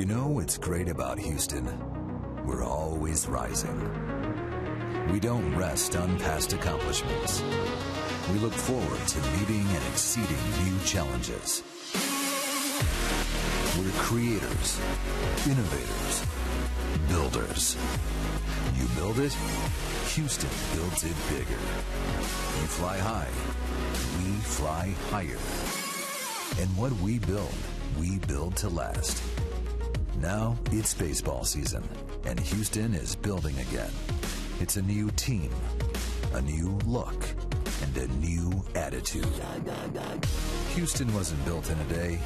You know what's great about Houston? We're always rising. We don't rest on past accomplishments. We look forward to meeting and exceeding new challenges. We're creators, innovators, builders. You build it, Houston builds it bigger. You fly high, we fly higher. And what we build to last. Now it's baseball season, and Houston is building again. It's a new team, a new look, and a new attitude. Houston wasn't built in a day,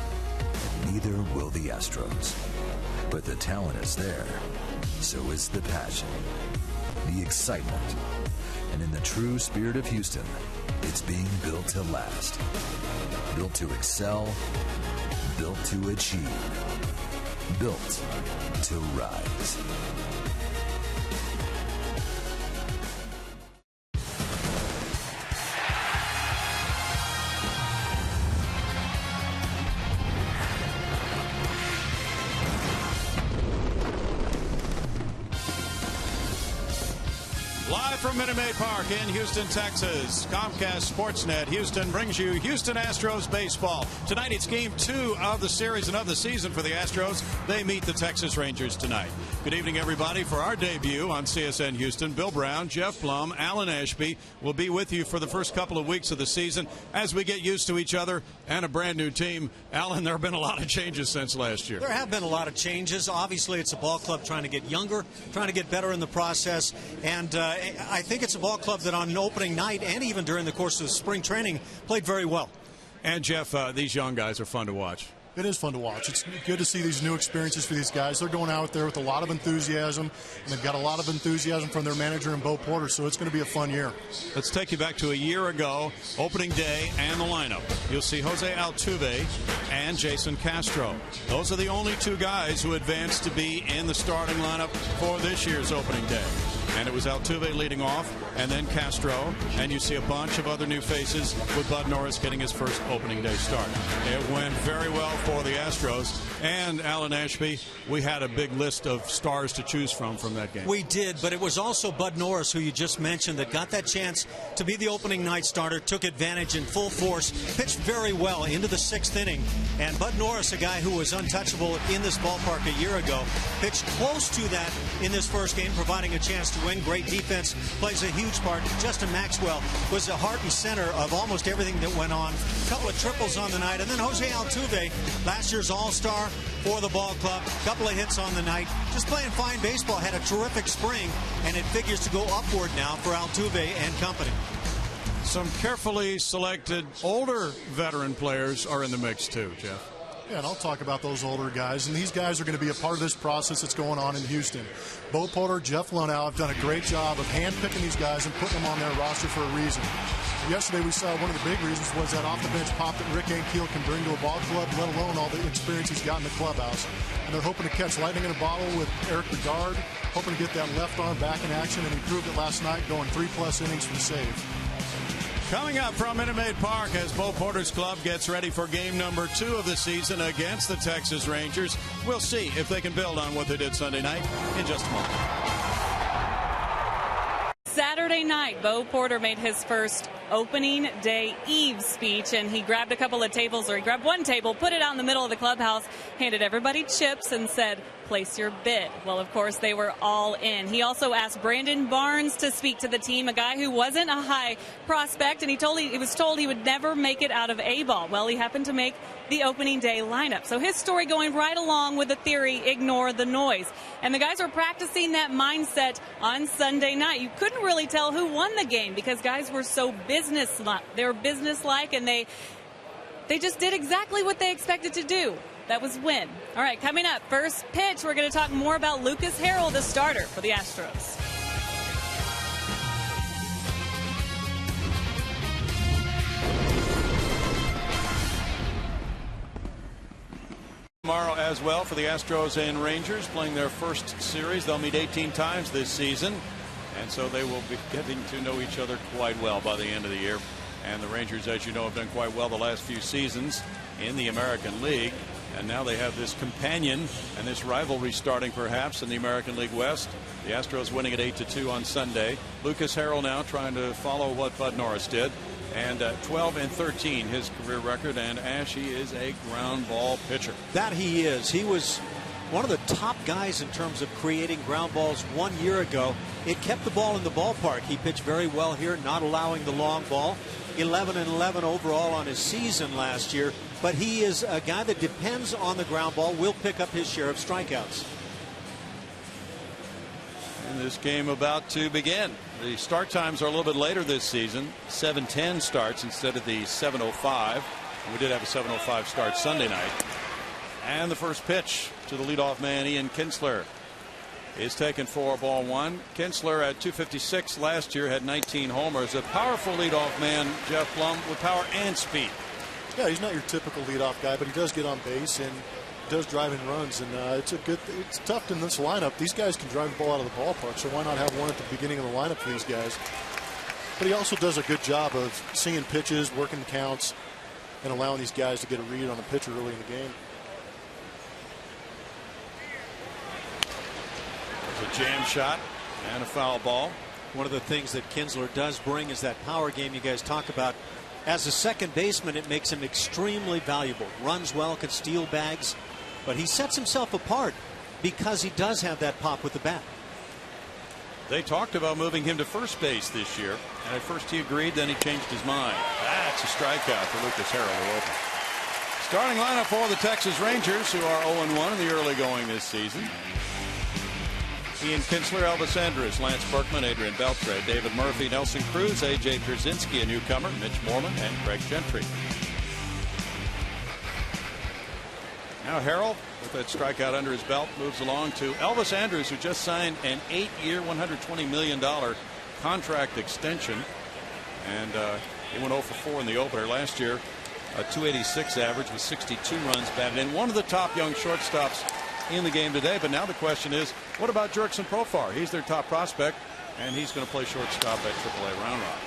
and neither will the Astros. But the talent is there, so is the passion, the excitement. And in the true spirit of Houston, it's being built to last, built to excel, built to achieve, built to rise. Live from Minute Maid Park in Houston, Texas, Comcast Sportsnet Houston brings you Houston Astros baseball. Tonight it's Game 2 of the series and of the season for the Astros. They meet the Texas Rangers tonight. Good evening, everybody. For our debut on CSN Houston, Bill Brown, Jeff Blum, Alan Ashby will be with you for the first couple of weeks of the season as we get used to each other and a brand new team. Alan, there have been a lot of changes since last year. There have been a lot of changes. Obviously, it's a ball club trying to get younger, trying to get better in the process, and I think it's a ball club that on opening night and even during the course of spring training played very well. And, Jeff, these young guys are fun to watch. It is fun to watch. It's good to see these new experiences for these guys. They're going out there with a lot of enthusiasm, and they've got a lot of enthusiasm from their manager and Bo Porter, so it's going to be a fun year. Let's take you back to a year ago, opening day and the lineup. You'll see Jose Altuve and Jason Castro. Those are the only two guys who advanced to be in the starting lineup for this year's opening day. And it was Altuve leading off, and then Castro, and you see a bunch of other new faces with Bud Norris getting his first opening day start. It went very well for the Astros. And Alan Ashby, we had a big list of stars to choose from that game. We did, but it was also Bud Norris, who you just mentioned, that got that chance to be the opening night starter, took advantage in full force, pitched very well into the sixth inning. And Bud Norris, a guy who was untouchable in this ballpark a year ago, pitched close to that in this first game, providing a chance to win. Great defense plays a huge part. Justin Maxwell was the heart and center of almost everything that went on. A couple of triples on the night. And then Jose Altuve, last year's All-Star for the ball club. A couple of hits on the night. Just playing fine baseball. Had a terrific spring, and it figures to go upward now for Altuve and company. Some carefully selected older veteran players are in the mix too, Jeff. Yeah, and I'll talk about those older guys, and these guys are going to be a part of this process that's going on in Houston. Bo Porter, Jeff Luhnow have done a great job of handpicking these guys and putting them on their roster for a reason. Yesterday we saw one of the big reasons was that off-the-bench pop that Rick Ankiel can bring to a ball club, let alone all the experience he's got in the clubhouse. And they're hoping to catch lightning in a bottle with Eric Regard, hoping to get that left arm back in action, and he proved it last night, going 3+ innings for the save. Coming up from Minute Maid Park as Bo Porter's club gets ready for game number 2 of the season against the Texas Rangers. We'll see if they can build on what they did Sunday night in just a moment. Saturday night, Bo Porter made his first opening day eve speech, and he grabbed a couple of tables, or he grabbed one table, put it out in the middle of the clubhouse, handed everybody chips, and said, "Place your bid." Well, of course, they were all in. He also asked Brandon Barnes to speak to the team, a guy who wasn't a high prospect, and he was told he would never make it out of A-ball. Well, he happened to make the opening day lineup. So his story going right along with the theory, ignore the noise. And the guys were practicing that mindset on Sunday night. You couldn't really tell who won the game because guys were so businesslike. They were businesslike, and they just did exactly what they expected to do. That was win. All right, coming up, first pitch, we're going to talk more about Lucas Harrell, the starter for the Astros. Tomorrow as well for the Astros and Rangers playing their first series. They'll meet 18 times this season, and so they will be getting to know each other quite well by the end of the year. And the Rangers, as you know, have done quite well the last few seasons in the American League. And now they have this companion and this rivalry starting perhaps in the American League West. The Astros winning at 8-2 on Sunday. Lucas Harrell now trying to follow what Bud Norris did. And 12-13 his career record. And Ash, he is a ground ball pitcher. That he is. He was one of the top guys in terms of creating ground balls 1 year ago. It kept the ball in the ballpark. He pitched very well here, not allowing the long ball. 11-11 overall on his season last year. But he is a guy that depends on the ground ball, will pick up his share of strikeouts. And this game about to begin. The start times are a little bit later this season. 7:10 starts instead of the 7:05. We did have a 7:05 start Sunday night. And the first pitch to the leadoff man, Ian Kinsler, is taken for ball one. Kinsler at 256 last year had 19 homers. A powerful leadoff man, Jeff Blum, with power and speed. Yeah, he's not your typical leadoff guy, but he does get on base and does drive in runs, and it's tough in this lineup. These guys can drive the ball out of the ballpark, so why not have one at the beginning of the lineup for these guys? But he also does a good job of seeing pitches, working counts, and allowing these guys to get a read on the pitcher early in the game. There's a jam shot and a foul ball. One of the things that Kinsler does bring is that power game you guys talk about. As a second baseman, it makes him extremely valuable. Runs well, can steal bags, but he sets himself apart because he does have that pop with the bat. They talked about moving him to first base this year, and at first he agreed, then he changed his mind. That's a strikeout for Lucas Harrell to open. Starting lineup for the Texas Rangers, who are 0-1 in the early going this season. Ian Kinsler, Elvis Andrus, Lance Berkman, Adrian Beltre, David Murphy, Nelson Cruz, A.J. Pierzynski, a newcomer, Mitch Moreland, and Craig Gentry. Now Harrell, with that strikeout under his belt, moves along to Elvis Andrus, who just signed an 8-year, $120 million contract extension. And he went 0 for 4 in the opener last year. A .286 average with 62 runs batted in. One of the top young shortstops in the game today. But now the question is, what about Jurickson Profar? He's their top prospect, and he's going to play shortstop at AAA Round Rock.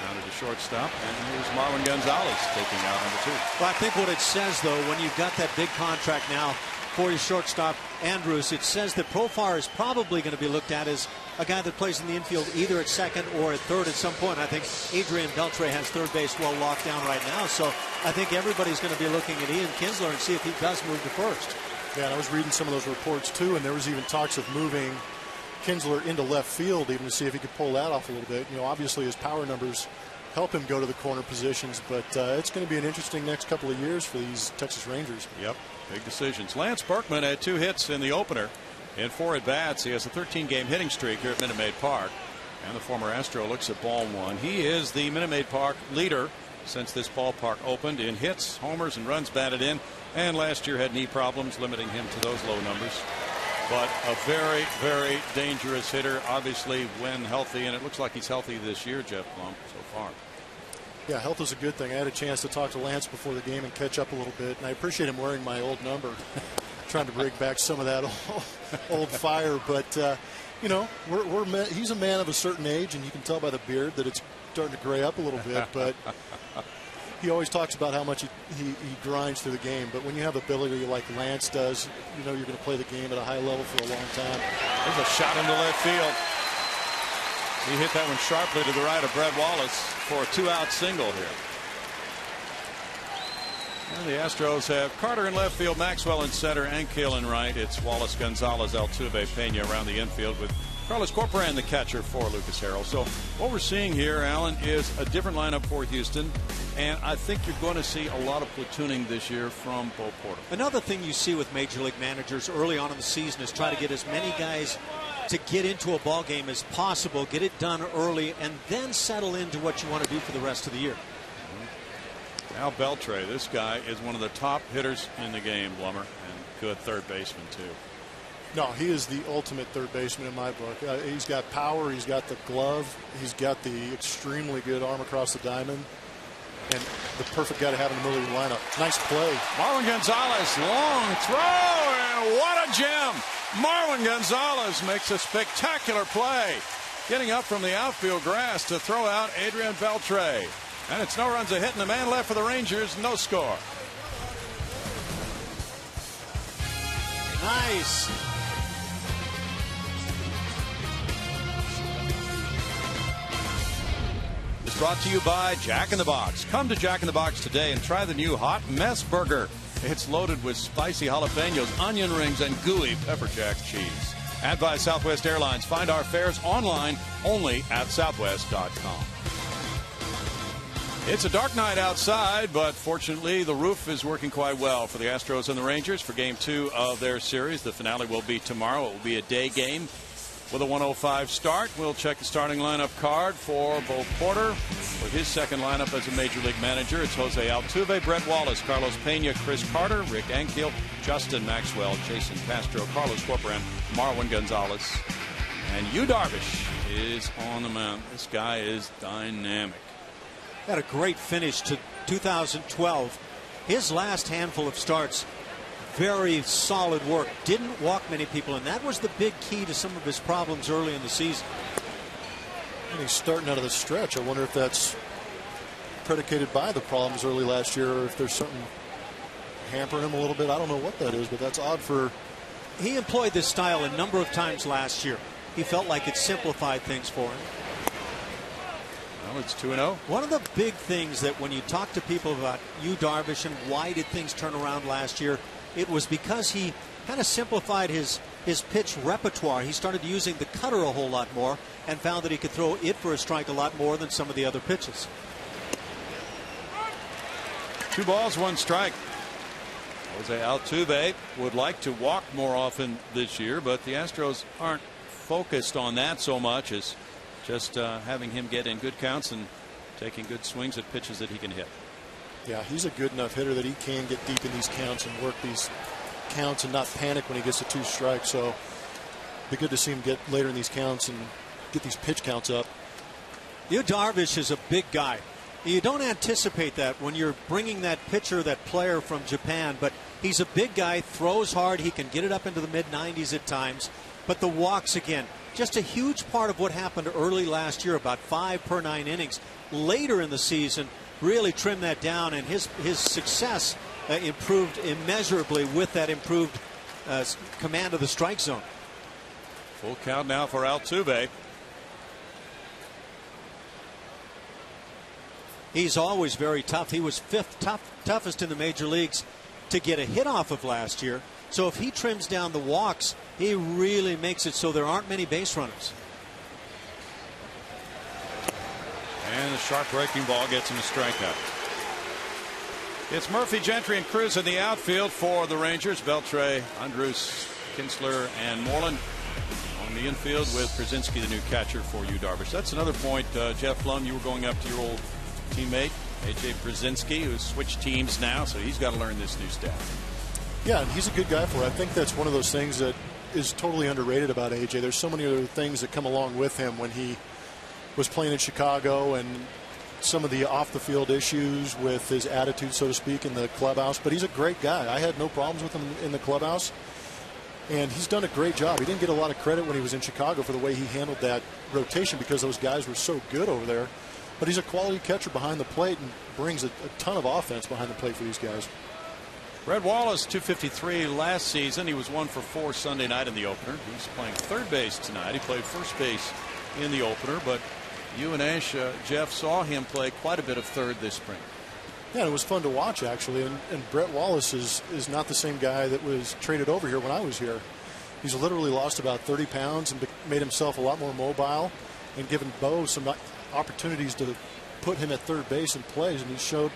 Down to shortstop, and here's Marwin Gonzalez taking out number 2. Well, I think what it says, though, when you've got that big contract now for your shortstop, Andrus, it says that Profar is probably going to be looked at as a guy that plays in the infield either at second or at third at some point. I think Adrian Beltre has third base well locked down right now, so I think everybody's going to be looking at Ian Kinsler and see if he does move to first. Yeah, and I was reading some of those reports too, and there was even talks of moving Kinsler into left field even to see if he could pull that off a little bit. You know, obviously his power numbers help him go to the corner positions, but it's going to be an interesting next couple of years for these Texas Rangers. Yep, big decisions. Lance Berkman had 2 hits in the opener in 4 at-bats. He has a 13-game hitting streak here at Minute Maid Park, and the former Astro looks at ball one. He is the Minute Maid Park leader since this ballpark opened in hits, homers, and runs batted in, and last year had knee problems, limiting him to those low numbers. But a very, very dangerous hitter, obviously, when healthy, and it looks like he's healthy this year, Jeff Blum, so far. Yeah, health is a good thing. I had a chance to talk to Lance before the game and catch up a little bit, and I appreciate him wearing my old number, trying to bring back some of that old fire. But, you know, he's a man of a certain age, and you can tell by the beard that it's starting to gray up a little bit, but he always talks about how much he grinds through the game. But when you have ability like Lance does, you know you're going to play the game at a high level for a long time. There's a shot into left field. He hit that one sharply to the right of Brett Wallace for a 2-out single here. And the Astros have Carter in left field, Maxwell in center, and Kale in right. It's Wallace, Gonzalez, Altuve, Pena around the infield with Carlos Corporan, the catcher for Lucas Harrell. So what we're seeing here, Alan, is a different lineup for Houston, and I think you're going to see a lot of platooning this year from Bo Porter. Another thing you see with Major League managers early on in the season is try to get as many guys to get into a ball game as possible, get it done early, and then settle into what you want to do for the rest of the year. Now Beltre, this guy is one of the top hitters in the game, Blummer, and good third baseman too. No, he is the ultimate third baseman in my book. He's got power, he's got the glove, he's got the extremely good arm across the diamond, and the perfect guy to have in the middle of the lineup. Nice play. Marwin Gonzalez, long throw, and what a gem! Marwin Gonzalez makes a spectacular play, getting up from the outfield grass to throw out Adrian Beltre. And it's no runs a hit, and the man left for the Rangers, no score. Nice. It's brought to you by Jack in the Box. Come to Jack in the Box today and try the new Hot Mess Burger. It's loaded with spicy jalapenos, onion rings, and gooey pepper jack cheese. And by Southwest Airlines. Find our fares online only at southwest.com. It's a dark night outside, but fortunately the roof is working quite well for the Astros and the Rangers for Game 2 of their series. The finale will be tomorrow. It will be a day game with a 1:05 start. We'll check the starting lineup card for Bo Porter. For his second lineup as a Major League Manager, it's Jose Altuve, Brett Wallace, Carlos Pena, Chris Carter, Rick Ankiel, Justin Maxwell, Jason Castro, Carlos Corporan, Marwin Gonzalez, and Yu Darvish is on the mound. This guy is dynamic. Had a great finish to 2012. His last handful of starts, very solid work. Didn't walk many people, and that was the big key to some of his problems early in the season. And he's starting out of the stretch. I wonder if that's predicated by the problems early last year, or if there's something hampering him a little bit. I don't know what that is, but that's odd for... He employed this style a number of times last year. He felt like it simplified things for him. Well, it's 2-0. One of the big things that when you talk to people about Yu Darvish and why did things turn around last year, it was because he kind of simplified his pitch repertoire. He started using the cutter a whole lot more and found that he could throw it for a strike a lot more than some of the other pitches. 2 balls, 1 strike. Jose Altuve would like to walk more often this year, but the Astros aren't focused on that so much as just having him get in good counts and taking good swings at pitches that he can hit. Yeah, he's a good enough hitter that he can get deep in these counts and work these counts and not panic when he gets to 2 strikes. So it'd be good to see him get later in these counts and get these pitch counts up. Yu Darvish is a big guy. You don't anticipate that when you're bringing that pitcher, that player from Japan, but he's a big guy, throws hard, he can get it up into the mid-90s at times. But the walks, again, just a huge part of what happened early last year, about 5 per 9 innings. Later in the season, really trimmed that down, and his success improved immeasurably with that improved command of the strike zone. Full count now for Altuve. He's always very tough. He was 5th toughest in the major leagues to get a hit off of last year. So if he trims down the walks, he really makes it so there aren't many base runners. And the sharp breaking ball gets him a strikeout. It's Murphy, Gentry, and Cruz in the outfield for the Rangers. Beltre, Andrus, Kinsler, and Moreland on the infield with Brzezinski, the new catcher for Yu Darvish. That's another point, Jeff Lund. You were going up to your old teammate, A.J. Brzezinski, who's switched teams now, so he's got to learn this new staff. Yeah, and he's a good guy for it. I think that's one of those things that is totally underrated about A.J. There's so many other things that come along with him when he was playing in Chicago and some of the off-the-field issues with his attitude, so to speak, in the clubhouse. But he's a great guy. I had no problems with him in the clubhouse, and he's done a great job. He didn't get a lot of credit when he was in Chicago for the way he handled that rotation because those guys were so good over there. But he's a quality catcher behind the plate and brings a ton of offense behind the plate for these guys. Brett Wallace, 253 last season. He was 1 for 4 Sunday night in the opener. He's playing third base tonight. He played first base in the opener, but you and Ash, Jeff, saw him play quite a bit of third this spring. Yeah, it was fun to watch, actually. And Brett Wallace is not the same guy that was traded over here when I was here. He's literally lost about 30 pounds and made himself a lot more mobile and given Bo some opportunities to put him at third base and plays. And he showed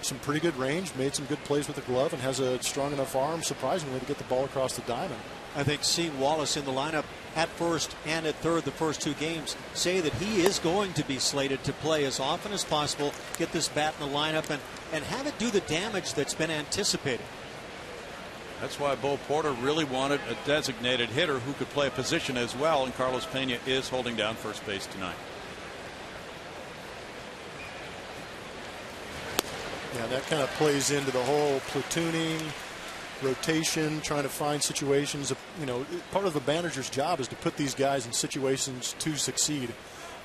some pretty good range, made some good plays with the glove, and has a strong enough arm, surprisingly, to get the ball across the diamond. I think seeing Wallace in the lineup at first and at third the first 2 games say that he is going to be slated to play as often as possible, get this bat in the lineup, and have it do the damage that's been anticipated. That's why Bo Porter really wanted a designated hitter who could play a position as well, and Carlos Pena is holding down first base tonight. Yeah, that kind of plays into the whole platooning, rotation, trying to find situations. You know, part of the manager's job is to put these guys in situations to succeed.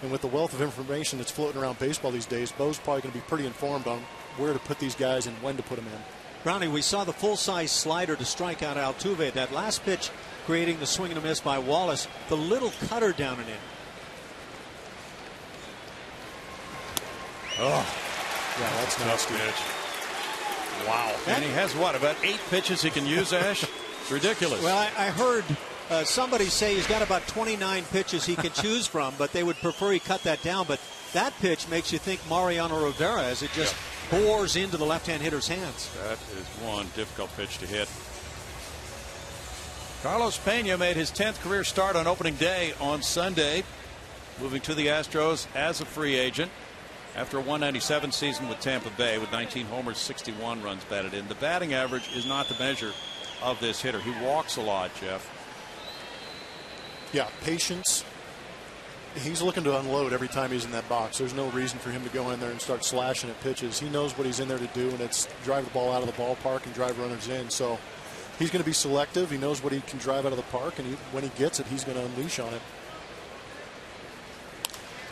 And with the wealth of information that's floating around baseball these days, Bo's probably going to be pretty informed on where to put these guys and when to put them in. Brownie, we saw the full-size slider to strike out Altuve. That last pitch creating the swing and a miss by Wallace. The little cutter down and in. Oh, yeah, that's tough pitch. Wow. And he has what, about 8 pitches he can use, Ash? It's ridiculous. Well, I heard somebody say he's got about 29 pitches he can choose from, but they would prefer he cut that down. But that pitch makes you think Mariano Rivera as it just bores into the left-hand hitter's hands. That is one difficult pitch to hit. Carlos Pena made his 10th career start on opening day on Sunday, moving to the Astros as a free agent after a 197 season with Tampa Bay with 19 homers, 61 runs batted in. The batting average is not the measure of this hitter. He walks a lot, Jeff. Yeah, patience. He's looking to unload every time he's in that box. There's no reason for him to go in there and start slashing at pitches. He knows what he's in there to do, and it's drive the ball out of the ballpark and drive runners in. So he's going to be selective. He knows what he can drive out of the park, and when he gets it, he's going to unleash on it.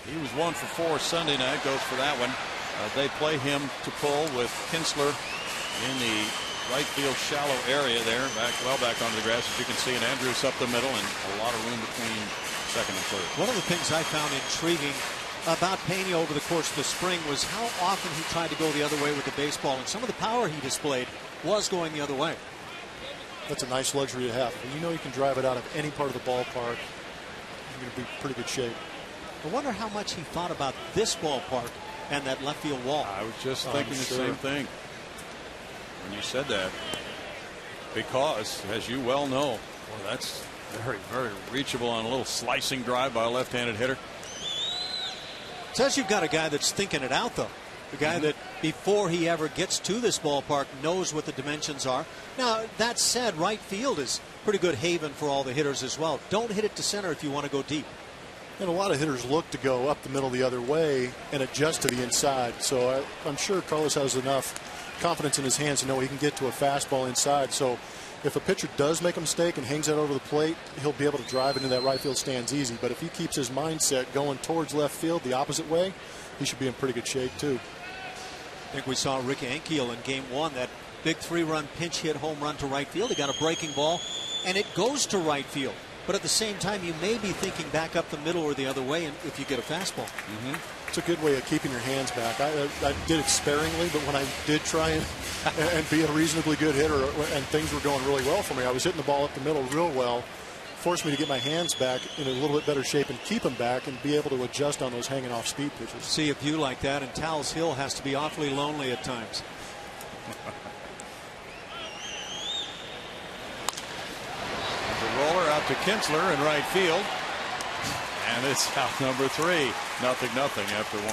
He was 1 for 4 Sunday night. Goes for that one. They play him to pull with Kinsler in the right field shallow area there, well back onto the grass, as you can see, and Andrews up the middle, and a lot of room between second and third. One of the things I found intriguing about Pena over the course of the spring was how often he tried to go the other way with the baseball, and some of the power he displayed was going the other way. That's a nice luxury to have. When you know you can drive it out of any part of the ballpark, you're going to be in pretty good shape. I wonder how much he thought about this ballpark and that left field wall. I was just thinking the same thing when you said that, because as you well know, well, that's very, very reachable on a little slicing drive by a left-handed hitter. Says you've got a guy that's thinking it out, though. The guy that before he ever gets to this ballpark knows what the dimensions are. Now, that said, right field is pretty good haven for all the hitters as well. Don't hit it to center if you want to go deep. And a lot of hitters look to go up the middle the other way and adjust to the inside. So I'm sure Carlos has enough confidence in his hands to know he can get to a fastball inside. So if a pitcher does make a mistake and hangs that over the plate, he'll be able to drive into that right field stands easy. But if he keeps his mindset going towards left field the opposite way, he should be in pretty good shape too. I think we saw Rick Ankiel in game 1, that big 3-run pinch hit home run to right field. He got a breaking ball and it goes to right field. But at the same time, you may be thinking back up the middle or the other way if you get a fastball. It's a good way of keeping your hands back. I did it sparingly, but when I did try and be a reasonably good hitter and things were going really well for me, I was hitting the ball up the middle real well. Forced me to get my hands back in a little bit better shape and keep them back and be able to adjust on those hanging off speed pitches. See a view like that, and Towles Hill has to be awfully lonely at times. The roller out to Kinsler in right field, and it's out number 3. 0-0 after 1.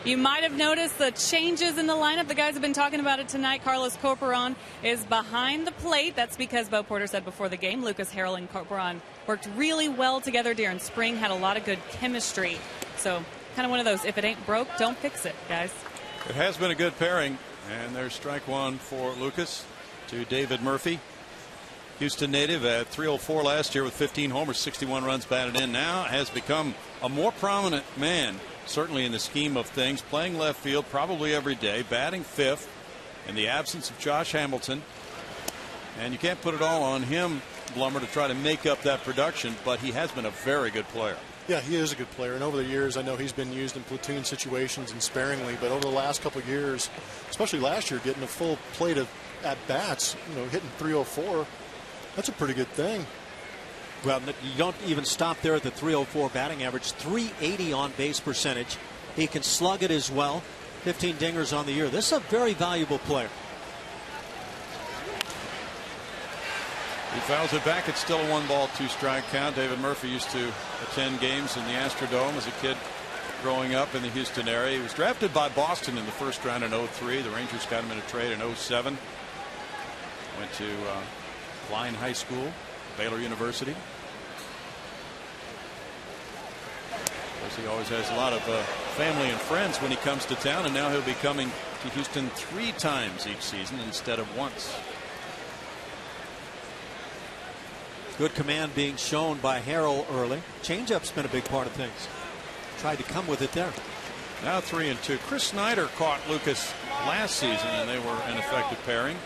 You might have noticed the changes in the lineup. The guys have been talking about it tonight. Carlos Corporon is behind the plate. That's because Bo Porter said before the game, Lucas Harrell and Corporon worked really well together during spring, had a lot of good chemistry. So kind of one of those, if it ain't broke, don't fix it, guys. It has been a good pairing, and there's strike one for Lucas to David Murphy. Houston native at .304 last year with 15 homers, 61 runs batted in. Now has become a more prominent man, certainly in the scheme of things, playing left field probably every day, batting 5th in the absence of Josh Hamilton. And you can't put it all on him, Blummer, to try to make up that production, but he has been a very good player. Yeah, he is a good player, and over the years I know he's been used in platoon situations and sparingly, but over the last couple of years, especially last year, getting a full plate of at-bats, hitting .304, that's a pretty good thing. Well, you don't even stop there at the .304 batting average. .380 on base percentage. He can slug it as well. 15 dingers on the year. This is a very valuable player. He fouls it back. It's still a 1-ball, 2-strike count. David Murphy used to attend games in the Astrodome as a kid growing up in the Houston area. He was drafted by Boston in the first round in '03. The Rangers got him in a trade in '07. Went to Klein High School, Baylor University. Of course, he always has a lot of family and friends when he comes to town, and now he'll be coming to Houston 3 times each season instead of once. Good command being shown by Harrell early. Changeup's been a big part of things. tried to come with it there. Now 3-2. Chris Snyder caught Lucas last season, and they were an effective pairing.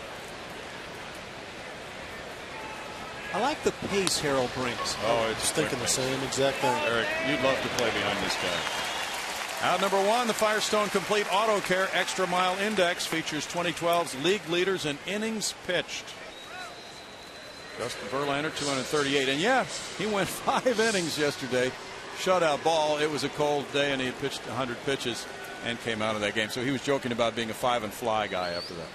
I like the pace Harold brings. Oh, it's thinking the same exact thing. Eric, you'd love to play behind this guy. Out number 1, the Firestone Complete Auto Care Extra Mile Index features 2012's league leaders in innings pitched. Justin Verlander, 238. And yeah, he went 5 innings yesterday. Shutout ball. It was a cold day, and he had pitched 100 pitches and came out of that game. So he was joking about being a 5-and-fly guy after that.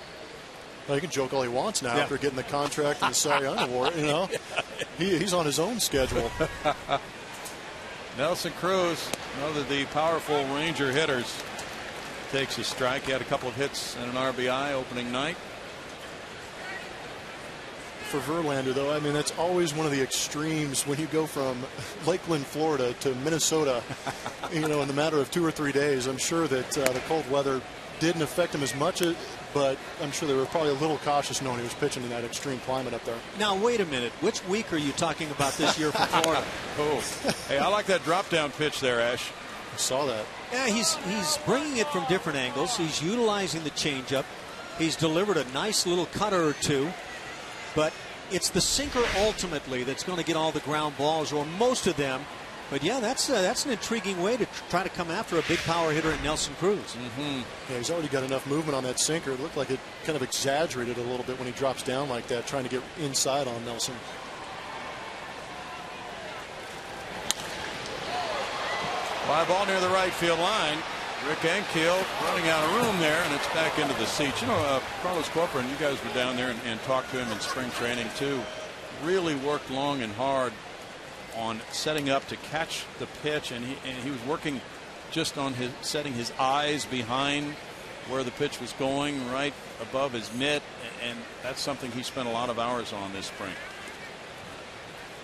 Well, he can joke all he wants now after getting the contract and the Cy Young Award. You know, he's on his own schedule. Nelson Cruz, another of the powerful Ranger hitters, takes a strike. He had a couple of hits and an RBI opening night. For Verlander, though, I mean, that's always one of the extremes when you go from Lakeland, Florida to Minnesota, you know, in the matter of 2 or 3 days. I'm sure that the cold weather didn't affect him as much, but I'm sure they were probably a little cautious knowing he was pitching in that extreme climate up there. Now, wait a minute. Which week are you talking about this year for Florida? Oh, hey, I like that drop-down pitch there, Ash. I saw that. Yeah, he's bringing it from different angles. He's utilizing the changeup. He's delivered a nice little cutter or two. But it's the sinker ultimately that's going to get all the ground balls, or most of them. But yeah, that's an intriguing way to try to come after a big power hitter in Nelson Cruz. Yeah, he's already got enough movement on that sinker. It looked like it kind of exaggerated a little bit when he drops down like that, trying to get inside on Nelson. Fly ball near the right field line. Rick Ankiel running out of room there, and it's back into the seats. You know, Carlos Corcoran, you guys were down there and talked to him in spring training too. Really worked long and hard on setting up to catch the pitch, and he was working just on setting his eyes behind where the pitch was going, right above his mitt, and that's something he spent a lot of hours on this spring.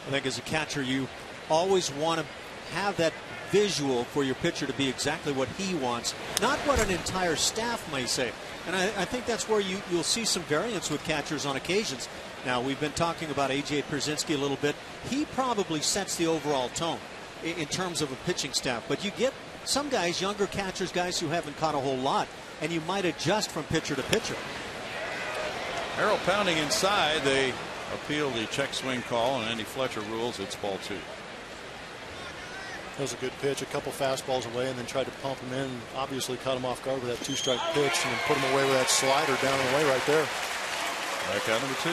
I think as a catcher, you always want to have that visual for your pitcher to be exactly what he wants, not what an entire staff may say. And I think that's where you'll see some variance with catchers on occasions. Now, we've been talking about A.J. Pierzynski a little bit. He probably sets the overall tone in terms of a pitching staff. But you get some guys, younger catchers, guys who haven't caught a whole lot, and you might adjust from pitcher to pitcher. Harold pounding inside. They appeal the check swing call, and Andy Fletcher rules it's ball 2. That was a good pitch, a couple fastballs away, and then tried to pump him in. Obviously caught him off guard with that 2-strike pitch, and then put him away with that slider down and away right there. Strikeout number 2.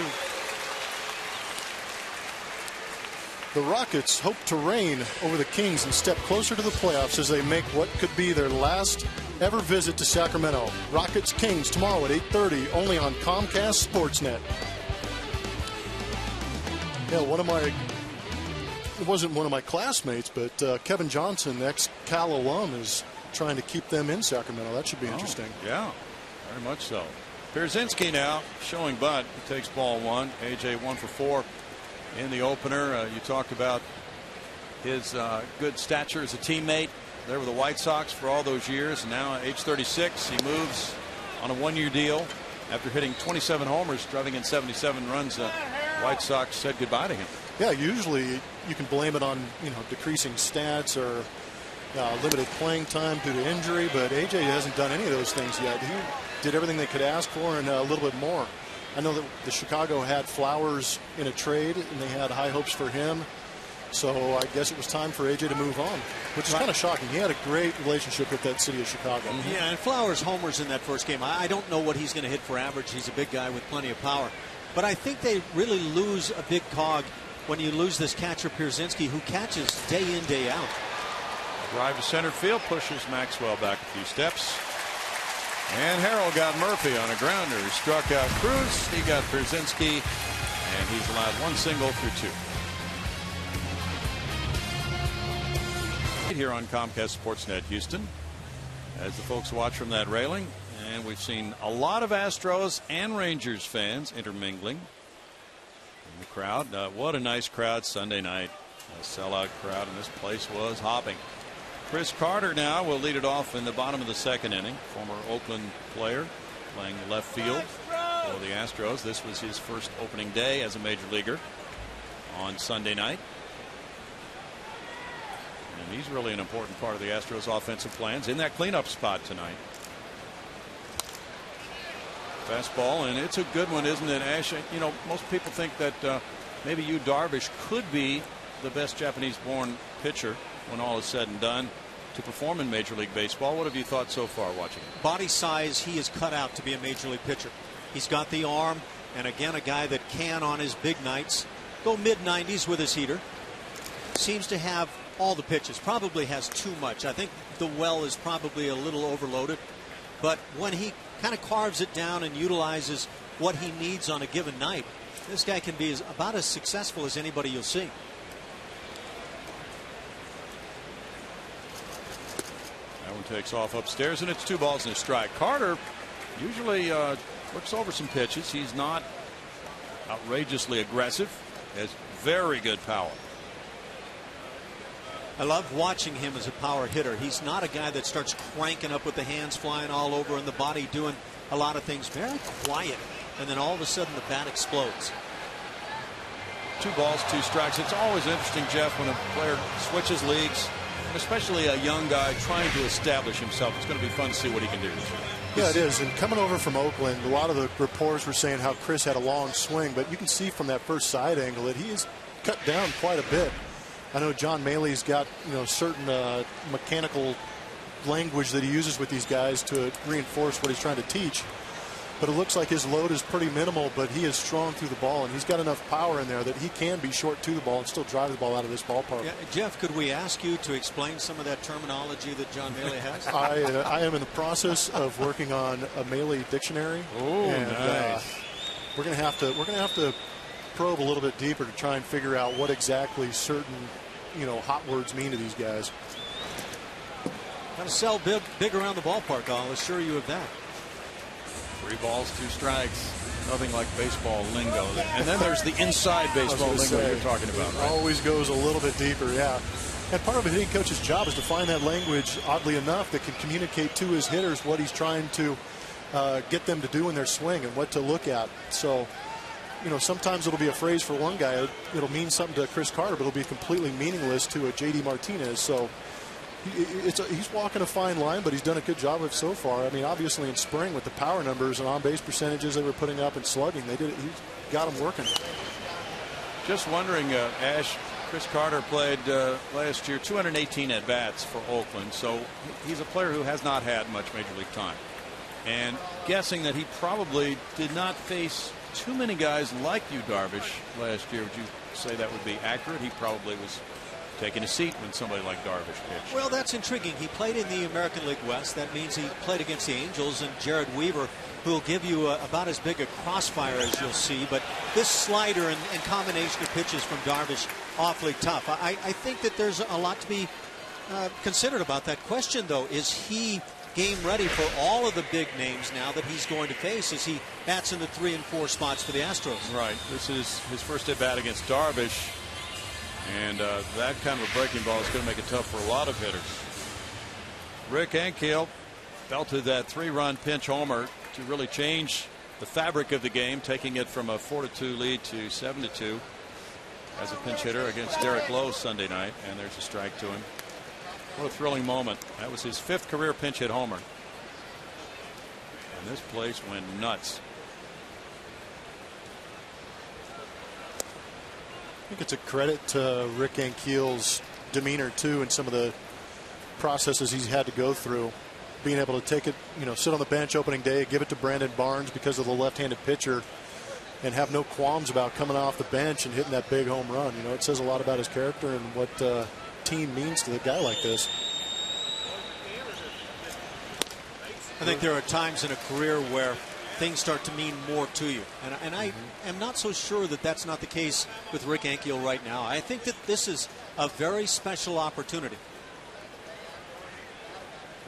The Rockets hope to reign over the Kings and step closer to the playoffs as they make what could be their last ever visit to Sacramento. Rockets Kings tomorrow at 8:30, only on Comcast Sportsnet. Yeah, it wasn't one of my classmates, but Kevin Johnson, ex-Cal alum, is trying to keep them in Sacramento. That should be interesting. Yeah, very much so. Pierzynski now showing bunt. He takes ball 1. A.J. 1 for 4 in the opener. You talked about his good stature as a teammate there with the White Sox for all those years. And now at age 36, he moves on a 1-year deal after hitting 27 homers, driving in 77 runs. White Sox said goodbye to him. Yeah, usually you can blame it on decreasing stats or limited playing time due to injury, but AJ hasn't done any of those things yet. He did everything they could ask for and a little bit more. I know that the Chicago had Flowers in a trade, and they had high hopes for him. So I guess it was time for AJ to move on, which is kind of shocking. He had a great relationship with that city of Chicago. Yeah, and Flowers homers in that first game. I don't know what he's going to hit for average. He's a big guy with plenty of power. But I think they really lose a big cog when you lose this catcher Pierzynski, who catches day in, day out. Drive to center field, pushes Maxwell back a few steps. And Harold got Murphy on a grounder. He struck out Cruz. He got Pierzynski, and he's allowed 1 single through 2. Here on Comcast Sportsnet Houston, as the folks watch from that railing, and we've seen a lot of Astros and Rangers fans intermingling in the crowd. What a nice crowd Sunday night. A sellout crowd, and this place was hopping. Chris Carter now will lead it off in the bottom of the 2nd inning. Former Oakland player playing left field for the Astros. This was his first opening day as a major leaguer on Sunday night. And he's really an important part of the Astros offensive plans in that cleanup spot tonight. Fastball, and it's a good one, isn't it, Ash? You know, most people think that maybe Darvish could be the best Japanese-born pitcher when all is said and done to perform in Major League Baseball. What have you thought so far watching him? Body size, he is cut out to be a Major League pitcher. He's got the arm, and again, a guy that can, on his big nights, go mid-90s with his heater. Seems to have all the pitches. Probably has too much. I think the well is probably a little overloaded. But when he kind of carves it down and utilizes what he needs on a given night, this guy can be about as successful as anybody you'll see. That one takes off upstairs, and it's 2 balls and a strike. Carter usually looks over some pitches. He's not outrageously aggressive. Has very good power. I love watching him as a power hitter. He's not a guy that starts cranking up with the hands flying all over and the body doing a lot of things. Very quiet, and then all of a sudden the bat explodes. 2 balls, 2 strikes. It's always interesting, Jeff, when a player switches leagues, especially a young guy trying to establish himself. It's going to be fun to see what he can do. Yeah, it is. And coming over from Oakland, a lot of the reporters were saying how Chris had a long swing, but you can see from that first side angle that he is cut down quite a bit. I know John Maley's got, you know, certain mechanical language that he uses with these guys to reinforce what he's trying to teach. But it looks like his load is pretty minimal, but he is strong through the ball, and he's got enough power in there that he can be short to the ball and still drive the ball out of this ballpark. Yeah, Jeff, could we ask you to explain some of that terminology that John Maley has? I am in the process of working on a Maley dictionary. Oh, nice. We're going to have to probe a little bit deeper to try and figure out what exactly certain, you know, hot words mean to these guys. Got to sell big around the ballpark, I'll assure you of that. 3 balls, 2 strikes. Nothing like baseball lingo. And then there's the inside baseball lingo you're talking about, right? Always goes a little bit deeper, yeah. And part of a hitting coach's job is to find that language, oddly enough, that can communicate to his hitters what he's trying to get them to do in their swing and what to look at. So, you know, sometimes it'll be a phrase for one guy. It'll mean something to Chris Carter, but it'll be completely meaningless to a J.D. Martinez. So he's walking a fine line, but he's done a good job of it so far. I mean, obviously in spring with the power numbers and on-base percentages they were putting up and slugging, he got them working. Just wondering, Ash, Chris Carter played last year 218 at-bats for Oakland, so he's a player who has not had much Major League time. And guessing that he probably did not face too many guys like Darvish last year, would you say that would be accurate? He probably was taking a seat when somebody like Darvish pitched. Well, that's intriguing. He played in the American League West. That means he played against the Angels and Jared Weaver, who will give you about as big a crossfire as you'll see. But this slider and combination of pitches from Darvish, awfully tough. I think that there's a lot to be considered about that question, though. Is he game ready for all of the big names now that he's going to face as he bats in the 3 and 4 spots for the Astros? Right. This is his first at bat against Darvish. And that kind of a breaking ball is going to make it tough for a lot of hitters. Rick Ankiel belted that 3-run pinch homer to really change the fabric of the game, taking it from a 4-2 lead to 7-2 as a pinch hitter against Derek Lowe Sunday night. And there's a strike to him. What a thrilling moment. That was his 5th career pinch hit homer. And this place went nuts. I think it's a credit to Rick Ankiel's demeanor too, and some of the processes he's had to go through, being able to take it, you know, sit on the bench opening day, give it to Brandon Barnes because of the left-handed pitcher, and have no qualms about coming off the bench and hitting that big home run. You know, it says a lot about his character and what team means to a guy like this. I think there are times in a career where things start to mean more to you. And I am not so sure that that's not the case with Rick Ankiel right now. I think that this is a very special opportunity.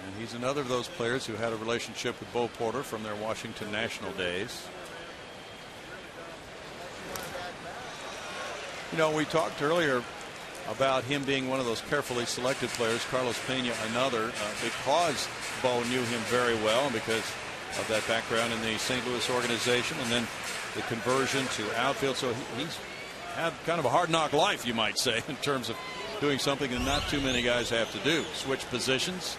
And he's another of those players who had a relationship with Bo Porter from their Washington National days. You know, we talked earlier about him being one of those carefully selected players. Carlos Pena, another, because Bo knew him very well and because of that background in the St. Louis organization and then the conversion to outfield. So he's had kind of a hard knock life, you might say, in terms of doing something that not too many guys have to do, switch positions.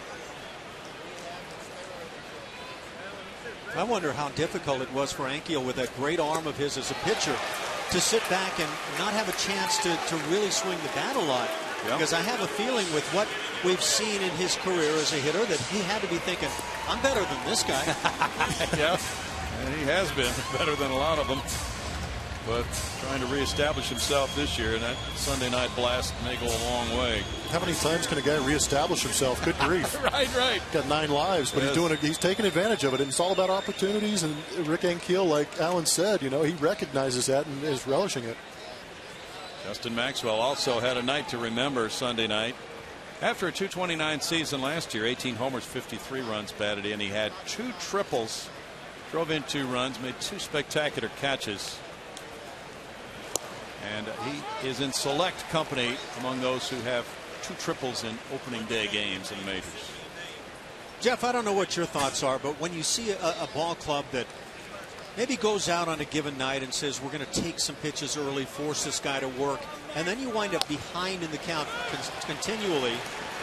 I wonder how difficult it was for Ankiel with that great arm of his as a pitcher to sit back and not have a chance to really swing the bat a lot. Yep. Because I have a feeling with what we've seen in his career as a hitter that he had to be thinking, I'm better than this guy. Yeah, and he has been better than a lot of them. But trying to reestablish himself this year, and that Sunday night blast may go a long way. How many times can a guy reestablish himself? Good grief. Right. Got 9 lives, but yes. he's taking advantage of it. And it's all about opportunities. And Rick Ankiel, like Alan said, he recognizes that and is relishing it. Justin Maxwell also had a night to remember Sunday night. After a .229 season last year, 18 homers, 53 runs batted in. He had 2 triples, drove in 2 runs, made 2 spectacular catches. And he is in select company among those who have 2 triples in opening day games in majors. Jeff, I don't know what your thoughts are, but when you see a ball club that maybe goes out on a given night and says, we're going to take some pitches early, force this guy to work, and then you wind up behind in the count continually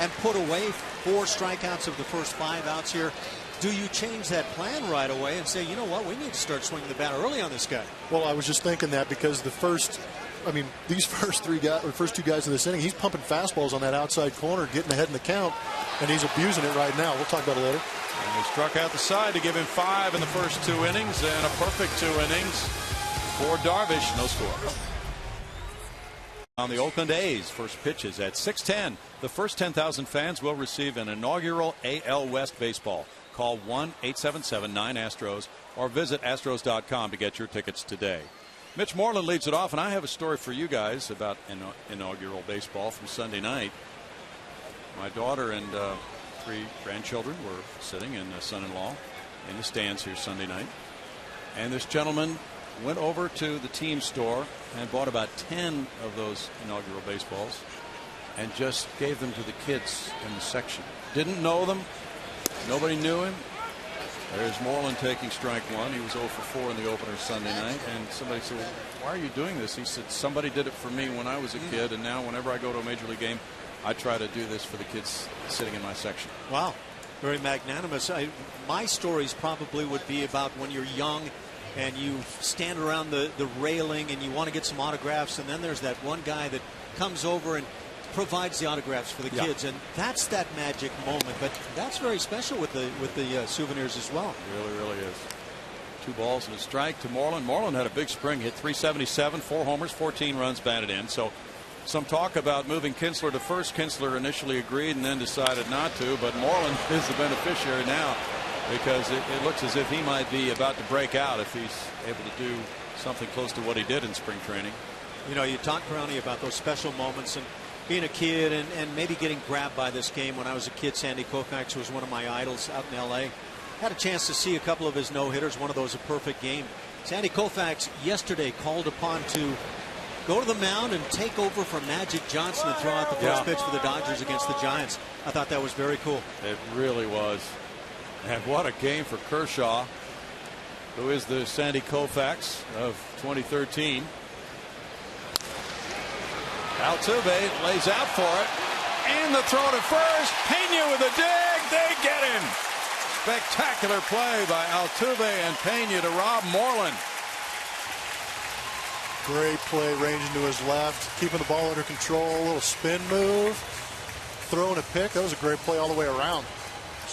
and put away 4 strikeouts of the first 5 outs here, do you change that plan right away and say, you know what, we need to start swinging the bat early on this guy? Well, I was just thinking that because these first 2 guys in this inning, he's pumping fastballs on that outside corner, getting ahead in the count, and he's abusing it right now. We'll talk about it later. And they struck out the side to give him 5 in the first 2 innings, and a perfect 2 innings for Darvish. No score. On the Oakland A's, first pitches at 6:10. The first 10,000 fans will receive an inaugural AL West baseball. Call 1-877-9-ASTROS or visit Astros.com to get your tickets today. Mitch Moreland leads it off, and I have a story for you guys about inaugural baseball from Sunday night. My daughter and 3 grandchildren were sitting, and a son-in-law in the stands here Sunday night. And this gentleman went over to the team store and bought about 10 of those inaugural baseballs and just gave them to the kids in the section. Didn't know them. Nobody knew him. There's Moreland taking strike 1. He was 0 for 4 in the opener Sunday night. And somebody said, well, why are you doing this? He said, somebody did it for me when I was a kid, and now whenever I go to a major league game, I try to do this for the kids sitting in my section. Wow. Very magnanimous. My stories probably would be about when you're young and you stand around the railing and you want to get some autographs, and then there's that one guy that comes over and provides the autographs for the kids, and that's that magic moment. But that's very special with the souvenirs as well. It really is. 2 balls and a strike to Moreland. Moreland had a big spring, hit .377, 4 homers, 14 runs batted in. So some talk about moving Kinsler to first. Kinsler initially agreed and then decided not to, but Moreland is the beneficiary now because it looks as if he might be about to break out if he's able to do something close to what he did in spring training. You know, you talk, Brownie, about those special moments and being a kid and maybe getting grabbed by this game. When I was a kid, Sandy Koufax was one of my idols out in L.A. Had a chance to see a couple of his no-hitters, one of those a perfect game. Sandy Koufax yesterday called upon to go to the mound and take over for Magic Johnson and throw out the first pitch for the Dodgers against the Giants. I thought that was very cool. It really was. And what a game for Kershaw, who is the Sandy Koufax of 2013. Altuve lays out for it, and the throw to first. Pena with a dig. They get him. Spectacular play by Altuve and Pena to rob Moreland. Great play, ranging to his left, keeping the ball under control, a little spin move, throwing a pick. That was a great play all the way around.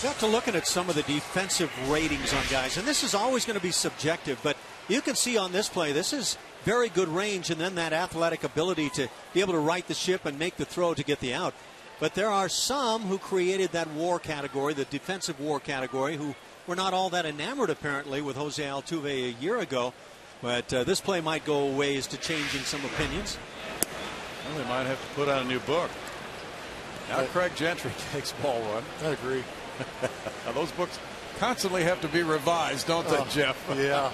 You have to looking at some of the defensive ratings on guys, and this is always going to be subjective, but you can see on this play, this is very good range, and then that athletic ability to be able to right the ship and make the throw to get the out. But there are some who created that WAR category, the defensive WAR category, who were not all that enamored apparently with Jose Altuve a year ago. But this play might go ways to changing some opinions. Well, they might have to put out a new book. Now Craig Gentry takes ball 1. I agree. Now, those books constantly have to be revised, don't they, Jeff? Yeah.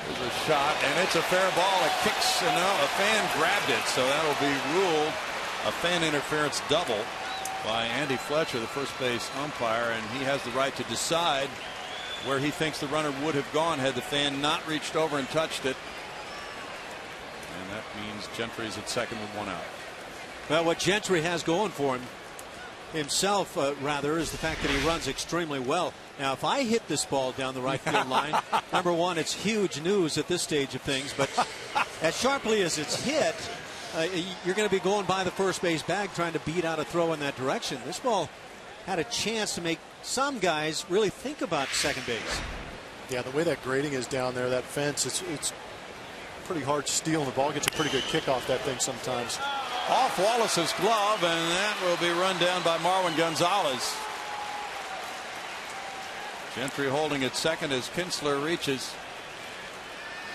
There's a shot, and it's a fair ball. It kicks, and a fan grabbed it, so that'll be ruled a fan interference double by Andy Fletcher, the first base umpire, and he has the right to decide where he thinks the runner would have gone had the fan not reached over and touched it. And that means Gentry's at second with 1 out. Well, what Gentry has going for himself, rather, is the fact that he runs extremely well. Now, if I hit this ball down the right field line, number one, it's huge news at this stage of things. But as sharply as it's hit, you're going to be going by the first base bag trying to beat out a throw in that direction. This ball had a chance to make some guys really think about second base. Yeah, the way that grading is down there, that fence, it's pretty hard to steal, and the ball gets a pretty good kick off that thing sometimes. Off Wallace's glove, and that will be run down by Marwin Gonzalez. Gentry holding at second as Kinsler reaches.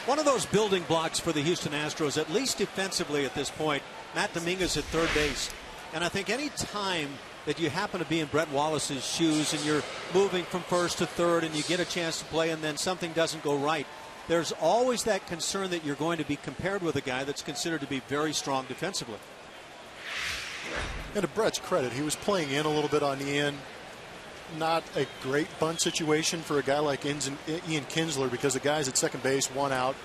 One of those building blocks for the Houston Astros, at least defensively at this point, Matt Dominguez at third base. And I think any time that you happen to be in Brett Wallace's shoes and you're moving from first to third and you get a chance to play and then something doesn't go right, there's always that concern that you're going to be compared with a guy that's considered to be very strong defensively. And to Brett's credit, he was playing in a little bit on the end. Not a great bunt situation for a guy like Ian Kinsler, because the guys at second base, one out.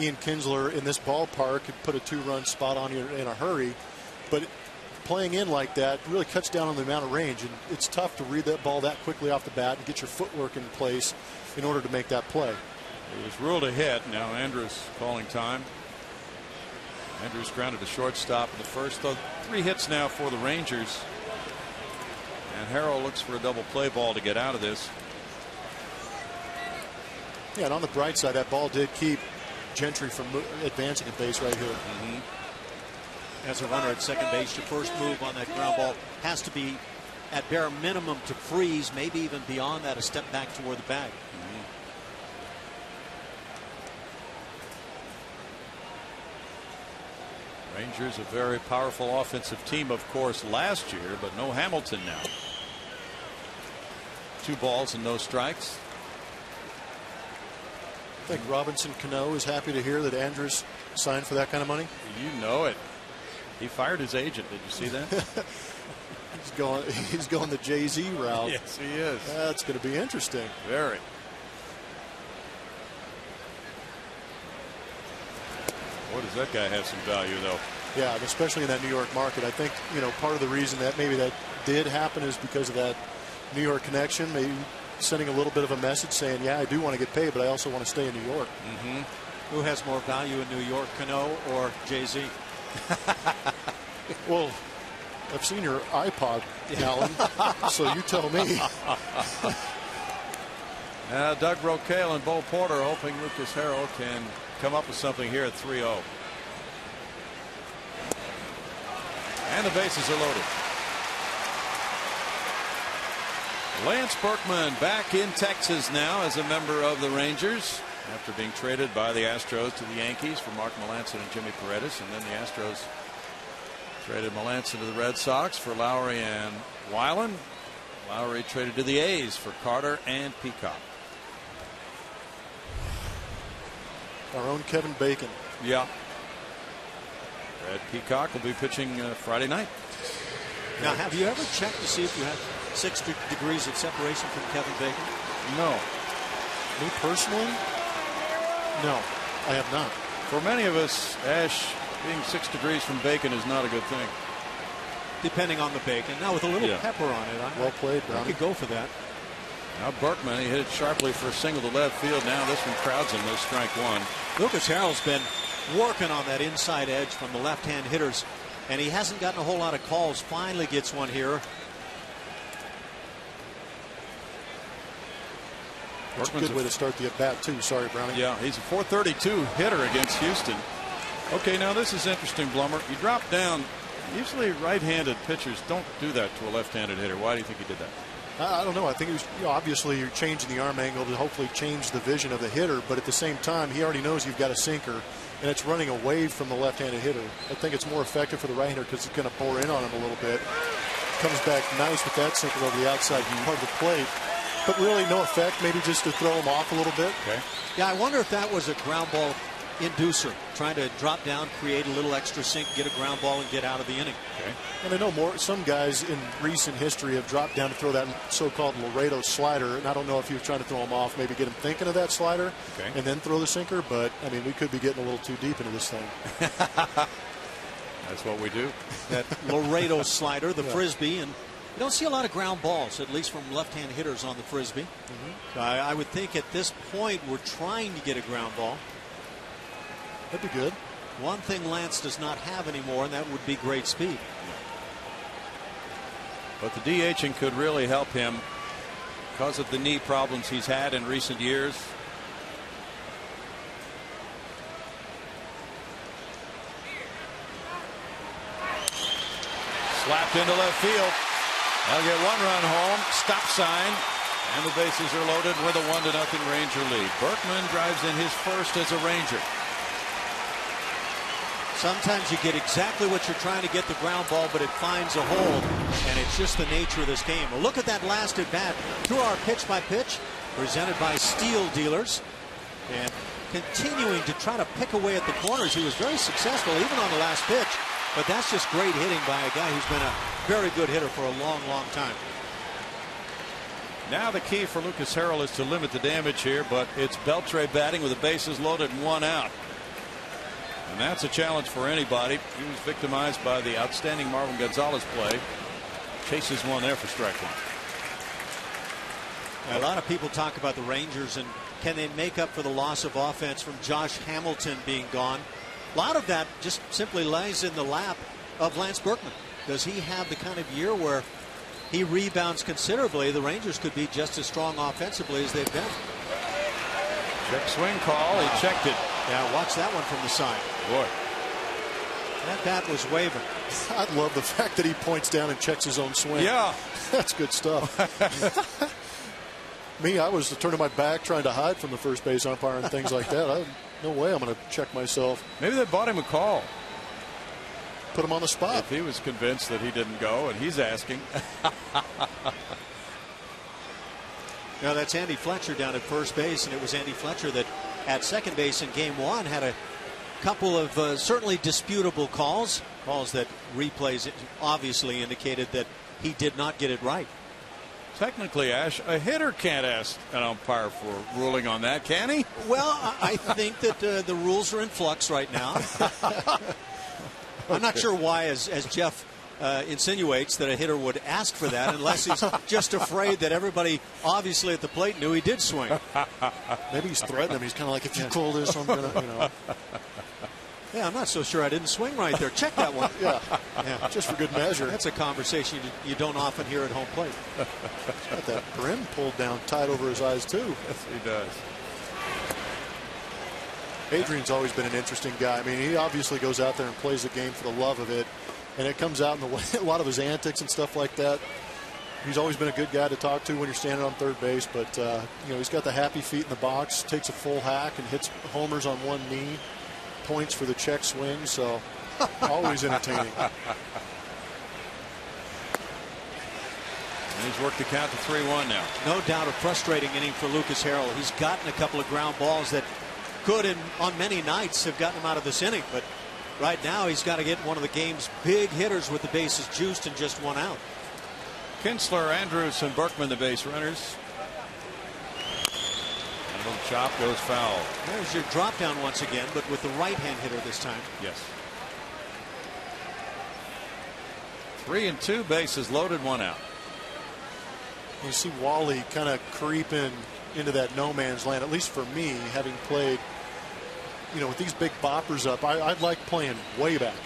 Ian Kinsler in this ballpark could put a 2-run spot on you in a hurry. But playing in like that really cuts down on the amount of range, and it's tough to read that ball that quickly off the bat and get your footwork in place in order to make that play. It was ruled a hit. Now Andrus calling time. Andrus grounded to shortstop in the first. 3 hits now for the Rangers. And Harrell looks for a double play ball to get out of this. Yeah, and on the bright side, that ball did keep Gentry from advancing a base right here. As a runner at second base, your first move on that ground ball has to be at bare minimum to freeze, maybe even beyond that, a step back toward the bag. Rangers a very powerful offensive team, of course, last year, but no Hamilton now. 2 balls and no strikes. I think Robinson Cano is happy to hear that Andrus signed for that kind of money. You know it. He fired his agent. Did you see that? He's going the Jay-Z route. Yes, he is. That's going to be interesting. Very. Boy, does that guy have some value, though. Yeah, and especially in that New York market. I think, part of the reason that maybe that did happen is because of that New York connection, maybe sending a little bit of a message saying, yeah, I do want to get paid, but I also want to stay in New York. Who has more value in New York, Cano or Jay-Z? Well, I've seen your iPod, Alan, so you tell me. Doug Rocaille and Bo Porter hoping Lucas Harrell can come up with something here at 3-0. And the bases are loaded. Lance Berkman back in Texas now as a member of the Rangers after being traded by the Astros to the Yankees for Mark Melancon and Jimmy Paredes, and then the Astros traded Melancon to the Red Sox for Lowry and Weiland. Lowry traded to the A's for Carter and Peacock. Our own Kevin Bacon. Yeah. Brad Peacock will be pitching Friday night. Now, have you ever checked to see if you have 6 degrees of separation from Kevin Bacon? No. Me personally? No, I have not. For many of us, Ash, being 6 degrees from Bacon is not a good thing. Depending on the bacon. Now, with a little pepper on it, well played, I could go for that. Now Berkman, he hit it sharply for a single to left field. Now this one crowds him. No strike 1. Lucas Harrell's been working on that inside edge from the left-hand hitters, and he hasn't gotten a whole lot of calls. Finally gets one here. That's a good way to start the at-bat, too. Sorry, Browning. Yeah, he's a .432 hitter against Houston. Okay, now this is interesting, Blummer. You drop down. Usually right-handed pitchers don't do that to a left-handed hitter. Why do you think he did that? I don't know. I think it was, obviously you're changing the arm angle to hopefully change the vision of the hitter, but at the same time, he already knows you've got a sinker, and it's running away from the left-handed hitter. I think it's more effective for the right-hander because it's going to bore in on him a little bit. Comes back nice with that sinker over the outside part of the plate, but really no effect, maybe just to throw him off a little bit. Okay. Yeah, I wonder if that was a ground ball inducer, trying to drop down, create a little extra sink, get a ground ball, and get out of the inning. Okay. And I know some guys in recent history have dropped down to throw that so-called Laredo slider, and I don't know if he was trying to throw him off, maybe get him thinking of that slider, and then throw the sinker, but I mean, we could be getting a little too deep into this thing. That's what we do. That Laredo slider, the frisbee, and you don't see a lot of ground balls, at least from left-hand hitters on the frisbee. I would think at this point we're trying to get a ground ball. That'd be good. One thing Lance does not have anymore, and that would be great speed. But the DHing could really help him because of the knee problems he's had in recent years. Slapped into left field. They'll get 1 run home. Stop sign. And the bases are loaded with a 1-0 Ranger lead. Berkman drives in his first as a Ranger. Sometimes you get exactly what you're trying to get, the ground ball, but it finds a hole, and it's just the nature of this game. Well, look at that last at bat through our pitch by pitch, presented by Steel Dealers, and continuing to try to pick away at the corners. He was very successful even on the last pitch, but that's just great hitting by a guy who's been a very good hitter for a long, long time. Now the key for Lucas Harrell is to limit the damage here, but it's Beltre batting with the bases loaded and 1 out. And that's a challenge for anybody. He was victimized by the outstanding Marvin Gonzalez play. Chases one there for strike one. A lot of people talk about the Rangers and can they make up for the loss of offense from Josh Hamilton being gone. A lot of that just simply lies in the lap of Lance Berkman. Does he have the kind of year where he rebounds considerably? The Rangers could be just as strong offensively as they've been. Check swing call. He checked it. Yeah, watch that one from the side. Boy. That bat was waving. I love the fact that he points down and checks his own swing. Yeah. That's good stuff. Me, I was turning my back trying to hide from the first base umpire and things like that. No way I'm going to check myself. Maybe they bought him a call. Put him on the spot. If he was convinced that he didn't go, and he's asking. Now that's Andy Fletcher down at first base, and it was Andy Fletcher that at second base in game 1 had a couple of certainly disputable calls that replays obviously indicated that he did not get it right. Technically, Ash, a hitter can't ask an umpire for ruling on that, can he? Well, I think that the rules are in flux right now. I'm not sure why, as Jeff insinuates, that a hitter would ask for that unless he's just afraid that everybody obviously at the plate knew he did swing. Maybe he's threatening him. He's kind of like, if you call this, I'm going to, Yeah, I'm not so sure I didn't swing right there. Check that one. Yeah, just for good measure. That's a conversation you don't often hear at home plate. He's got that brim pulled down tight over his eyes, too. Yes, he does. Adrian's always been an interesting guy. I mean, he obviously goes out there and plays the game for the love of it, and it comes out in the way, a lot of his antics and stuff like that. He's always been a good guy to talk to when you're standing on third base, but he's got the happy feet in the box, takes a full hack and hits homers on one knee, points for the check swing, so always entertaining. And he's worked the count to 3-1 now. No doubt a frustrating inning for Lucas Harrell. He's gotten a couple of ground balls that could, on many nights, have gotten him out of this inning, but right now he's got to get one of the game's big hitters with the bases juiced and just 1 out. Kinsler, Andrews, and Berkman, the base runners. And a little chop goes foul. There's your drop down once again, but with the right-hand hitter this time. Yes. 3-2, bases loaded, 1 out. You see Wally kind of creeping into that no man's land, at least for me, having played, with these big boppers up. I'd like playing way back.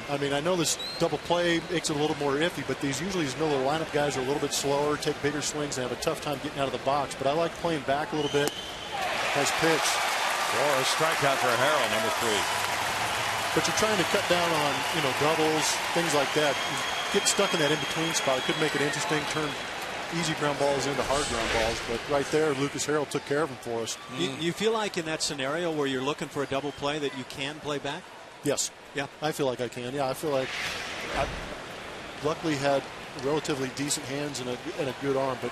I mean, I know this double play makes it a little more iffy, but these middle of the lineup guys are a little bit slower, take bigger swings, and have a tough time getting out of the box. But I like playing back a little bit as pitch. Or a strikeout for Harrell, number 3. But you're trying to cut down on, doubles, things like that. You get stuck in that in-between spot. It could make it interesting, turn easy ground balls into hard ground balls. But right there, Lucas Harrell took care of him for us. You feel like in that scenario where you're looking for a double play that you can play back? Yes. Yeah. I feel like I can. Yeah, I feel like I luckily had relatively decent hands and a good arm. But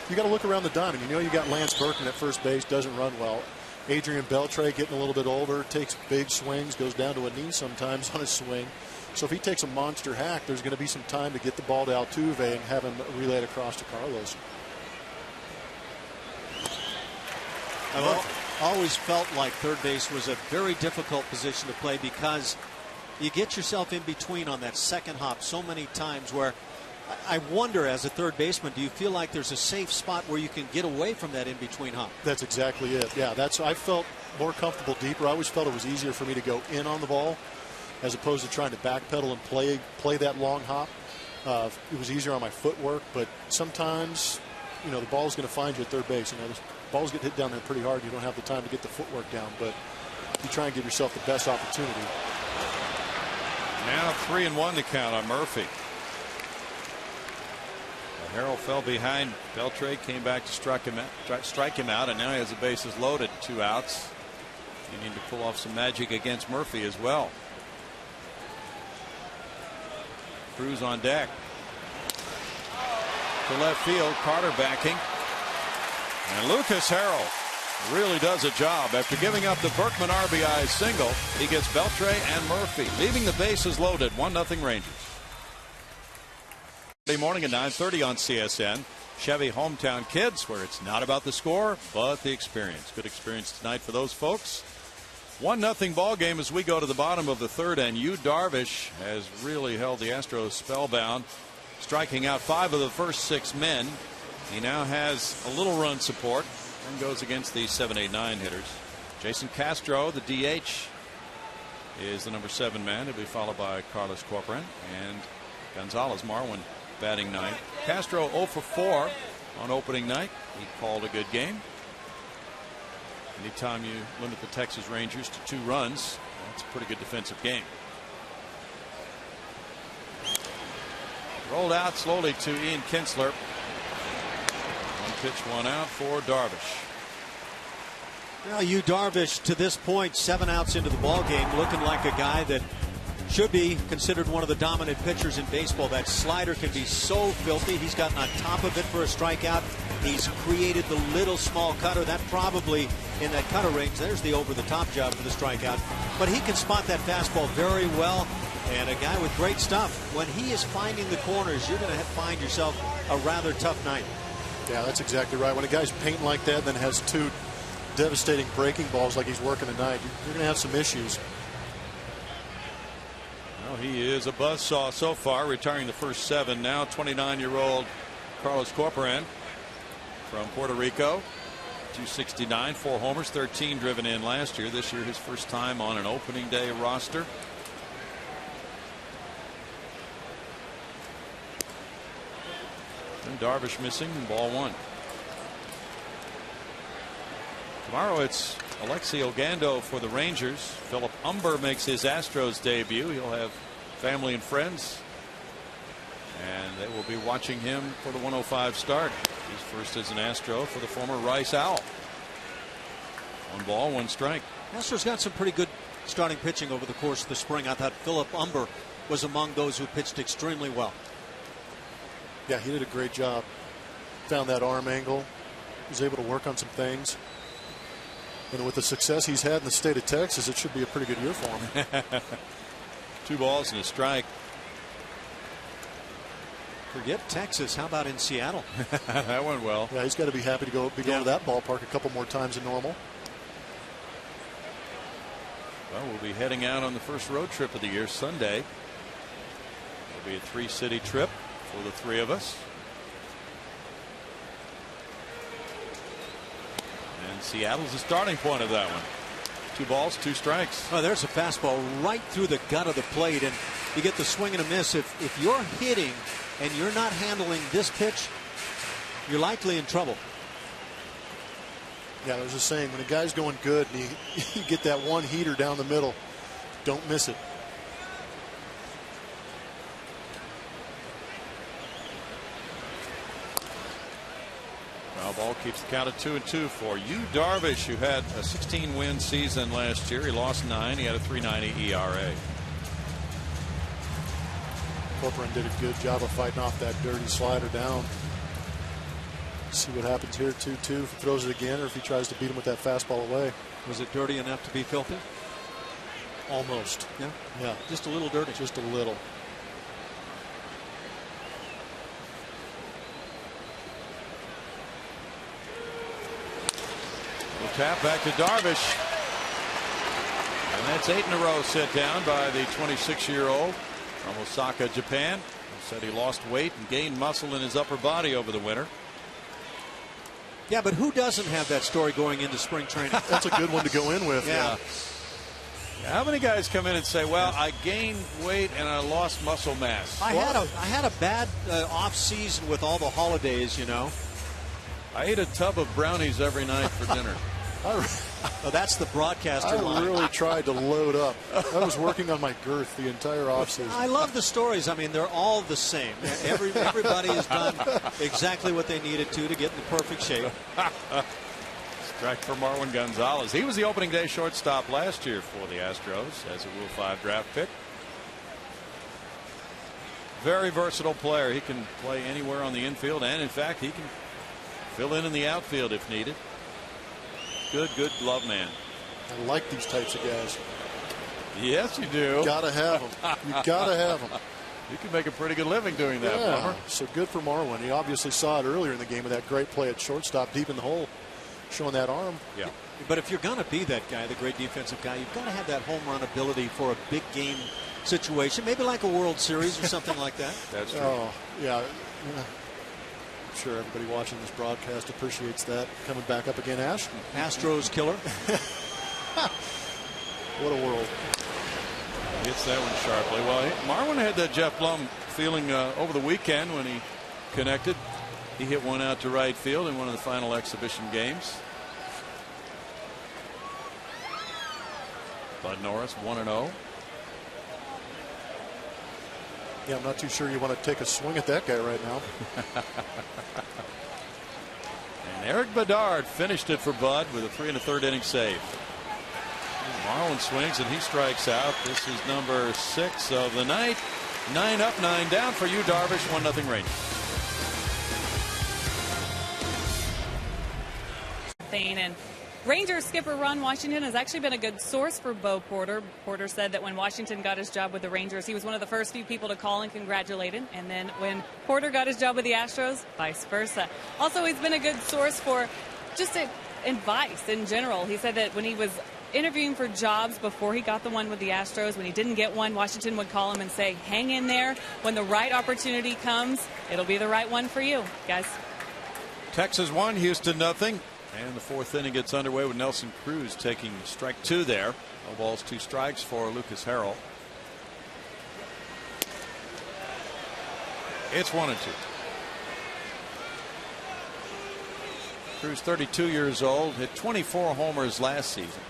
you got to look around the diamond. You got Lance Berkman at first base, doesn't run well. Adrian Beltre getting a little bit older, takes big swings, goes down to a knee sometimes on his swing. So if he takes a monster hack, there's going to be some time to get the ball to Altuve and have him relay it across to Carlos. I've always felt like third base was a very difficult position to play because you get yourself in between on that second hop so many times where I wonder, as a third baseman, do you feel like there's a safe spot where you can get away from that in-between hop? That's exactly it. Yeah, I felt more comfortable deeper. I always felt it was easier for me to go in on the ball as opposed to trying to backpedal and play that long hop. It was easier on my footwork, but sometimes, the ball is going to find you at third base. The balls get hit down there pretty hard. You don't have the time to get the footwork down, but you try and give yourself the best opportunity. Now 3-1 to count on Murphy. Harrell fell behind. Beltre came back to strike him out, and now he has the bases loaded. 2 outs. You need to pull off some magic against Murphy as well. Cruz on deck. To left field, Carter backing. And Lucas Harrell really does a job. After giving up the Berkman RBI single, he gets Beltre and Murphy, leaving the bases loaded. 1-0 Rangers. Saturday morning at 9:30 on CSN. Chevy Hometown Kids, where it's not about the score, but the experience. Good experience tonight for those folks. 1-0 ball game as we go to the bottom of the third, and Darvish has really held the Astros spellbound, striking out 5 of the first 6 men. He now has a little run support and goes against the 7, 8, 9 hitters. Jason Castro, the DH, is the number 7 man. He'll be followed by Carlos Corcoran and Gonzalez. Marwin batting 9th. Castro 0 for 4 on opening night. He called a good game. Anytime you limit the Texas Rangers to 2 runs, that's a pretty good defensive game. Rolled out slowly to Ian Kinsler. 1 pitch, 1 out for Darvish. Well, Darvish to this point, 7 outs into the ball game, looking like a guy that should be considered one of the dominant pitchers in baseball. That slider can be so filthy. He's gotten on top of it for a strikeout. He's created the little small cutter. That probably in that cutter range, there's the over-the-top job for the strikeout. But he can spot that fastball very well. And a guy with great stuff. When he is finding the corners, you're going to find yourself a rather tough night. Yeah, that's exactly right. When a guy's painting like that, then has 2 devastating breaking balls like he's working tonight, you're going to have some issues. Well, he is a buzzsaw so far, retiring the first 7. Now 29-year-old Carlos Corcoran from Puerto Rico. 269, 4 homers, 13 driven in last year. This year his first time on an opening day roster. And Darvish missing, ball 1. Tomorrow it's Alexi Ogando for the Rangers. Philip Umber makes his Astros debut. He'll have family and friends, and they will be watching him for the 105 start. He's first as an Astro for the former Rice Owl. 1 ball, 1 strike. Astros got some pretty good starting pitching over the course of the spring. I thought Philip Umber was among those who pitched extremely well. Yeah, he did a great job. Found that arm angle. Was able to work on some things. And with the success he's had in the state of Texas, it should be a pretty good year for him. 2 balls and a strike. Forget Texas. How about in Seattle? That went well. Yeah, he's got to be happy to go to that ballpark a couple more times than normal. Well, we'll be heading out on the first road trip of the year Sunday. It'll be a 3-city trip for the 3 of us. And Seattle's the starting point of that one. 2 balls, 2 strikes. Oh, there's a fastball right through the gut of the plate, and you get the swing and a miss. If you're hitting and you're not handling this pitch, you're likely in trouble. Yeah, there's a saying, when a guy's going good and you get that one heater down the middle, don't miss it. Foul ball keeps the count at 2-2 for Darvish, who had a 16-win season last year. He lost 9. He had a 3.90 ERA. Corcoran did a good job of fighting off that dirty slider down. See what happens here. 2-2. If he throws it again, or if he tries to beat him with that fastball away. Was it dirty enough to be filthy? Almost. Yeah. Yeah. Just a little dirty. Just a little. Tap back to Darvish. And That's 8 in a row set down by the 26-year-old from Osaka, Japan. He said he lost weight and gained muscle in his upper body over the winter. Yeah, but who doesn't have that story going into spring training? That's a good one to go in with. Yeah. How many guys come in and say, well, I gained weight and I lost muscle mass? I had a bad off season with all the holidays, you know. I ate a tub of brownies every night for dinner. Oh, that's the broadcaster line. I really tried to load up. I was working on my girth the entire offseason. I love the stories. I mean, they're all the same. Everybody has done exactly what they needed to get in the perfect shape. Strike for Marwin Gonzalez. He was the opening day shortstop last year for the Astros as a Rule 5 draft pick. Very versatile player. He can play anywhere on the infield, and in fact, he can fill in the outfield if needed. Good glove man. I like these types of guys. Yes, you do. Gotta have them. You gotta have them. You can make a pretty good living doing that, Bummer. So good for Marwin. He obviously saw it earlier in the game with that great play at shortstop deep in the hole, showing that arm. Yeah. But if you're going to be that guy, the great defensive guy, you've got to have that home run ability for a big game situation, maybe like a World Series or something like that. That's true. Oh, yeah. I'm sure everybody watching this broadcast appreciates that. Coming back up again, Ash. Astros killer. What a world. Hits that one sharply. Well, Marwin had that Jeff Blum feeling over the weekend when he connected. He hit one out to right field in one of the final exhibition games. Bud Norris 1-0. Yeah, I'm not too sure you want to take a swing at that guy right now. And Eric Bedard finished it for Bud with a 3 1/3 inning save. Marwin swings and he strikes out. This is number 6 of the night. 9 up, 9 down for you, Darvish. 1-0 Rangers. And Rangers skipper Ron Washington has actually been a good source for Bo Porter. Porter said that when Washington got his job with the Rangers, he was one of the first few people to call and congratulate him. And then when Porter got his job with the Astros, vice versa. Also, he's been a good source for just advice in general. He said that when he was interviewing for jobs before he got the one with the Astros, when he didn't get one, Washington would call him and say, hang in there. When the right opportunity comes, it'll be the right one for you, guys. Texas 1, Houston 0. And the 4th inning gets underway with Nelson Cruz taking strike 2 there. No balls, 2 strikes for Lucas Harrell. It's 1-2. Cruz, 32 years old, hit 24 homers last season.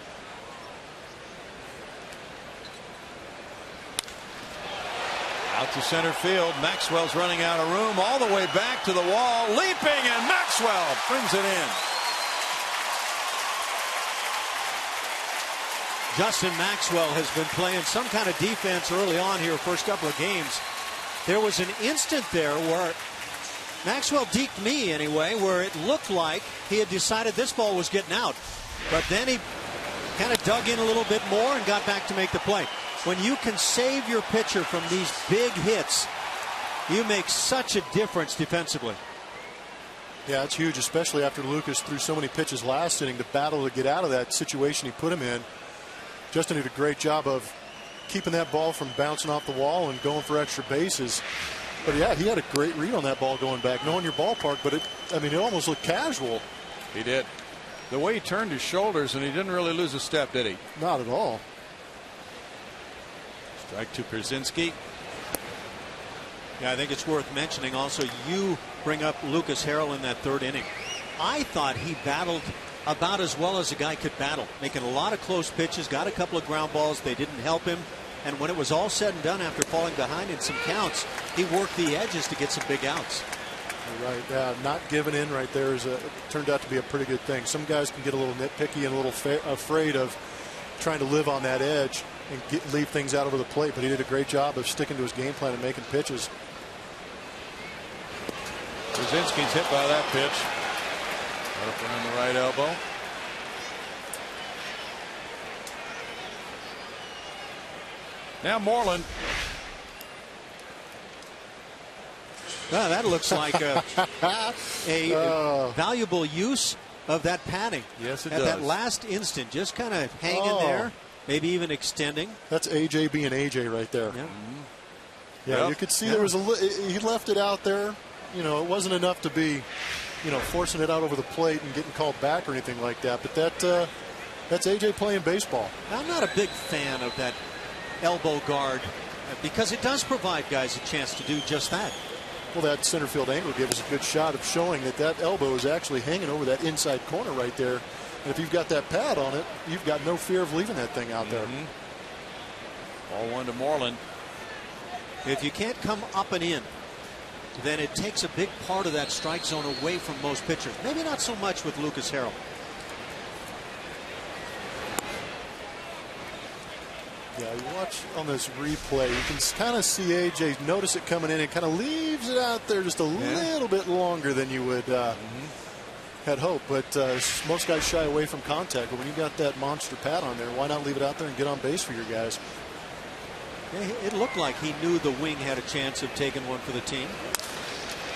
Out to center field. Maxwell's running out of room all the way back to the wall. Leaping, and Maxwell brings it in. Justin Maxwell has been playing some kind of defense early on here, first couple of games. There was an instant there where Maxwell deked me anyway, where it looked like he had decided this ball was getting out. But then he kind of dug in a little bit more and got back to make the play. When you can save your pitcher from these big hits, you make such a difference defensively. Yeah, it's huge, especially after Lucas threw so many pitches last inning to battle to get out of that situation he put him in. Justin did a great job of keeping that ball from bouncing off the wall and going for extra bases. But yeah, he had a great read on that ball going back, knowing your ballpark, but it almost looked casual. He did. The way he turned his shoulders, and he didn't really lose a step, did he? Not at all. Strike to Pierzynski. Yeah, I think it's worth mentioning also, you bring up Lucas Harrell in that 3rd inning. I thought he battled about as well as a guy could battle, making a lot of close pitches, got a couple of ground balls. They didn't help him. And when it was all said and done, after falling behind in some counts, he worked the edges to get some big outs. You're right. Yeah, not giving in right there turned out to be a pretty good thing. Some guys can get a little nitpicky and a little afraid of trying to live on that edge and leave things out over the plate. But he did a great job of sticking to his game plan and making pitches. Pierzynski's hit by that pitch. Up around the right elbow. Now Moreland. Well, that looks like a valuable use of that padding. Yes, it at does. That last instant, just kind of hanging there. maybe even extending. That's AJ being AJ right there. Yeah, yeah, you could see there was he left it out there. You know, it wasn't enough to be, you know, forcing it out over the plate and getting called back or anything like that. But that's AJ playing baseball. I'm not a big fan of that elbow guard because it does provide guys a chance to do just that. Well, that center field angle gives us a good shot of showing that that elbow is actually hanging over that inside corner right there. And if you've got that pad on it, you've got no fear of leaving that thing out there. Ball one to Moreland. If you can't come up and in, then it takes a big part of that strike zone away from most pitchers. Maybe not so much with Lucas Harrell. Yeah, you watch on this replay, you can kind of see AJ notice it coming in and kind of leaves it out there just a little bit longer than you would had hoped. But most guys shy away from contact. But when you got that monster pad on there, why not leave it out there and get on base for your guys? It looked like he knew the wing had a chance of taking one for the team.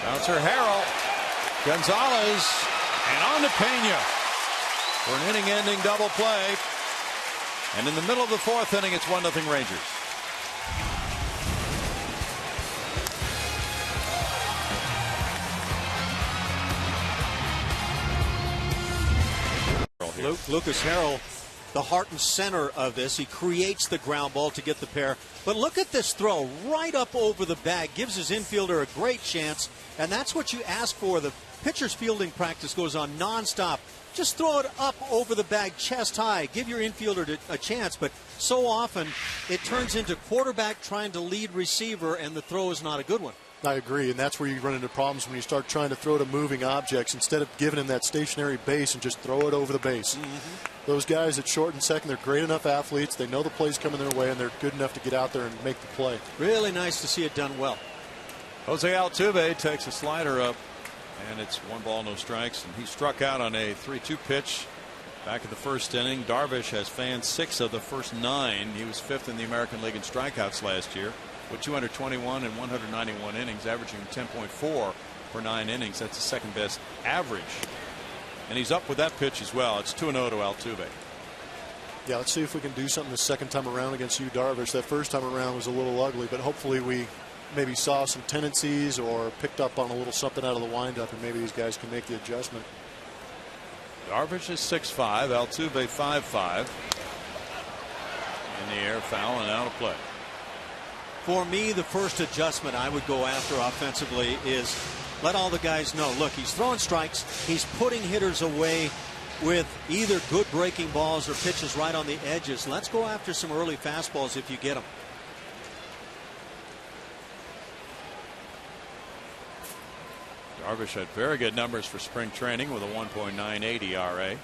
Bouncer Harrell, Gonzalez, and on to Pena for an inning-ending double play. And in the middle of the fourth inning, it's 1-0 Rangers. Lucas Harrell, the heart and center of this. He creates the ground ball to get the pair. But look at this throw right up over the bag. Gives his infielder a great chance. And that's what you ask for. The pitcher's fielding practice goes on nonstop. Just throw it up over the bag chest high. Give your infielder a chance. But so often it turns into quarterback trying to lead receiver, and the throw is not a good one. I agree, and that's where you run into problems when you start trying to throw to moving objects instead of giving him that stationary base and just throw it over the base. Those guys at short and second, they're great enough athletes. They know the play's coming their way, and they're good enough to get out there and make the play. Really nice to see it done well. Jose Altuve takes a slider up, and it's 1 ball, no strikes. And he struck out on a 3-2 pitch back in the first inning. Darvish has fanned 6 of the first 9. He was 5th in the American League in strikeouts last year, with 221 and 191 innings, averaging 10.4 for 9 innings. That's the second best average. And he's up with that pitch as well. It's 2-0 to Altuve. Yeah, let's see if we can do something the second time around against you, Darvish. That first time around was a little ugly, but hopefully we maybe saw some tendencies or picked up on a little something out of the windup, and maybe these guys can make the adjustment. Darvish is 6'5", Altuve 5'5". In the air, foul and out of play. For me, the first adjustment I would go after offensively is let all the guys know, look, he's throwing strikes. He's putting hitters away with either good breaking balls or pitches right on the edges. Let's go after some early fastballs if you get them. Darvish had very good numbers for spring training with a 1.98 ERA.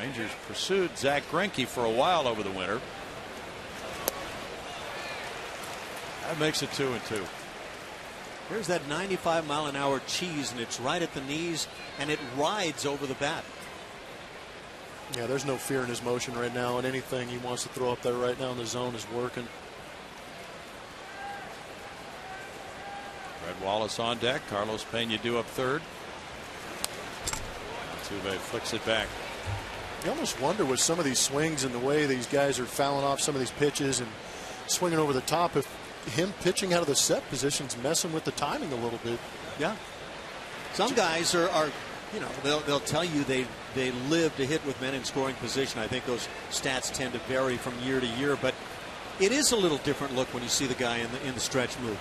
Rangers pursued Zach Greinke for a while over the winter. That makes it 2-2. There's that 95-mile-an-hour cheese, and it's right at the knees, and it rides over the bat. Yeah, there's no fear in his motion right now, and anything he wants to throw up there right now in the zone is working. Red Wallace on deck. Carlos Pena due up third. Altuve flicks it back. You almost wonder with some of these swings and the way these guys are fouling off some of these pitches and swinging over the top, if him pitching out of the set position's messing with the timing a little bit. Yeah. Some guys are you know, they'll tell you they live to hit with men in scoring position. I think those stats tend to vary from year to year, but it is a little different look when you see the guy in the stretch move.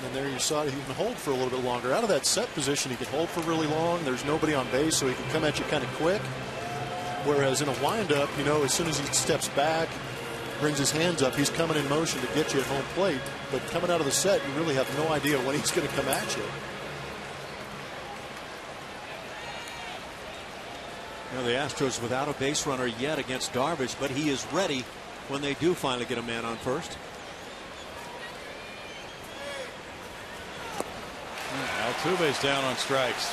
And there you saw he can hold for a little bit longer. Out of that set position, he can hold for really long. There's nobody on base, so he can come at you kind of quick. Whereas in a windup, you know, as soon as he steps back, brings his hands up, he's coming in motion to get you at home plate. But coming out of the set, you really have no idea when he's going to come at you. You know, the Astros without a base runner yet against Darvish, but he is ready when they do finally get a man on first. Altuve's down on strikes.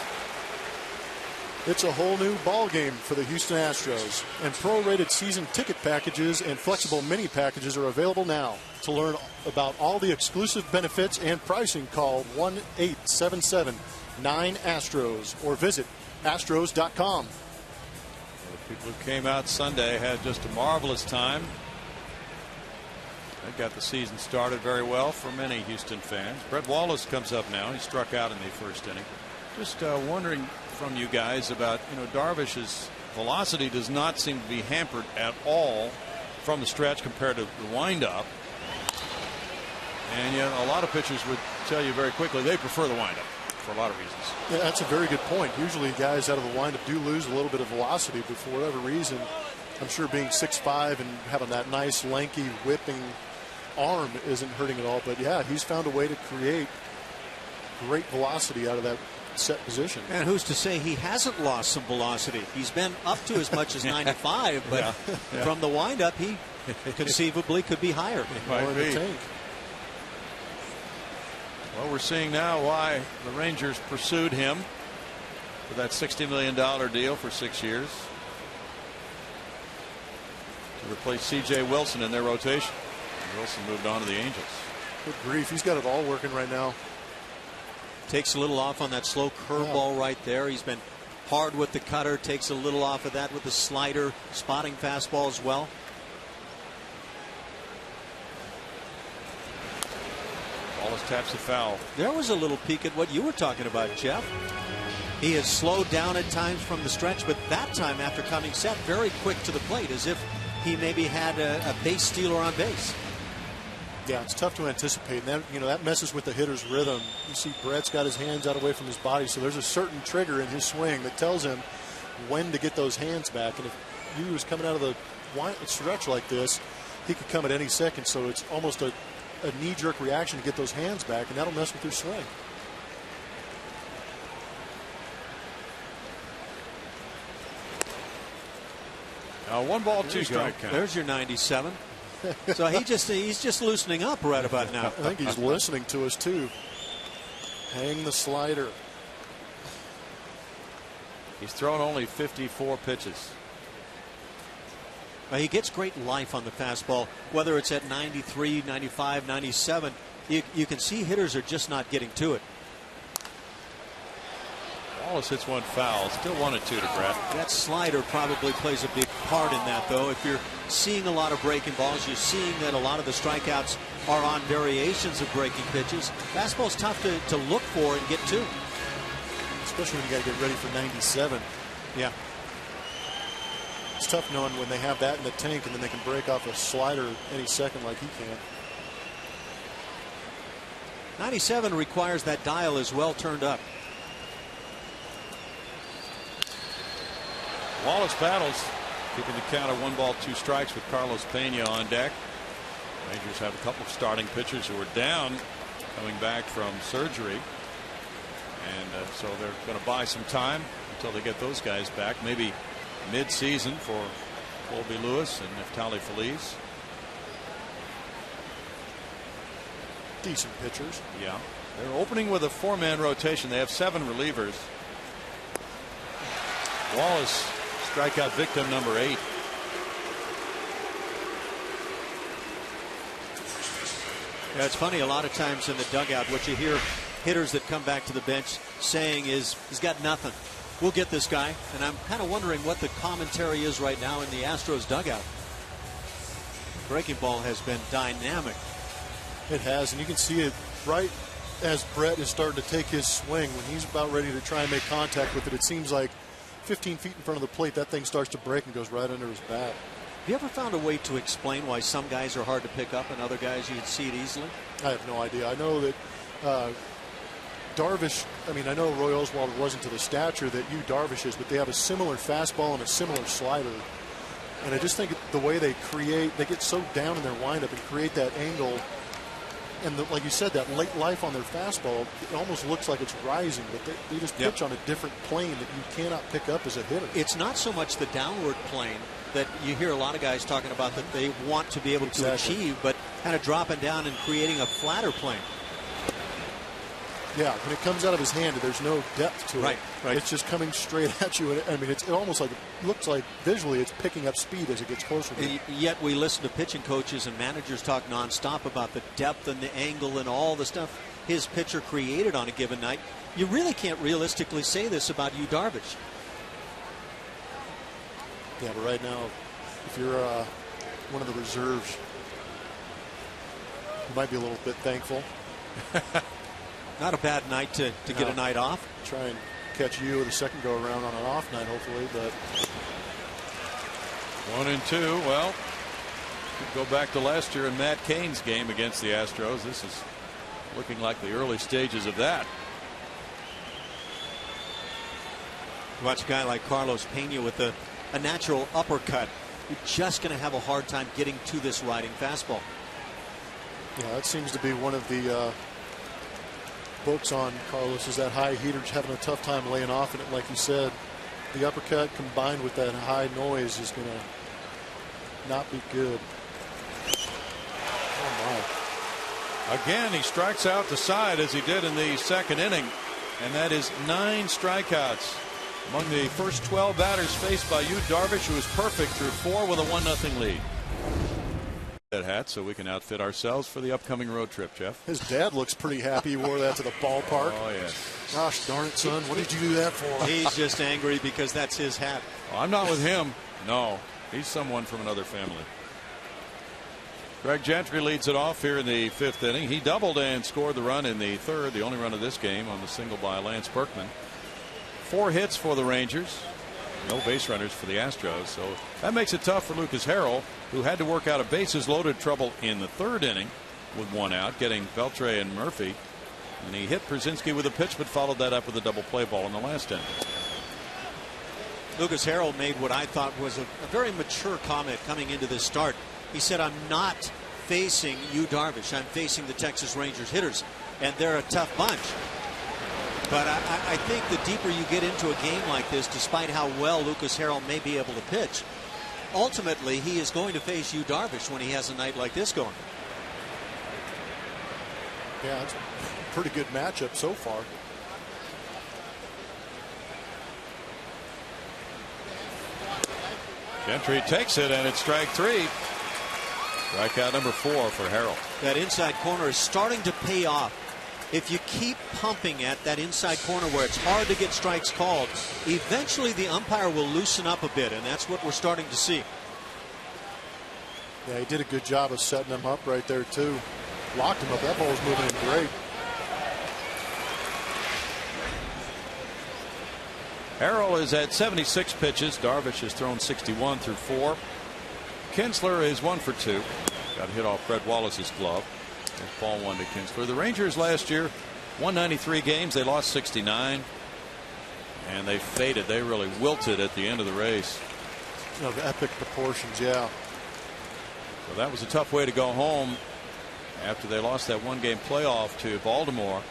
It's a whole new ball game for the Houston Astros, and prorated season ticket packages and flexible mini packages are available now. To learn about all the exclusive benefits and pricing, call 1-877-9-ASTROS or visit astros.com. The people who came out Sunday had just a marvelous time. They got the season started very well for many Houston fans. Brett Wallace comes up now. He struck out in the first inning. Just wondering from you guys about, Darvish's velocity does not seem to be hampered at all from the stretch compared to the windup. And yet a lot of pitchers would tell you very quickly they prefer the windup for a lot of reasons. Yeah, that's a very good point. Usually guys out of the windup do lose a little bit of velocity, but for whatever reason, I'm sure being 6'5" and having that nice lanky whipping arm isn't hurting at all. But yeah, he's found a way to create great velocity out of that set position. And who's to say he hasn't lost some velocity? He's been up to as much as 95, but from the windup, he conceivably could be higher. Might More in be. the tank. Well, we're seeing now why the Rangers pursued him for that $60 million deal for 6 years to replace C.J. Wilson in their rotation. Wilson moved on to the Angels. Good grief, he's got it all working right now. Takes a little off on that slow curveball right there. He's been hard with the cutter. Takes a little off of that with the slider. Spotting fastball as well. Wallace taps the foul. There was a little peek at what you were talking about, Jeff. He has slowed down at times from the stretch, but that time after coming set, very quick to the plate, as if he maybe had a base stealer on base. Yeah, it's tough to anticipate. And that, that messes with the hitter's rhythm. You see Brett's got his hands out away from his body, so there's a certain trigger in his swing that tells him when to get those hands back. And if he was coming out of the stretch like this, he could come at any second, so it's almost a knee-jerk reaction to get those hands back, and that'll mess with your swing. Now 1 ball, 2 strike count. There's your 97. So he's just loosening up right about now. I think he's listening to us too. Hang the slider. He's thrown only 54 pitches. He gets great life on the fastball, whether it's at 93, 95, 97. You can see hitters are just not getting to it. Wallace hits one foul. Still 1-2 to Brett. That slider probably plays a big part in that, though. If you're seeing a lot of breaking balls, you're seeing that a lot of the strikeouts are on variations of breaking pitches. Fastball's tough to look for and get to. Especially when you got to get ready for 97. Yeah. It's tough knowing when they have that in the tank and then they can break off a slider any second like he can. 97 requires that dial is well turned up. Wallace battles, keeping the count of 1 ball, 2 strikes with Carlos Pena on deck. Rangers have a couple of starting pitchers who are down, coming back from surgery. And so they're going to buy some time until they get those guys back. Maybe mid-season for Colby Lewis and Neftali Feliz. Decent pitchers. Yeah. They're opening with a 4-man rotation. They have 7 relievers. Wallace, strikeout victim number 8. Yeah, it's funny, a lot of times in the dugout, what you hear hitters that come back to the bench saying is, he's got nothing. We'll get this guy. And I'm kind of wondering what the commentary is right now in the Astros dugout. Breaking ball has been dynamic. It has, and you can see it right as Brett is starting to take his swing. When he's about ready to try and make contact with it, it seems like 15 feet in front of the plate, that thing starts to break and goes right under his bat. Have you ever found a way to explain why some guys are hard to pick up and other guys you can see it easily? I have no idea. I know that Darvish, I know Roy Oswalt wasn't to the stature that Darvish is, but they have a similar fastball and a similar slider. And I just think the way they get so down in their windup and create that angle. And like you said, that late life on their fastball, it almost looks like it's rising, but they just pitch on a different plane that you cannot pick up as a hitter. It's not so much the downward plane that you hear a lot of guys talking about that they want to be able to achieve, but kind of dropping down and creating a flatter plane. Yeah, when it comes out of his hand, there's no depth to it. Right. It's just coming straight at you. I mean, it almost like looks like visually it's picking up speed as it gets closer to you. Yet we listen to pitching coaches and managers talk nonstop about the depth and the angle and all the stuff his pitcher created on a given night. You really can't realistically say this about Yu Darvish. Yeah, but right now, if you're one of the reserves, you might be a little bit thankful. Not a bad night to get a night off. Try and catch you the second go around on an off night, hopefully. But 1-2. Well, go back to last year in Matt Cain's game against the Astros. This is looking like the early stages of that. Watch a guy like Carlos Pena with a natural uppercut. You're just going to have a hard time getting to this riding fastball. Yeah, that seems to be one of the books on Carlos, is that high heater, having a tough time laying off in it. Like you said, the uppercut combined with that high noise is going to not be good. Oh, my. Again, he strikes out the side as he did in the second inning, and that is 9 strikeouts. Among the first 12 batters faced by Yu Darvish, who was perfect through 4 with a 1-0 lead. That hat so we can outfit ourselves for the upcoming road trip, Jeff. His dad looks pretty happy he wore that to the ballpark. Oh, yes. Gosh darn it, son. What did you do that for? He's just angry because that's his hat. Well, I'm not with him. No, he's someone from another family. Greg Gentry leads it off here in the 5th inning. He doubled and scored the run in the 3rd, the only run of this game, on the single by Lance Berkman. 4 hits for the Rangers. No base runners for the Astros. So that makes it tough for Lucas Harrell, who had to work out a bases loaded trouble in the 3rd inning with 1 out, getting Beltre and Murphy. And he hit Brzezinski with a pitch, but followed that up with a double play ball in the last inning. Lucas Harrell made what I thought was a very mature comment coming into this start. He said, I'm not facing Yu Darvish. I'm facing the Texas Rangers hitters, and they're a tough bunch. But I think the deeper you get into a game like this, despite how well Lucas Harrell may be able to pitch, ultimately he is going to face Yu Darvish when he has a night like this going. Yeah, it's a pretty good matchup so far. Gentry takes it, and it's strike 3. Strikeout number 4 for Harrell. That inside corner is starting to pay off. If you keep pumping at that inside corner where it's hard to get strikes called, eventually the umpire will loosen up a bit, and that's what we're starting to see. Yeah, he did a good job of setting him up right there, too. Locked him up. That ball was moving in great. Harrell is at 76 pitches. Darvish has thrown 61 through 4. Kinsler is 1 for 2. Got hit off Fred Wallace's glove. Ball 1 to Kinsler. The Rangers last year, 193 games. They lost 69. And they faded. They really wilted at the end of the race. Of epic proportions, yeah. So that was a tough way to go home after they lost that 1-game playoff to Baltimore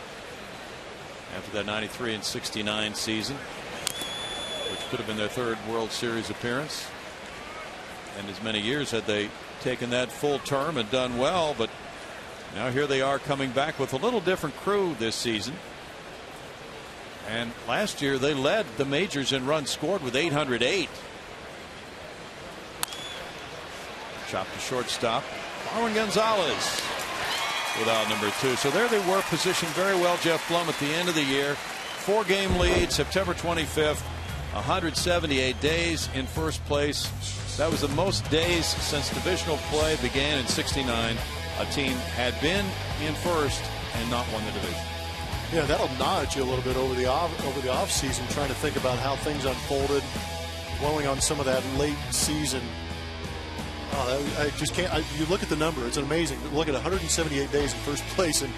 after that 93 and 69 season, which could have been their 3rd World Series appearance. And as many years had they taken that full term and done well, but now here they are coming back with a little different crew this season. And last year they led the majors in runs scored with 808. Chopped to shortstop. Marwin Gonzalez without number 2. So there they were, positioned very well, Jeff Blum, at the end of the year. 4-game lead, September 25th, 178 days in first place. That was the most days since divisional play began in '69. A team had been in first and not won the division. Yeah, that'll gnaw at you a little bit over the off season, trying to think about how things unfolded, dwelling on some of that late season. I just can't. You look at the number; it's amazing. Look at 178 days in first place and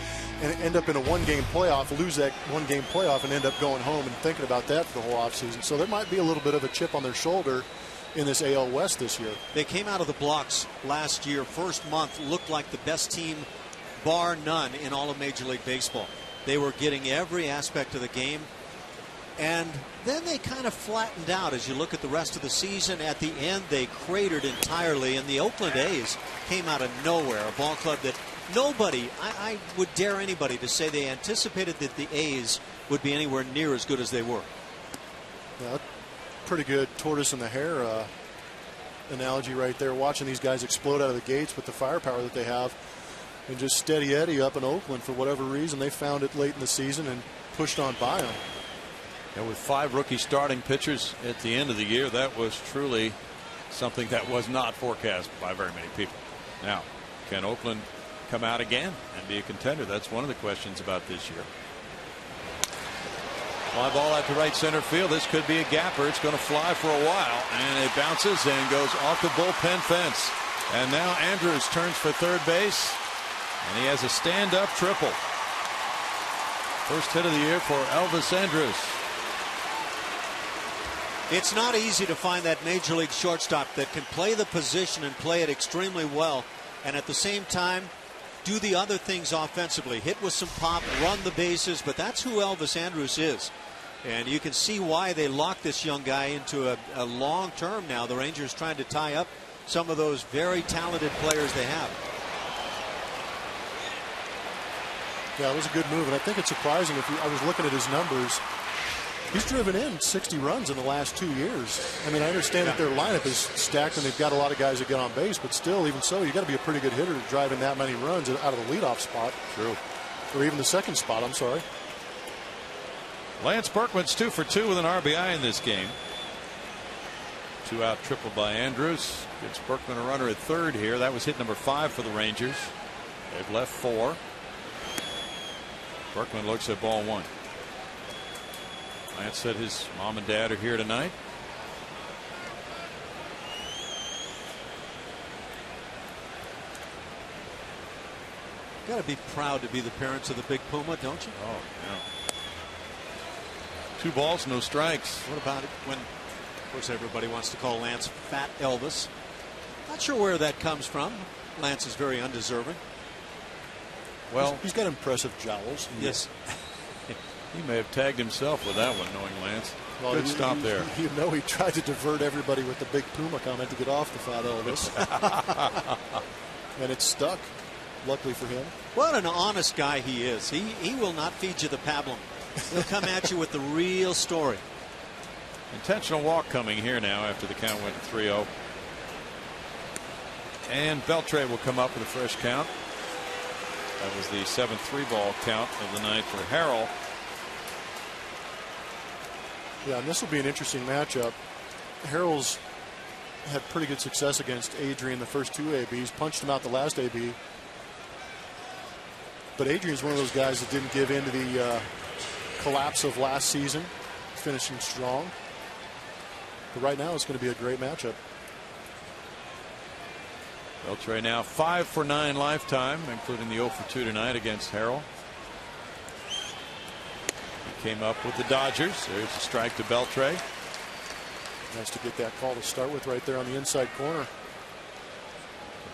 end up in a 1-game playoff, lose that 1-game playoff, and end up going home and thinking about that for the whole offseason. So there might be a little bit of a chip on their shoulder in this AL West this year. They came out of the blocks last year. First month looked like the best team, bar none, in all of Major League Baseball. They were getting every aspect of the game. And then they kind of flattened out as you look at the rest of the season. At the end, they cratered entirely, and the Oakland A's came out of nowhere, a ball club that nobody, I would dare anybody to say they anticipated that the A's would be anywhere near as good as they were. Yeah, pretty good tortoise and the hare analogy right there, watching these guys explode out of the gates with the firepower that they have, and just steady Eddie up in Oakland. For whatever reason, they found it late in the season and pushed on by them. And with 5 rookie starting pitchers at the end of the year, that was truly something that was not forecast by very many people. Now, can Oakland come out again and be a contender? That's one of the questions about this year. Fly ball out to right center field. This could be a gapper. It's going to fly for a while, and it bounces and goes off the bullpen fence. And now Andrews turns for third base, and he has a stand-up triple. First hit of the year for Elvis Andrews. It's not easy to find that major league shortstop that can play the position and play it extremely well, and at the same time do the other things offensively. Hit with some pop, run the bases, but that's who Elvis Andrews is. And you can see why they locked this young guy into a long term now. The Rangers trying to tie up some of those very talented players they have. Yeah, it was a good move, and I think it's surprising. I was looking at his numbers, he's driven in 60 runs in the last 2 years. I mean, I understand that their lineup is stacked and they've got a lot of guys that get on base, but still, even so, you got to be a pretty good hitter to drive in that many runs out of the leadoff spot. True. Or even the second spot, I'm sorry. Lance Berkman's 2 for 2 with an RBI in this game. 2-out triple by Andrews. Gives Berkman a runner at third here. That was hit number 5 for the Rangers. They've left 4. Berkman looks at ball 1. Lance said his mom and dad are here tonight. Got to be proud to be the parents of the big Puma, don't you? Oh, yeah. 2 balls, no strikes. What about it when, of course, everybody wants to call Lance Fat Elvis? Not sure where that comes from. Lance is very undeserving. Well, he's got impressive jowls. Yes. He may have tagged himself with that one, knowing Lance. Well, good stop there. You know, he tried to divert everybody with the big Puma comment to get off the Fat Elvis. And it stuck, luckily for him. What an honest guy he is. He will not feed you the pablum. He'll come at you with the real story. Intentional walk coming here now after the count went to 3-0. And Beltre will come up with a fresh count. That was the 7-3 ball count of the night for Harrell. Yeah, and this will be an interesting matchup. Harrell's had pretty good success against Adrian the first 2 ABs, punched him out the last AB. But Adrian's one of those guys that didn't give in to the collapse of last season, finishing strong. But right now it's going to be a great matchup. Beltre now 5 for 9 lifetime, including the 0 for 2 tonight against Harrell. He came up with the Dodgers. There's a strike to Beltre. Nice to get that call to start with right there on the inside corner.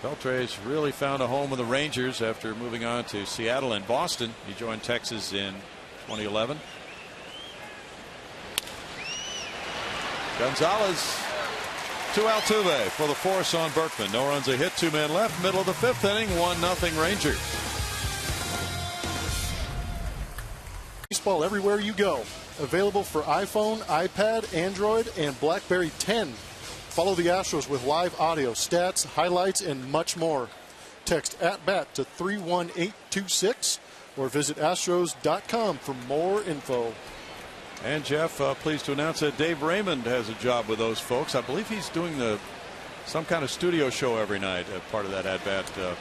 Beltre's really found a home with the Rangers after moving on to Seattle and Boston. He joined Texas in 2011. Gonzalez to Altuve for the force on Berkman. No runs, a hit, 2 men left. Middle of the 5th inning, 1-0 Rangers. Baseball everywhere you go. Available for iPhone, iPad, Android, and BlackBerry 10. Follow the Astros with live audio, stats, highlights, and much more. Text @BAT to 31826 or visit Astros.com for more info. And Jeff, pleased to announce that Dave Raymond has a job with those folks. I believe he's doing some kind of studio show every night, part of that @BAT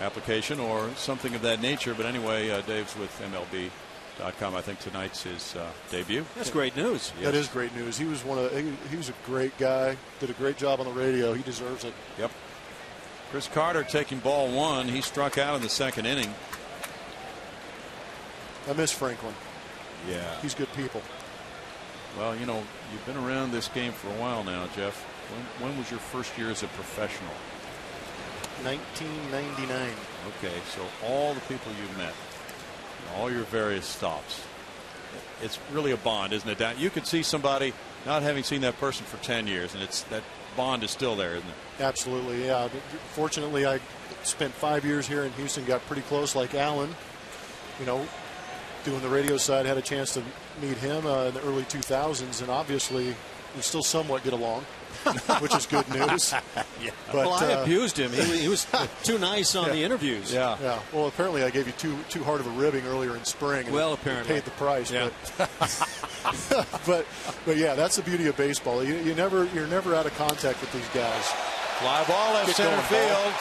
application or something of that nature. But anyway, Dave's with MLB.com. I think tonight's his debut. That's great news. Yes. That is great news. He was he was a great guy. Did a great job on the radio. He deserves it. Yep. Chris Carter taking ball 1. He struck out in the 2nd inning. I miss Franklin. Yeah. He's good people. Well, you know, you've been around this game for a while now, Jeff. When was your first year as a professional? 1999. Okay, so all the people you've met, all your various stops, it's really a bond, isn't it? You could see somebody not having seen that person for 10 years, and that bond is still there, isn't it? Absolutely, yeah. Fortunately, I spent 5 years here in Houston, got pretty close like Alan. You know, doing the radio side, had a chance to meet him in the early 2000s, and obviously we still somewhat get along, which is good news. Yeah. But, well, I abused him. He was too nice on the interviews. Yeah. Well, apparently I gave you too hard of a ribbing earlier in spring. And well, apparently paid the price. Yeah. But yeah, that's the beauty of baseball. You're never out of contact with these guys. Fly ball left center field.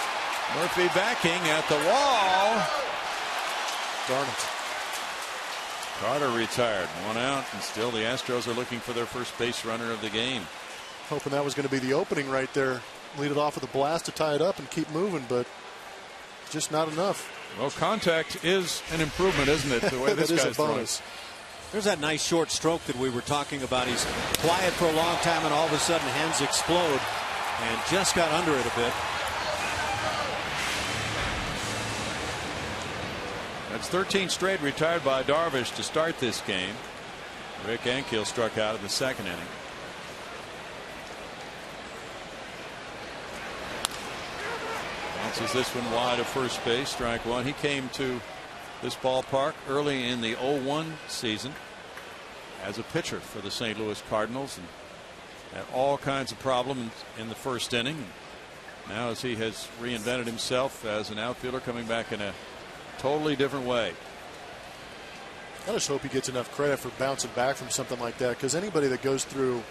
Murphy backing at the wall. Darn it. Carter retired. 1 out, and still the Astros are looking for their first base runner of the game. Hoping that was going to be the opening right there. Lead it off with a blast to tie it up and keep moving, but just not enough. Well, contact is an improvement, isn't it? The way this guy's throwing. There's that nice short stroke that we were talking about. He's quiet for a long time, and all of a sudden hands explode, and just got under it a bit. That's 13 straight retired by Darvish to start this game. Rick Ankiel struck out in the second inning. Bounces this one wide of first base, strike one. He came to this ballpark early in the 01 season as a pitcher for the St. Louis Cardinals, and had all kinds of problems in the first inning. Now, as he has reinvented himself as an outfielder, coming back in a totally different way. I just hope he gets enough credit for bouncing back from something like that, because anybody that goes through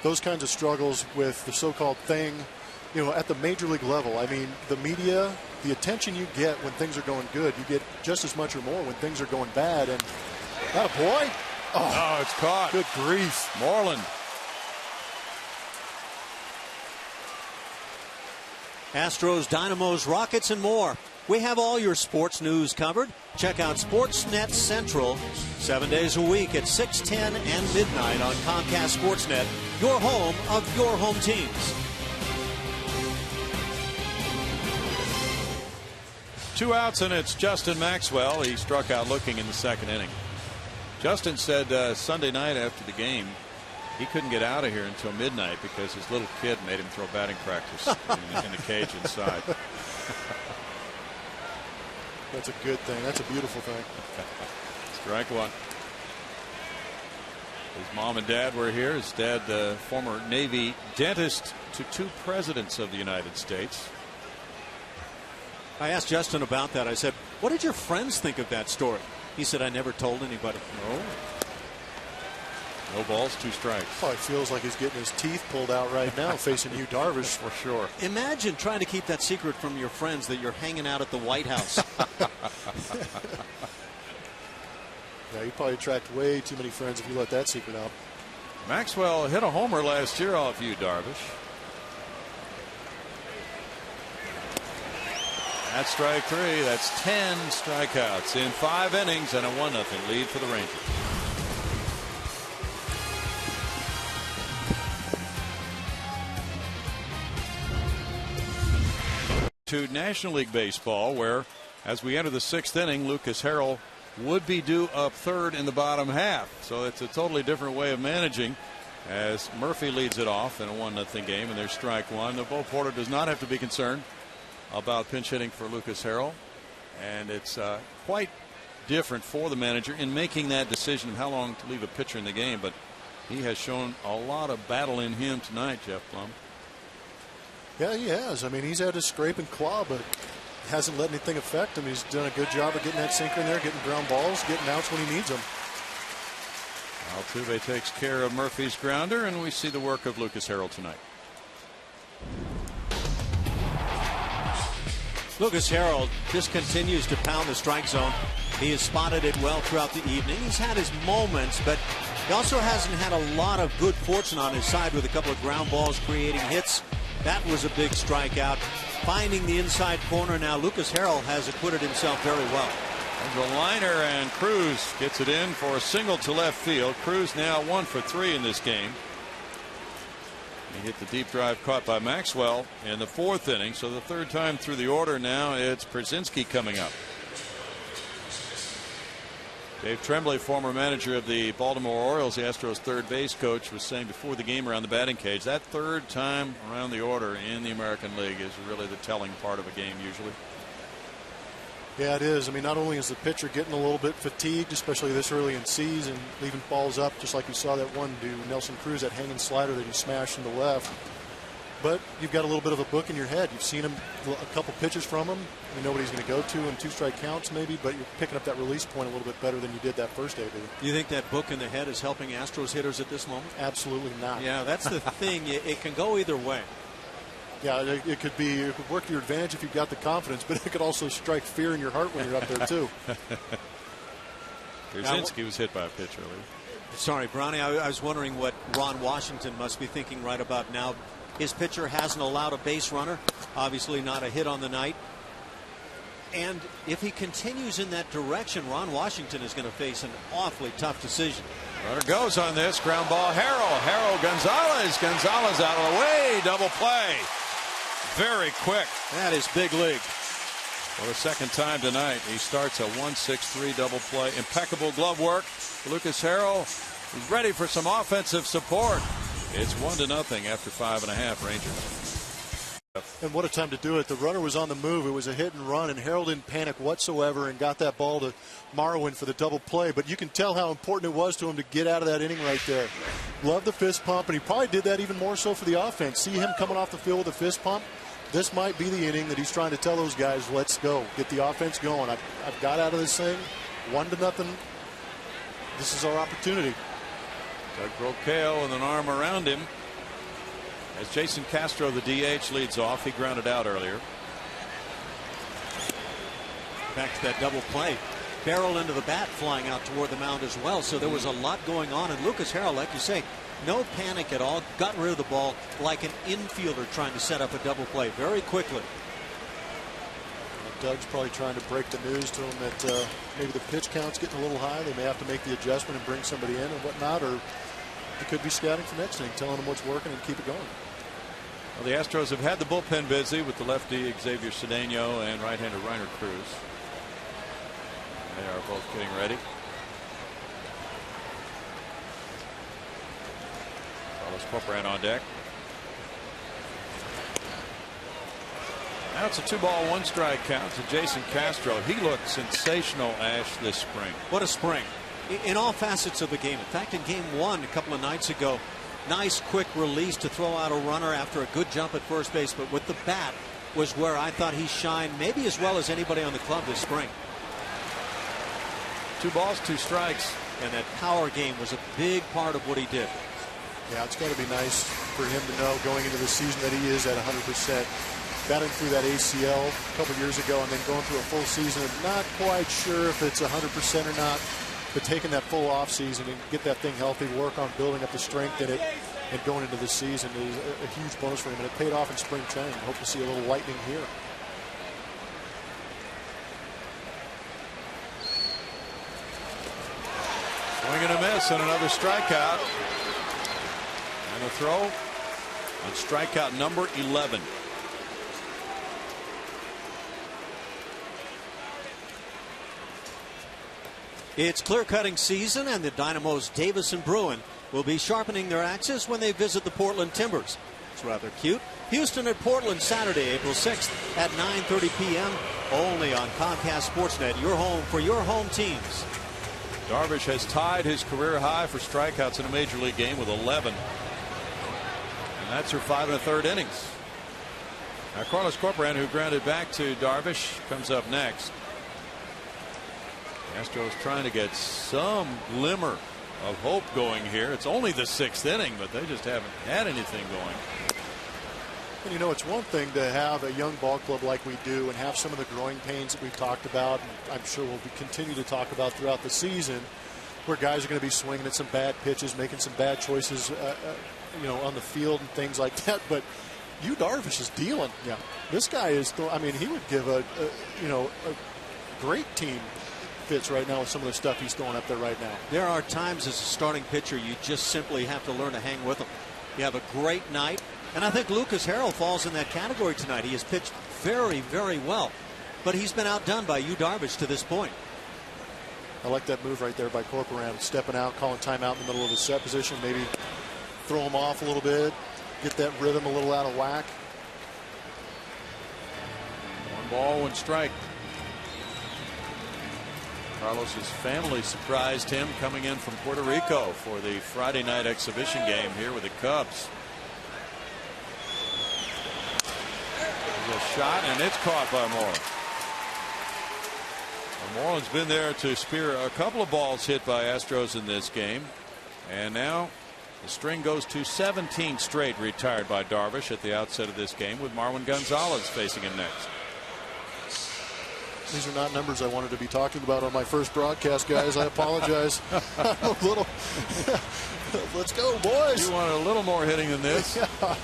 those kinds of struggles with the so-called thing, you know, at the major league level, I mean, the media, the attention you get when things are going good, you get just as much or more when things are going bad. And that a boy? Oh, it's caught. Good grief. Moreland. Astros, Dynamos, Rockets, and more. We have all your sports news covered. Check out Sportsnet Central 7 days a week at 6:10 and midnight on Comcast Sportsnet, your home of your home teams. 2 outs, and it's Justin Maxwell. He struck out looking in the second inning. Justin said Sunday night after the game he couldn't get out of here until midnight because his little kid made him throw batting practice in the cage inside. That's a good thing. That's a beautiful thing. Strike one. His mom and dad were here. His dad, the former Navy dentist to 2 presidents of the United States. I asked Justin about that. I said, what did your friends think of that story? He said, I never told anybody. No balls, 2 strikes. Probably feels like he's getting his teeth pulled out right now facing you, Darvish. For sure. Imagine trying to keep that secret from your friends that you're hanging out at the White House. Yeah, you probably attract way too many friends if you let that secret out. Maxwell hit a homer last year off you, Darvish. That's strike 3. That's 10 strikeouts in 5 innings and a 1-0 lead for the Rangers. To National League Baseball, where as we enter the 6th inning, Lucas Harrell would be due up 3rd in the bottom half. So it's a totally different way of managing as Murphy leads it off in a 1-0 game, and there's strike 1. The Bo Porter does not have to be concerned about pinch hitting for Lucas Harrell, and it's quite different for the manager in making that decision of how long to leave a pitcher in the game. But he has shown a lot of battle in him tonight, Jeff Plum. Yeah, he has. I mean, he's had to scrape and claw, but hasn't let anything affect him. He's done a good job of getting that sinker in there, getting ground balls, getting outs when he needs them. Altuve takes care of Murphy's grounder, and we see the work of Lucas Harrell tonight. Lucas Harrell just continues to pound the strike zone. He has spotted it well throughout the evening. He's had his moments, but he also hasn't had a lot of good fortune on his side with a couple of ground balls creating hits. That was a big strikeout. Finding the inside corner now, Lucas Harrell has acquitted himself very well. There's a liner, and Cruz gets it in for a single to left field. Cruz now 1 for 3 in this game. He hit the deep drive caught by Maxwell in the 4th inning. So the 3rd time through the order now, it's Przinsky coming up. Dave Tremblay, former manager of the Baltimore Orioles, the Astros third base coach, was saying before the game around the batting cage, that third time around the order in the American League is really the telling part of a game usually. Yeah, it is. I mean, not only is the pitcher getting a little bit fatigued, especially this early in season, leaving balls up, just like you saw that one do Nelson Cruz, that hanging slider that he smashed into left. But you've got a little bit of a book in your head. You've seen him, a couple pitches from him. You know what he's going to go to in 2 strike counts maybe, but you're picking up that release point a little bit better than you did that first day. Do you think that book in the head is helping Astros hitters at this moment? Absolutely not. Yeah, that's the thing. It can go either way. Yeah, it could work to your advantage if you've got the confidence, but it could also strike fear in your heart when you're up there too. Brzezinski was hit by a pitch earlier. Sorry, Brownie, I was wondering what Ron Washington must be thinking right about now. His pitcher hasn't allowed a base runner, obviously not a hit on the night. And if he continues in that direction, Ron Washington is going to face an awfully tough decision. Runner goes on this ground ball. Harrell, Gonzalez out of the way. Double play. Very quick. That is big league. For the second time tonight, he starts a 1-6-3 double play. Impeccable glove work. Lucas Harrell is ready for some offensive support. It's 1-0 after 5.5 Rangers. And what a time to do it. The runner was on the move. It was a hit and run, and Harrell didn't panic whatsoever and got that ball to Marwin for the double play. But you can tell how important it was to him to get out of that inning right there. Love the fist pump, and he probably did that even more so for the offense. See him coming off the field with a fist pump? This might be the inning that he's trying to tell those guys, let's go. Get the offense going. I've got out of this thing 1-0. This is our opportunity. Doug Brocail with an arm around him. As Jason Castro, the DH, leads off. He grounded out earlier. Back to that double play. Barrel into the bat, flying out toward the mound as well. So there was a lot going on. And Lucas Harrell, like you say, no panic at all. Got rid of the ball like an infielder trying to set up a double play very quickly. Doug's probably trying to break the news to him that maybe the pitch count's getting a little high. They may have to make the adjustment and bring somebody in and whatnot, or he could be scouting for next inning, telling them what's working and keep it going. Well, the Astros have had the bullpen busy with the lefty Xavier Cedeno and right-hander Reiner Cruz. They are both getting ready. Carlos Corporan on deck. Now it's a 2-ball 1-strike count to Jason Castro. He looked sensational, Ash, this spring. What a spring in all facets of the game. In fact, in game 1 a couple of nights ago, nice quick release to throw out a runner after a good jump at first base, but with the bat was where I thought he shined maybe as well as anybody on the club this spring. 2 balls, 2 strikes. And that power game was a big part of what he did. Yeah, it's got to be nice for him to know going into the season that he is at 100%. Batting through that ACL a couple years ago and then going through a full season. Not quite sure if it's 100% or not, but taking that full off season and get that thing healthy, work on building up the strength in it, and going into the season is a huge bonus for him. And it paid off in spring training. Hope to see a little lightning here. Swing and a miss and another strikeout. And a throw on strikeout number 11. It's clear-cutting season, and the Dynamo's Davis and Bruin will be sharpening their axes when they visit the Portland Timbers. It's rather cute. Houston at Portland Saturday, April 6th at 9:30 p.m. only on Comcast Sportsnet, your home for your home teams. Darvish has tied his career high for strikeouts in a major league game with 11. And that's her 5 1/3 innings. Now Carlos Corporan, who grounded back to Darvish, comes up next. Astros trying to get some glimmer of hope going here. It's only the 6th inning, but they just haven't had anything going. And you know, it's one thing to have a young ball club like we do and have some of the growing pains that we've talked about, and I'm sure we'll continue to talk about throughout the season, where guys are going to be swinging at some bad pitches, making some bad choices, you know, on the field and things like that. But Yu Darvish is dealing. Yeah, this guy is. I mean, he would give a great team fits right now with some of the stuff he's throwing up there right now. There are times as a starting pitcher you just simply have to learn to hang with him. You have a great night, and I think Lucas Harrell falls in that category tonight. He has pitched very, very well, but he's been outdone by Yu Darvish to this point. I like that move right there by Corcoran, stepping out, calling timeout in the middle of his set position, maybe throw him off a little bit, get that rhythm a little out of whack. 1 ball, 1 strike. Carlos's family surprised him coming in from Puerto Rico for the Friday night exhibition game here with the Cubs. There's a shot, and it's caught by Moreland. Moreland's been there to spear a couple of balls hit by Astros in this game. And now the string goes to 17 straight retired by Darvish at the outset of this game, with Marwin Gonzalez facing him next. These are not numbers I wanted to be talking about on my first broadcast, guys. I apologize. I'm a little. Let's go, boys. You want a little more hitting than this? Yeah.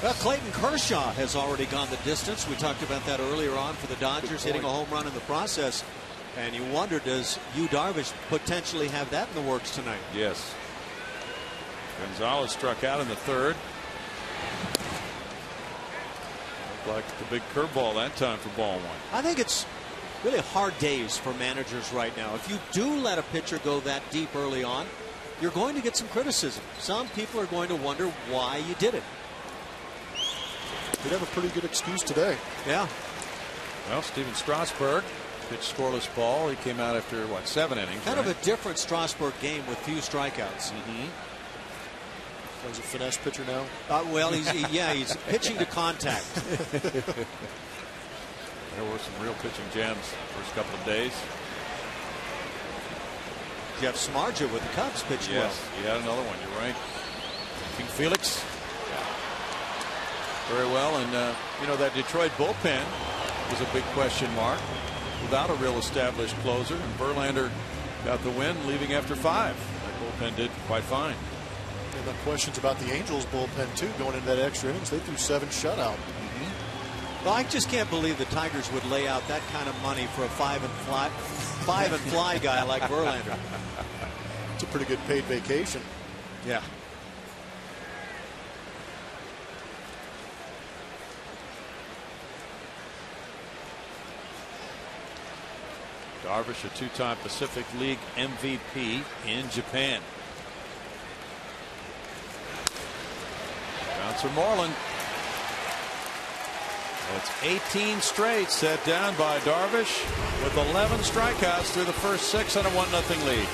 Well, Clayton Kershaw has already gone the distance. We talked about that earlier on for the Dodgers, hitting a home run in the process. And you wonder, does Yu Darvish potentially have that in the works tonight? Yes. Gonzalez struck out in the 3rd. Like the big curveball that time for ball 1. I think it's really hard days for managers right now. If you do let a pitcher go that deep early on, you're going to get some criticism. Some people are going to wonder why you did it. He'd have a pretty good excuse today. Yeah. Well, Steven Strasburg pitched scoreless ball. He came out after, what, 7 innings. Kind of a different Strasburg game with few strikeouts. He's a finesse pitcher now. Well, he's pitching to contact. There were some real pitching gems first couple of days. Jeff Smarja with the Cubs pitched well. Yes, he had another one. You're right. King Felix. Very well. And, that Detroit bullpen was a big question mark without a real established closer. And Verlander got the win, leaving after 5. That bullpen did quite fine. And the questions about the Angels bullpen, too, going into that extra innings. They threw 7 shutout. Well, I just can't believe the Tigers would lay out that kind of money for a 5-and-fly guy like Verlander. It's a pretty good paid vacation. Yeah. Darvish, a 2-time Pacific League MVP in Japan. Bouncer Moreland. That's 18 straight set down by Darvish with 11 strikeouts through the first 6 and a 1-0 lead.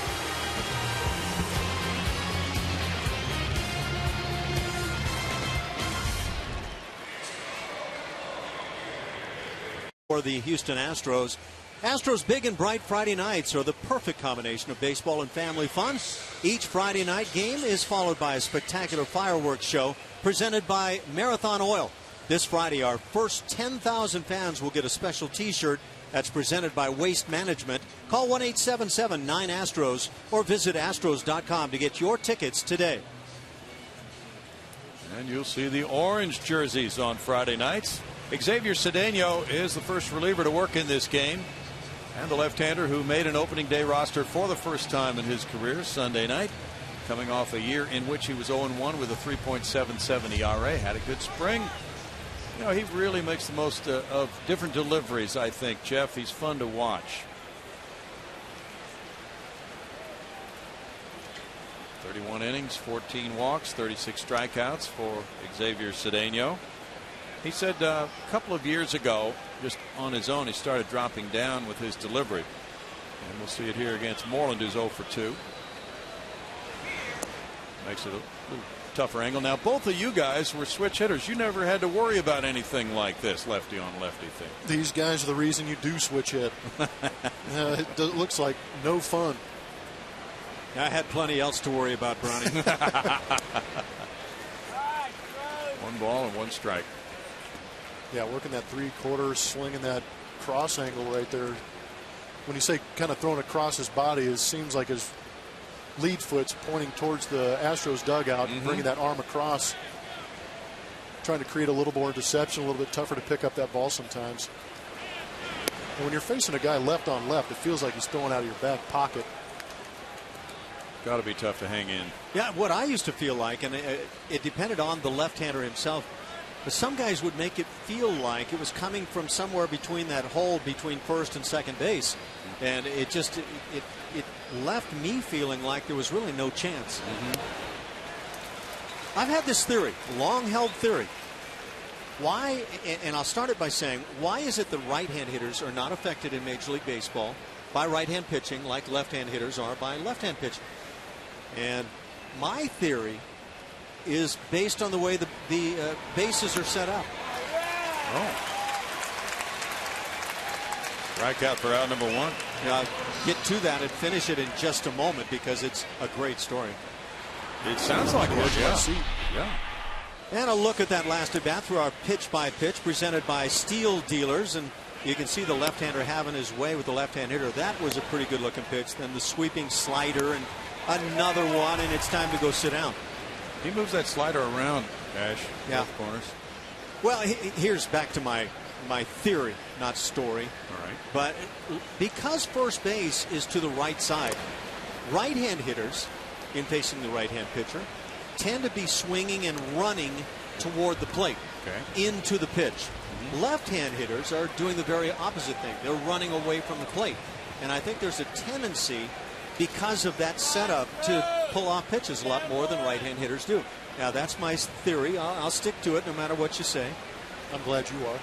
For the Houston Astros. Astros' big and bright Friday nights are the perfect combination of baseball and family fun. Each Friday night game is followed by a spectacular fireworks show presented by Marathon Oil. This Friday, our first 10,000 fans will get a special T-shirt that's presented by Waste Management. Call 1-877-9-ASTROS or visit Astros.com to get your tickets today. And you'll see the orange jerseys on Friday nights. Xavier Cedeno is the first reliever to work in this game. And the left-hander who made an opening day roster for the first time in his career Sunday night, coming off a year in which he was 0-1 with a 3.77 ERA. Had a good spring. He really makes the most of different deliveries, I think, Jeff. He's fun to watch. 31 innings, 14 walks, 36 strikeouts for Xavier Cedeno. He said a couple of years ago, just on his own, he started dropping down with his delivery. And we'll see it here against Moreland, who's 0 for 2. Makes it a little tougher angle. Now, both of you guys were switch hitters. You never had to worry about anything like this lefty on lefty thing. These guys are the reason you do switch hit. It looks like no fun. I had plenty else to worry about, Bronny. 1 ball and 1 strike. Yeah, working that 3/4, slinging that cross angle right there. When you say kind of throwing across his body, it seems like his lead foot's pointing towards the Astros dugout, bringing that arm across, trying to create a little more deception, a little bit tougher to pick up that ball sometimes. And when you're facing a guy left on left, it feels like he's throwing out of your back pocket. Got to be tough to hang in. Yeah, what I used to feel like, and it depended on the left-hander himself, But some guys would make it feel like it was coming from somewhere between that hole between first and second base. And it just it left me feeling like there was really no chance. I've had this theory, long-held theory. Why, and I'll start it by saying, why is it the right-hand hitters are not affected in Major League Baseball by right-hand pitching like left-hand hitters are by left-hand pitching? And my theory is based on the way the bases are set up. Strikeout for out number one. I'll get to that and finish it in just a moment because it's a great story. It sounds like it. Yeah. And a look at that last at bat through our pitch by pitch presented by Steel Dealers. And you can see the left-hander having his way with the left-hand hitter. That was a pretty good looking pitch. Then the sweeping slider and another one, and it's time to go sit down. He moves that slider around, Ash. Yeah. Both corners. Well, here's back to my theory, not story. All right. But because first base is to the right side, right-hand hitters, in facing the right-hand pitcher, tend to be swinging and running toward the plate, into the pitch. Left-hand hitters are doing the very opposite thing. They're running away from the plate. And I think there's a tendency, because of that setup, to pull off pitches a lot more than right-hand hitters do. Now, that's my theory. I'll stick to it no matter what you say. I'm glad you are.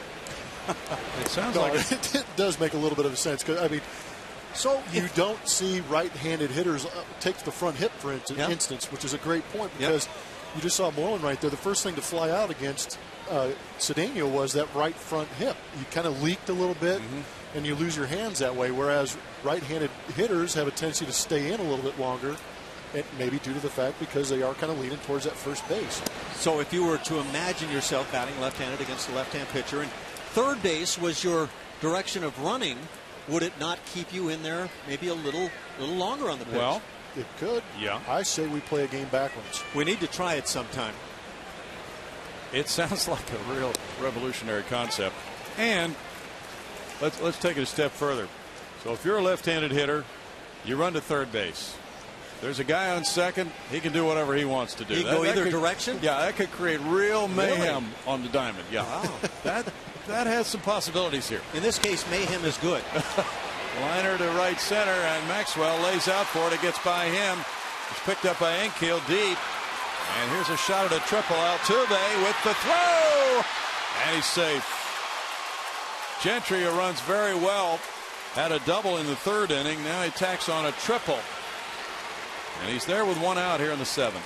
It sounds like it does make a little bit of sense. Because I mean, so you don't see right-handed hitters take the front hip, for instance, which is a great point because you just saw Moreland right there. The first thing to fly out against Cedeno was that right front hip. You kind of leaked a little bit, and you lose your hands that way. Whereas right-handed hitters have a tendency to stay in a little bit longer, and maybe due to the fact because they are kind of leaning towards that first base. So if you were to imagine yourself batting left-handed against a left-hand pitcher, and third base was your direction of running, would it not keep you in there maybe a little longer on the pitch? Well, it could. Yeah. I say we play a game backwards. We need to try it sometime. It sounds like a real revolutionary concept. And let's take it a step further. So if you're a left-handed hitter, you run to third base. There's a guy on second. He can do whatever he wants to do. He can go either direction? Yeah, that could create real mayhem on the diamond. Yeah. Wow. That has some possibilities here. In this case, mayhem is good. Liner to right center, and Maxwell lays out for it. It gets by him. It's picked up by Ankiel deep. And here's a shot at a triple. Altuve with the throw. And he's safe. Gentry, who runs very well, had a double in the third inning. Now he tacks on a triple. And he's there with one out here in the seventh.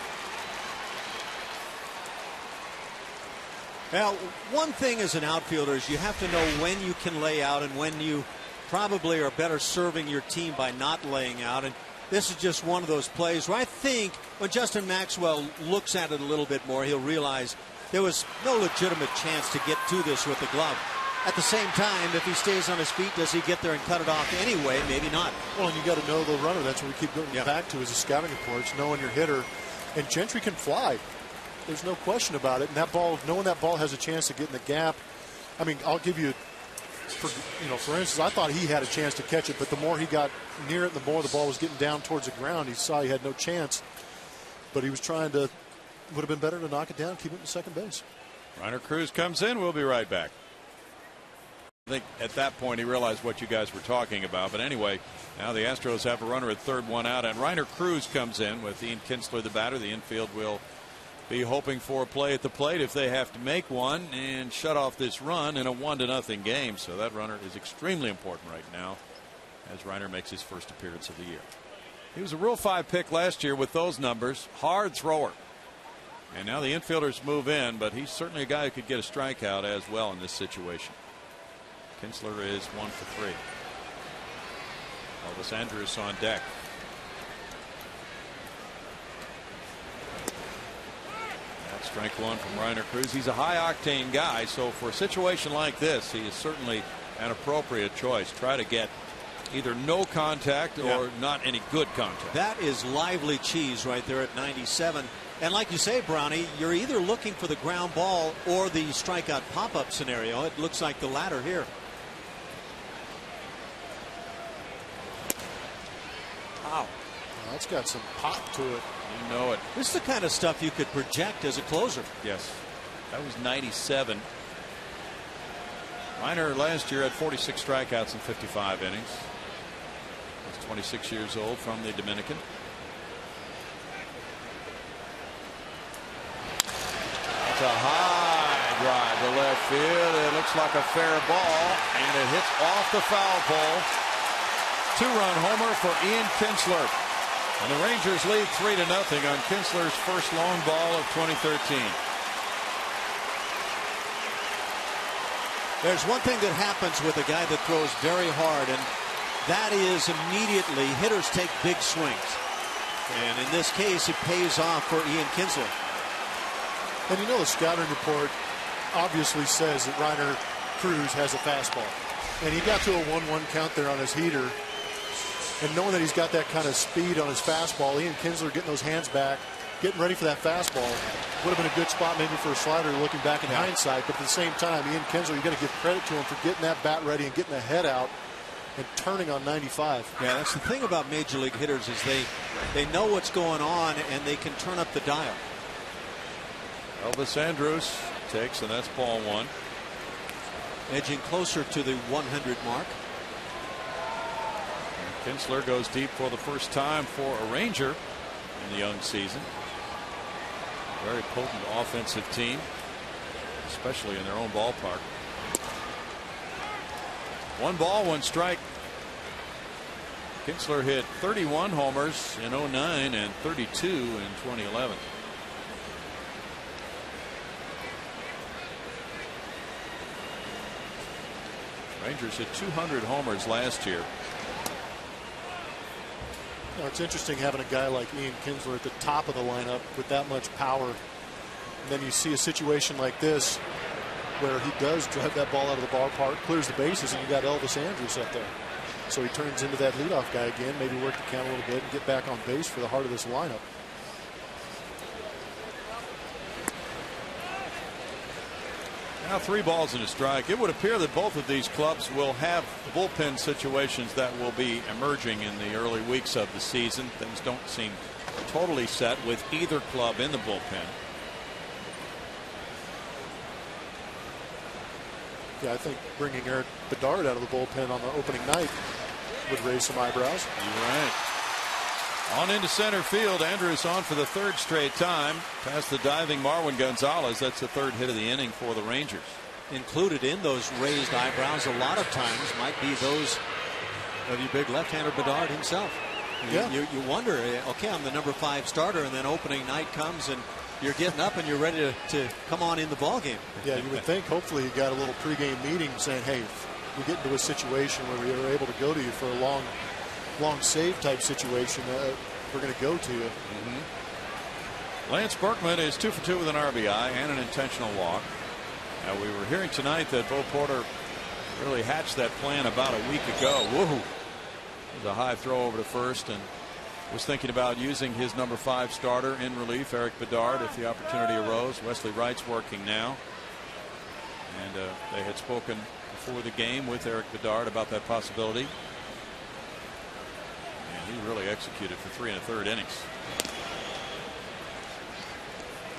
Now, one thing as an outfielder is you have to know when you can lay out and when you probably are better serving your team by not laying out. And this is just one of those plays where I think when Justin Maxwell looks at it a little bit more, he'll realize there was no legitimate chance to get to this with the glove. At the same time, if he stays on his feet, does he get there and cut it off anyway? Maybe not. Well, and you got to know the runner. That's what we keep going back to is the scouting reports, knowing your hitter. And Gentry can fly. There's no question about it. And that ball, knowing that ball has a chance to get in the gap. I mean, I'll give you, for instance, I thought he had a chance to catch it, but the more he got near it, the more the ball was getting down towards the ground. He saw he had no chance, but he was trying to. Would have been better to knock it down, keep it in second base. Reiner Cruz comes in. We'll be right back. I think at that point he realized what you guys were talking about. But anyway, now the Astros have a runner at third, one out, and Reiner Cruz comes in with Ian Kinsler, the batter. The infield will be hoping for a play at the plate if they have to make one and shut off this run in a 1-0 game. So that runner is extremely important right now as Reiner makes his first appearance of the year. He was a Rule 5 pick last year with those numbers. Hard thrower. And now the infielders move in, but he's certainly a guy who could get a strikeout as well in this situation. Kinsler is 1 for 3. Elvis Andrus on deck. That's strike one from Reiner Cruz. He's a high octane guy, so for a situation like this, he is certainly an appropriate choice. Try to get either no contact or not any good contact. That is lively cheese right there at 97. And like you say, Brownie, you're either looking for the ground ball or the strikeout pop-up scenario. It looks like the latter here. Wow. Well, that's got some pop to it. You know it. This is the kind of stuff you could project as a closer. Yes. That was 97. Reiner last year had 46 strikeouts in 55 innings. He's 26 years old, from the Dominican. It's a high drive to left field. It looks like a fair ball, and it hits off the foul pole. 2-run homer for Ian Kinsler. And the Rangers lead 3-0 on Kinsler's first long ball of 2013. There's one thing that happens with a guy that throws very hard, and that is immediately hitters take big swings. And in this case, it pays off for Ian Kinsler. And you know, the scouting report obviously says that Reiner Cruz has a fastball. And he got to a 1-1 count there on his heater. And knowing that he's got that kind of speed on his fastball, Ian Kinsler getting those hands back, getting ready for that fastball, would have been a good spot maybe for a slider looking back in hindsight. But at the same time, Ian Kinsler, you got to give credit to him for getting that bat ready and getting the head out and turning on 95. Yeah, that's the thing about major league hitters, is they know what's going on and they can turn up the dial. Elvis Andrus takes, and that's ball 1. Edging closer to the 100 mark. Kinsler goes deep for the first time for a Ranger in the young season. Very potent offensive team, especially in their own ballpark. 1 ball, 1 strike. Kinsler hit 31 homers in 09 and 32 in 2011. Rangers hit 200 homers last year. You know, it's interesting having a guy like Ian Kinsler at the top of the lineup with that much power. And then you see a situation like this where he does drive that ball out of the ballpark, clears the bases, and you got Elvis Andrus up there. So he turns into that leadoff guy again, maybe work the count a little bit and get back on base for the heart of this lineup. Now 3 balls and a strike. It would appear that both of these clubs will have bullpen situations that will be emerging in the early weeks of the season. Things don't seem totally set with either club in the bullpen. Yeah, I think bringing Eric Bedard out of the bullpen on the opening night would raise some eyebrows. You're right. On into center field. Andrus on for the 3rd straight time. Past the diving Marwin Gonzalez. That's the 3rd hit of the inning for the Rangers. Included in those raised eyebrows a lot of times might be those of your big left-hander Bedard himself. You wonder, okay, I'm the number 5 starter, and then opening night comes and you're getting up and you're ready to come on in the ball game. Yeah, you would think hopefully you got a little pregame meeting saying, hey, we get into a situation where we are able to go to you for a long save type situation. We're going to go to you. Lance Berkman is 2 for 2 with an RBI and an intentional walk. Now, we were hearing tonight that Bo Porter really hatched that plan about a week ago. Woohoo! It was a high throw over to first, and was thinking about using his number 5 starter in relief, Eric Bedard, if the opportunity arose. Wesley Wright's working now, and they had spoken before the game with Eric Bedard about that possibility. And he really executed for 3 1/3 innings.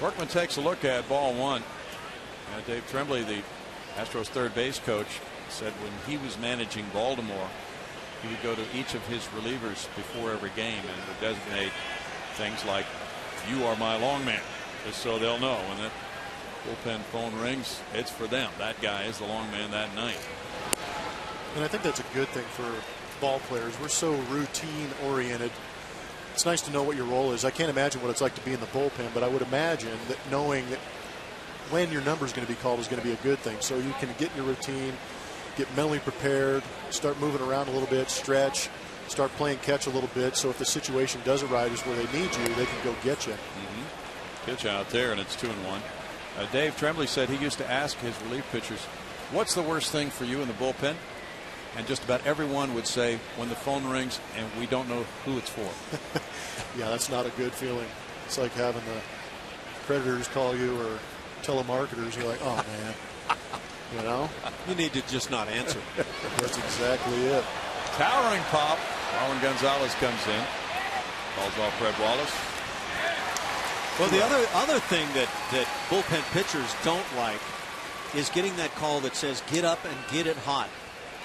Berkman takes a look at ball 1. Dave Tremblay, the Astros third base coach, said when he was managing Baltimore, he would go to each of his relievers before every game and would designate things like, "You are my long man," just so they'll know when that bullpen phone rings, it's for them. That guy is the long man that night. And I think that's a good thing for ball players. We're so routine oriented. It's nice to know what your role is. I can't imagine what it's like to be in the bullpen, but I would imagine that knowing that when your number is going to be called is going to be a good thing. So you can get in your routine, get mentally prepared, start moving around a little bit, stretch, start playing catch a little bit. So if the situation does arise where they need you, they can go get you. Pitch out there, and it's 2-1. Dave Tremblay said he used to ask his relief pitchers, "What's the worst thing for you in the bullpen?" And just about everyone would say, "When the phone rings and we don't know who it's for." Yeah, that's not a good feeling. It's like having the creditors call you or telemarketers. You're like, oh man, you know, you need to just not answer. That's exactly it. Towering pop. Marwin Gonzalez comes in, calls off Fred Wallace. Well, the other thing that bullpen pitchers don't like is getting that call that says get up and get it hot,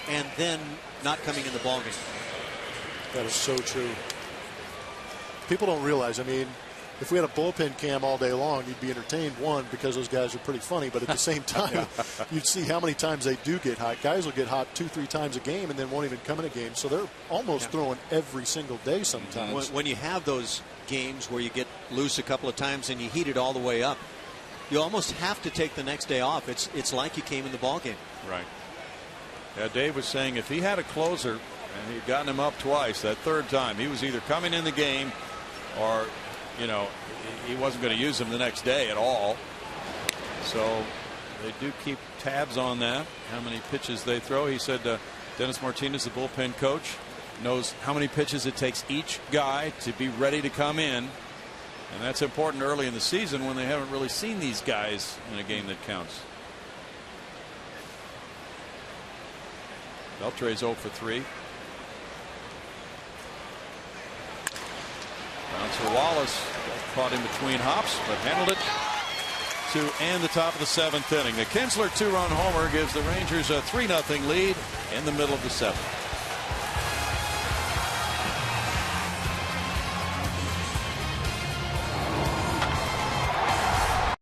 and then not coming in the ballgame. That is so true. People don't realize, I mean, if we had a bullpen cam all day long, you'd be entertained, one, because those guys are pretty funny, but at the same time, you'd see how many times they do get hot. Guys will get hot 2-3 times a game and then won't even come in a game. So they're almost throwing every single day sometimes. When you have those games where you get loose a couple of times and you heat it all the way up, you almost have to take the next day off. It's like you came in the ballgame. Right. Yeah, Dave was saying if he had a closer and he'd gotten him up twice, that third time, he was either coming in the game or, you know, he wasn't going to use him the next day at all. So they do keep tabs on that, how many pitches they throw. He said Dennis Martinez, the bullpen coach, knows how many pitches it takes each guy to be ready to come in. And that's important early in the season when they haven't really seen these guys in a game that counts. Beltre's 0 for 3. Bouncer Wallace caught in between hops, but handled it to end the top of the 7th inning. The Kinsler 2-run homer gives the Rangers a 3-0 lead in the middle of the 7th.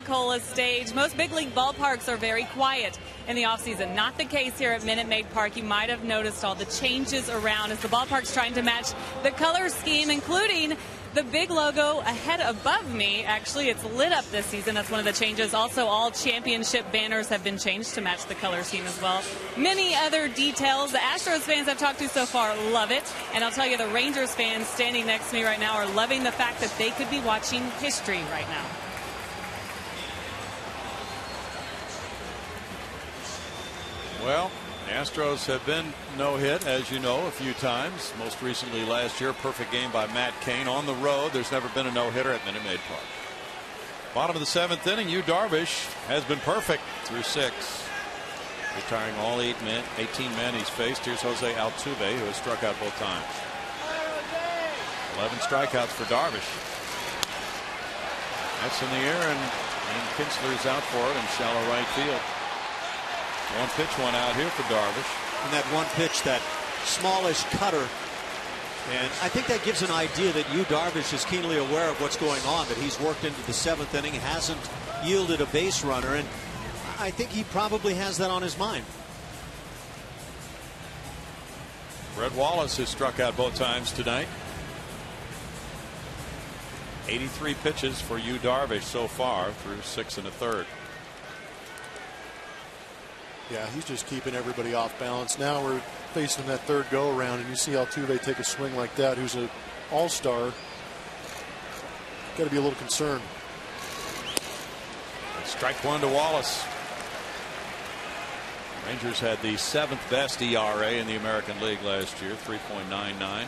Cola stage. Most big league ballparks are very quiet in the offseason. Not the case here at Minute Maid Park. You might have noticed all the changes around as the ballpark's trying to match the color scheme, including the big logo ahead above me. Actually, it's lit up this season. That's one of the changes. Also, all championship banners have been changed to match the color scheme as well. Many other details. The Astros fans I've talked to so far love it. And I'll tell you, the Rangers fans standing next to me right now are loving the fact that they could be watching history right now. Well, the Astros have been no-hit, as you know, a few times. Most recently last year, perfect game by Matt Cain on the road. There's never been a no-hitter at Minute Maid Park. Bottom of the 7th inning, Darvish has been perfect through 6. Retiring all 18 men he's faced. Here's Jose Altuve, who has struck out both times. 11 strikeouts for Darvish. That's in the air, and Kinsler's out for it in shallow right field. One pitch, one out here for Darvish. And that one pitch, that smallish cutter. And I think that gives an idea that Darvish is keenly aware of what's going on, that he's worked into the 7th inning, hasn't yielded a base runner, and I think he probably has that on his mind. Brett Wallace has struck out both times tonight. 83 pitches for Darvish so far through 6 1/3. Yeah, he's just keeping everybody off balance. Now we're facing that third go around, and you see Altuve take a swing like that, who's an all-star. Got to be a little concerned. Strike one to Wallace. Rangers had the 7th best ERA in the American League last year, 3.99.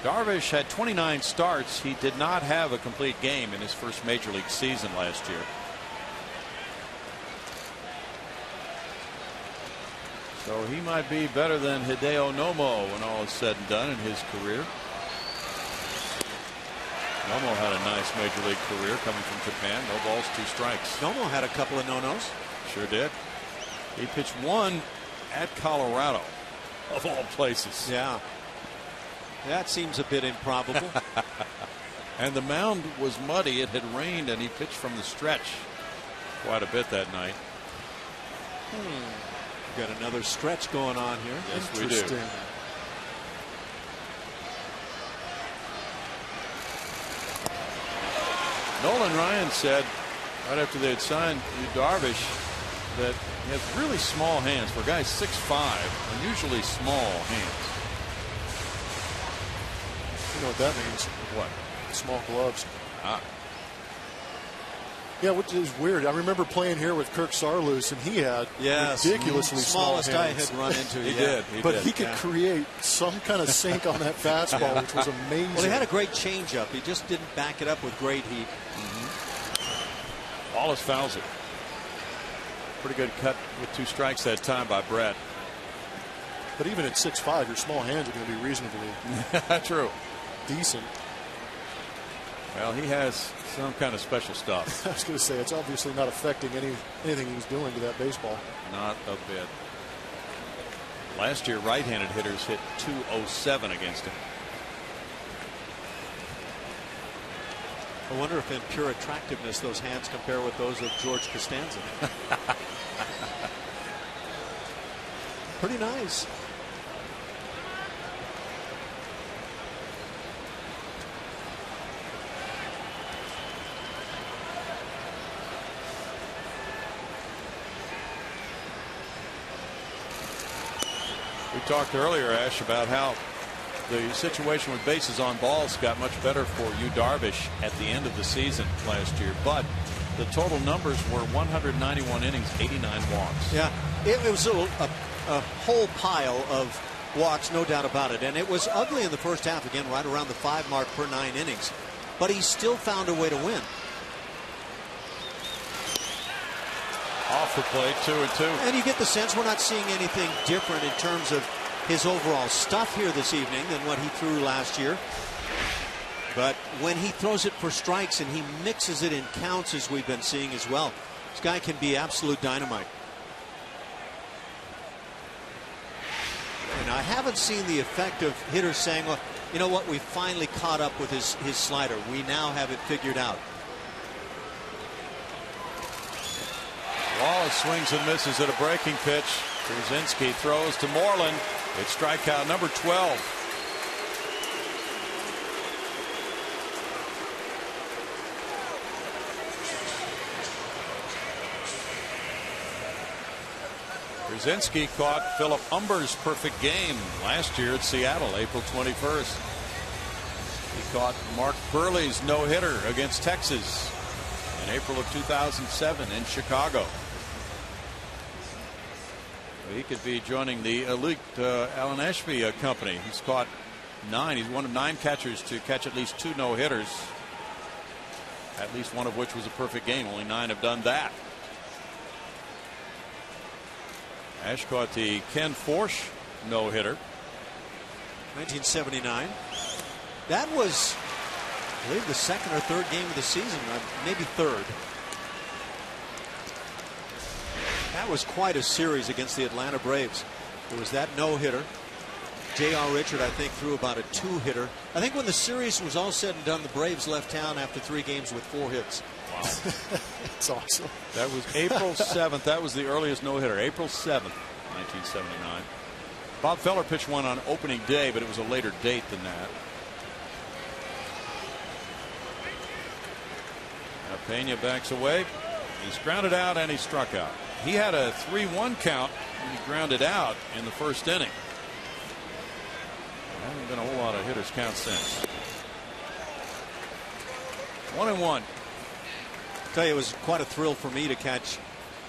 Darvish had 29 starts. He did not have a complete game in his first major league season last year. So he might be better than Hideo Nomo when all is said and done in his career. Nomo had a nice major league career coming from Japan. No balls, 2 strikes. Nomo had a couple of no-nos. Sure did. He pitched one at Colorado, of all places. Yeah. That seems a bit improbable. And the mound was muddy. It had rained, and he pitched from the stretch quite a bit that night. Got another stretch going on here. Yes, we do. Nolan Ryan said right after they had signed Darvish that he has really small hands. For a guy 6'5", unusually small hands. You know what that means? What? Small gloves. Ah. Yeah, which is weird. I remember playing here with Kirk Sarloos, and he had ridiculously small hands. Smallest I had run into. He did. But he could create some kind of sink on that fastball, which was amazing. Well, he had a great changeup. He just didn't back it up with great heat. Wallace fouls it. Pretty good cut with 2 strikes that time by Brett. But even at 6'5", your small hands are going to be reasonably. True. decent. Well, he has some kind of special stuff. I was going to say, it's obviously not affecting anything he's doing to that baseball. Not a bit. Last year, right-handed hitters hit .207 against him. I wonder if in pure attractiveness those hands compare with those of George Costanza. Pretty nice. We talked earlier, Ash, about how the situation with bases on balls got much better for Yu Darvish at the end of the season last year, but the total numbers were 191 innings, 89 walks. Yeah, it was a whole pile of walks, no doubt about it, and it was ugly in the first half, again right around the 5 mark per 9 innings, but he still found a way to win. Off the plate, 2-2. And you get the sense we're not seeing anything different in terms of his overall stuff here this evening than what he threw last year. But when he throws it for strikes and he mixes it in counts, as we've been seeing as well, this guy can be absolute dynamite. And I haven't seen the effect of hitters saying, well, you know what, we finally caught up with his slider. We now have it figured out. Wallace swings and misses at a breaking pitch. Brzezinski throws to Moreland. It's strikeout number 12. Brzezinski caught Philip Humber's perfect game last year at Seattle, April 21st. He caught Mark Burley's no-hitter against Texas in April of 2007 in Chicago. He could be joining the elite Alan Ashby company. He's caught 9. He's one of 9 catchers to catch at least 2 no-hitters, at least one of which was a perfect game. Only 9 have done that. Ash caught the Ken Forsch no-hitter. 1979. That was, I believe, the 2nd or 3rd game of the season, maybe 3rd. That was quite a series against the Atlanta Braves. There was that no-hitter. J.R. Richard, I think, threw about a 2-hitter. I think when the series was all said and done, the Braves left town after 3 games with 4 hits. Wow. That's awesome. That was April 7th. That was the earliest no-hitter. April 7th, 1979. Bob Feller pitched one on opening day, but it was a later date than that. Now Pena backs away. He's grounded out and he struck out. He had a 3-1 count when he grounded out in the first inning. There hasn't been a whole lot of hitters count since. 1-1. Tell you, it was quite a thrill for me to catch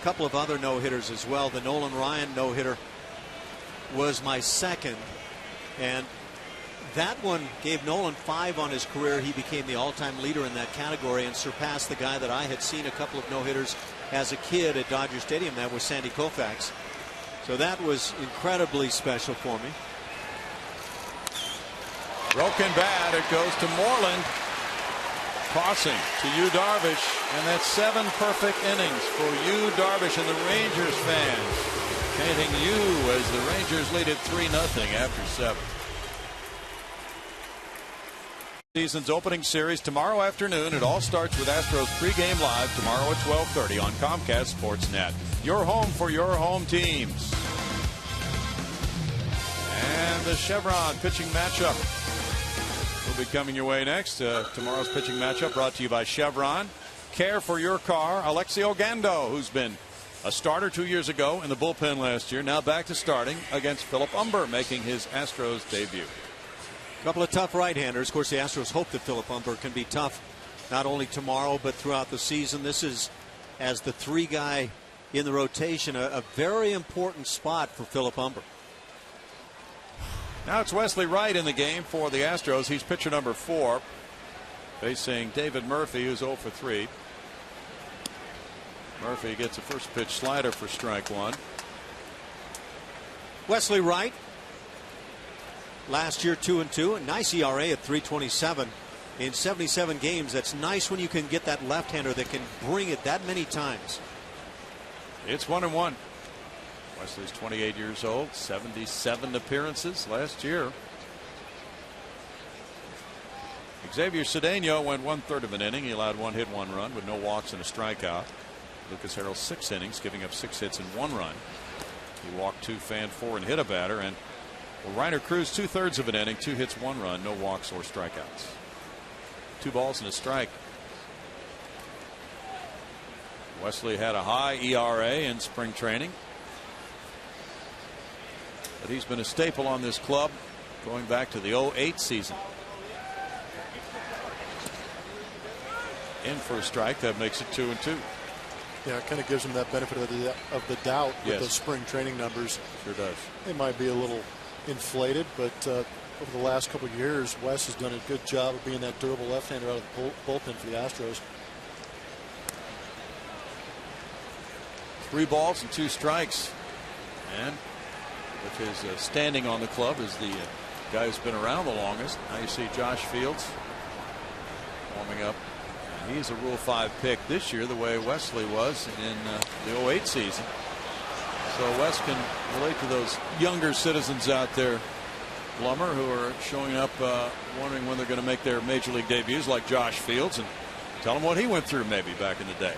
a couple of other no-hitters as well. The Nolan Ryan no-hitter was my 2nd, and that one gave Nolan 5 on his career. He became the all-time leader in that category and surpassed the guy that I had seen a couple of no-hitters as a kid at Dodger Stadium. That was Sandy Koufax. So that was incredibly special for me. Broken bat. It goes to Moreland. Crossing to Yu Darvish. And that's 7 perfect innings for Yu Darvish and the Rangers fans. Painting Yu as the Rangers lead it 3-0 after 7. Season's opening series tomorrow afternoon. It all starts with Astros pregame live tomorrow at 12:30 on Comcast Sportsnet. Your home for your home teams. And the Chevron pitching matchup will be coming your way next. Tomorrow's pitching matchup brought to you by Chevron. Care for your car. Alexi Ogando, who's been a starter 2 years ago in the bullpen last year, now back to starting against Philip Humber, making his Astros debut. A couple of tough right-handers. Of course, the Astros hope that Philip Humber can be tough not only tomorrow but throughout the season. This is, as the 3 guy in the rotation, a very important spot for Philip Humber. Now it's Wesley Wright in the game for the Astros. He's pitcher number 4, facing David Murphy, who's 0 for 3. Murphy gets a first pitch slider for strike 1. Wesley Wright last year, 2-2. A nice ERA at 3.27 in 77 games. That's nice when you can get that left-hander that can bring it that many times. It's 1-1. Wesley's 28 years old, 77 appearances last year. Xavier Cedeno went 1/3 of an inning. He allowed 1 hit, 1 run with no walks and a strikeout. Lucas Harrell's 6 innings, giving up 6 hits and 1 run. He walked 2, fanned 4, and hit a batter. And Reiner Cruz 2/3 of an inning, 2 hits, 1 run, no walks or strikeouts. 2 balls and a strike. Wesley had a high ERA in spring training, but he's been a staple on this club going back to the 2008 season. In for a strike. That makes it 2-2. Yeah, it kind of gives him that benefit of the doubt with those spring training numbers. Sure does. They might be a little inflated, but over the last couple of years, Wes has done a good job of being that durable left-hander out of the bullpen for the Astros. 3 balls and 2 strikes. And with his standing on the club as the guy who's been around the longest. Now you see Josh Fields warming up. He's a Rule 5 pick this year, the way Wesley was in the 2008 season. So Wes can relate to those younger citizens out there, Blummer, who are showing up wondering when they're going to make their major league debuts, like Josh Fields, and tell them what he went through maybe back in the day.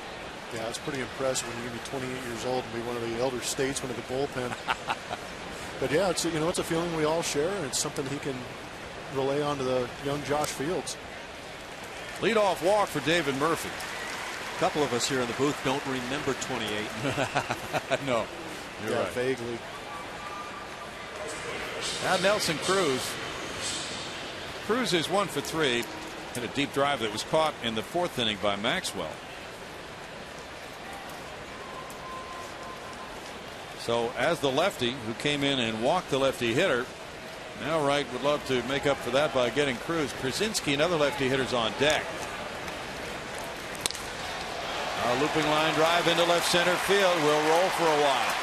Yeah, it's pretty impressive when you can be 28 years old and be one of the elder statesmen of the bullpen. But yeah, it's a feeling we all share, and it's something he can relay on to the young Josh Fields. Leadoff walk for David Murphy. A couple of us here in the booth don't remember 28. No, you're right. Vaguely. Now Nelson Cruz. Cruz is 1 for 3. Hit a deep drive that was caught in the 4th inning by Maxwell. So as the lefty who came in and walked the lefty hitter, now Wright would love to make up for that by getting Cruz. Krasinski and other lefty hitters on deck. A looping line drive into left center field will roll for a while.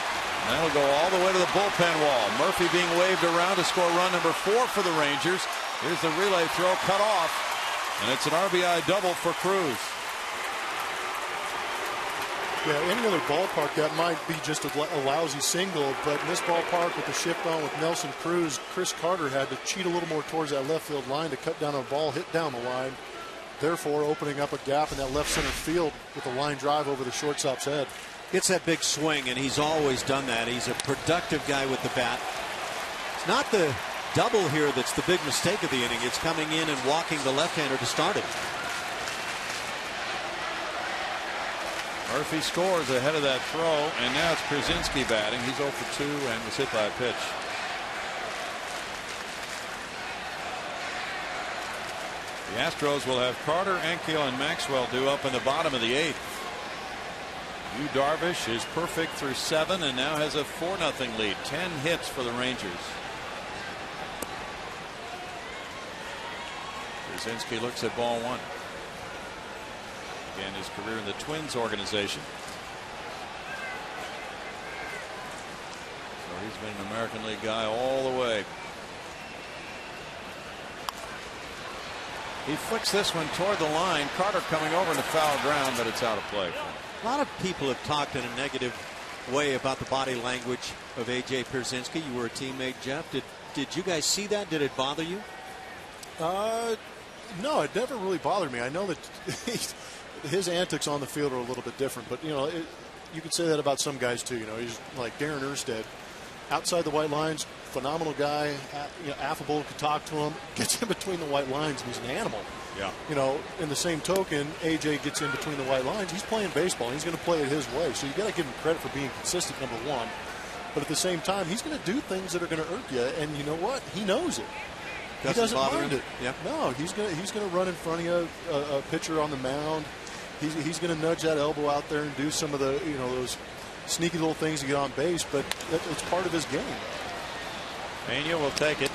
That'll go all the way to the bullpen wall. Murphy being waved around to score run number 4 for the Rangers. Here's the relay throw cut off, and it's an RBI double for Cruz. Yeah, any other ballpark that might be just a lousy single, but in this ballpark with the shift on with Nelson Cruz, Chris Carter had to cheat a little more towards that left field line to cut down a ball hit down the line, therefore opening up a gap in that left center field with a line drive over the shortstop's head. It's that big swing, and he's always done that. He's a productive guy with the bat. It's not the double here that's the big mistake of the inning. It's coming in and walking the left-hander to start it. Murphy scores ahead of that throw, and now it's Krasinski batting. He's 0 for 2 and was hit by a pitch. The Astros will have Carter, Ankiel, and Maxwell due up in the bottom of the 8th. Yu Darvish is perfect through 7 and now has a 4-0 lead. 10 hits for the Rangers. Krasinski looks at ball 1. Again, his career in the Twins organization. So he's been an American League guy all the way. He flicks this one toward the line. Carter coming over into foul ground, but it's out of play. A lot of people have talked in a negative way about the body language of A.J. Pierzynski. You were a teammate, Jeff. Did you guys see that? Did it bother you? No, it never really bothered me. I know that his antics on the field are a little bit different, but you could say that about some guys too. He's like Darren Erstad, outside the white lines, phenomenal guy, affable, could talk to him, gets in between the white lines, and he's an animal. Yeah. In the same token, AJ gets in between the white lines. He's playing baseball. He's going to play it his way. So you got to give him credit for being consistent, number one. But at the same time, he's going to do things that are going to irk you. And you know what? He knows it. He doesn't mind it. Yeah. No, he's going to run in front of you, a pitcher on the mound. He's going to nudge that elbow out there and do some of the those sneaky little things to get on base. But it's part of his game. Pena will take it.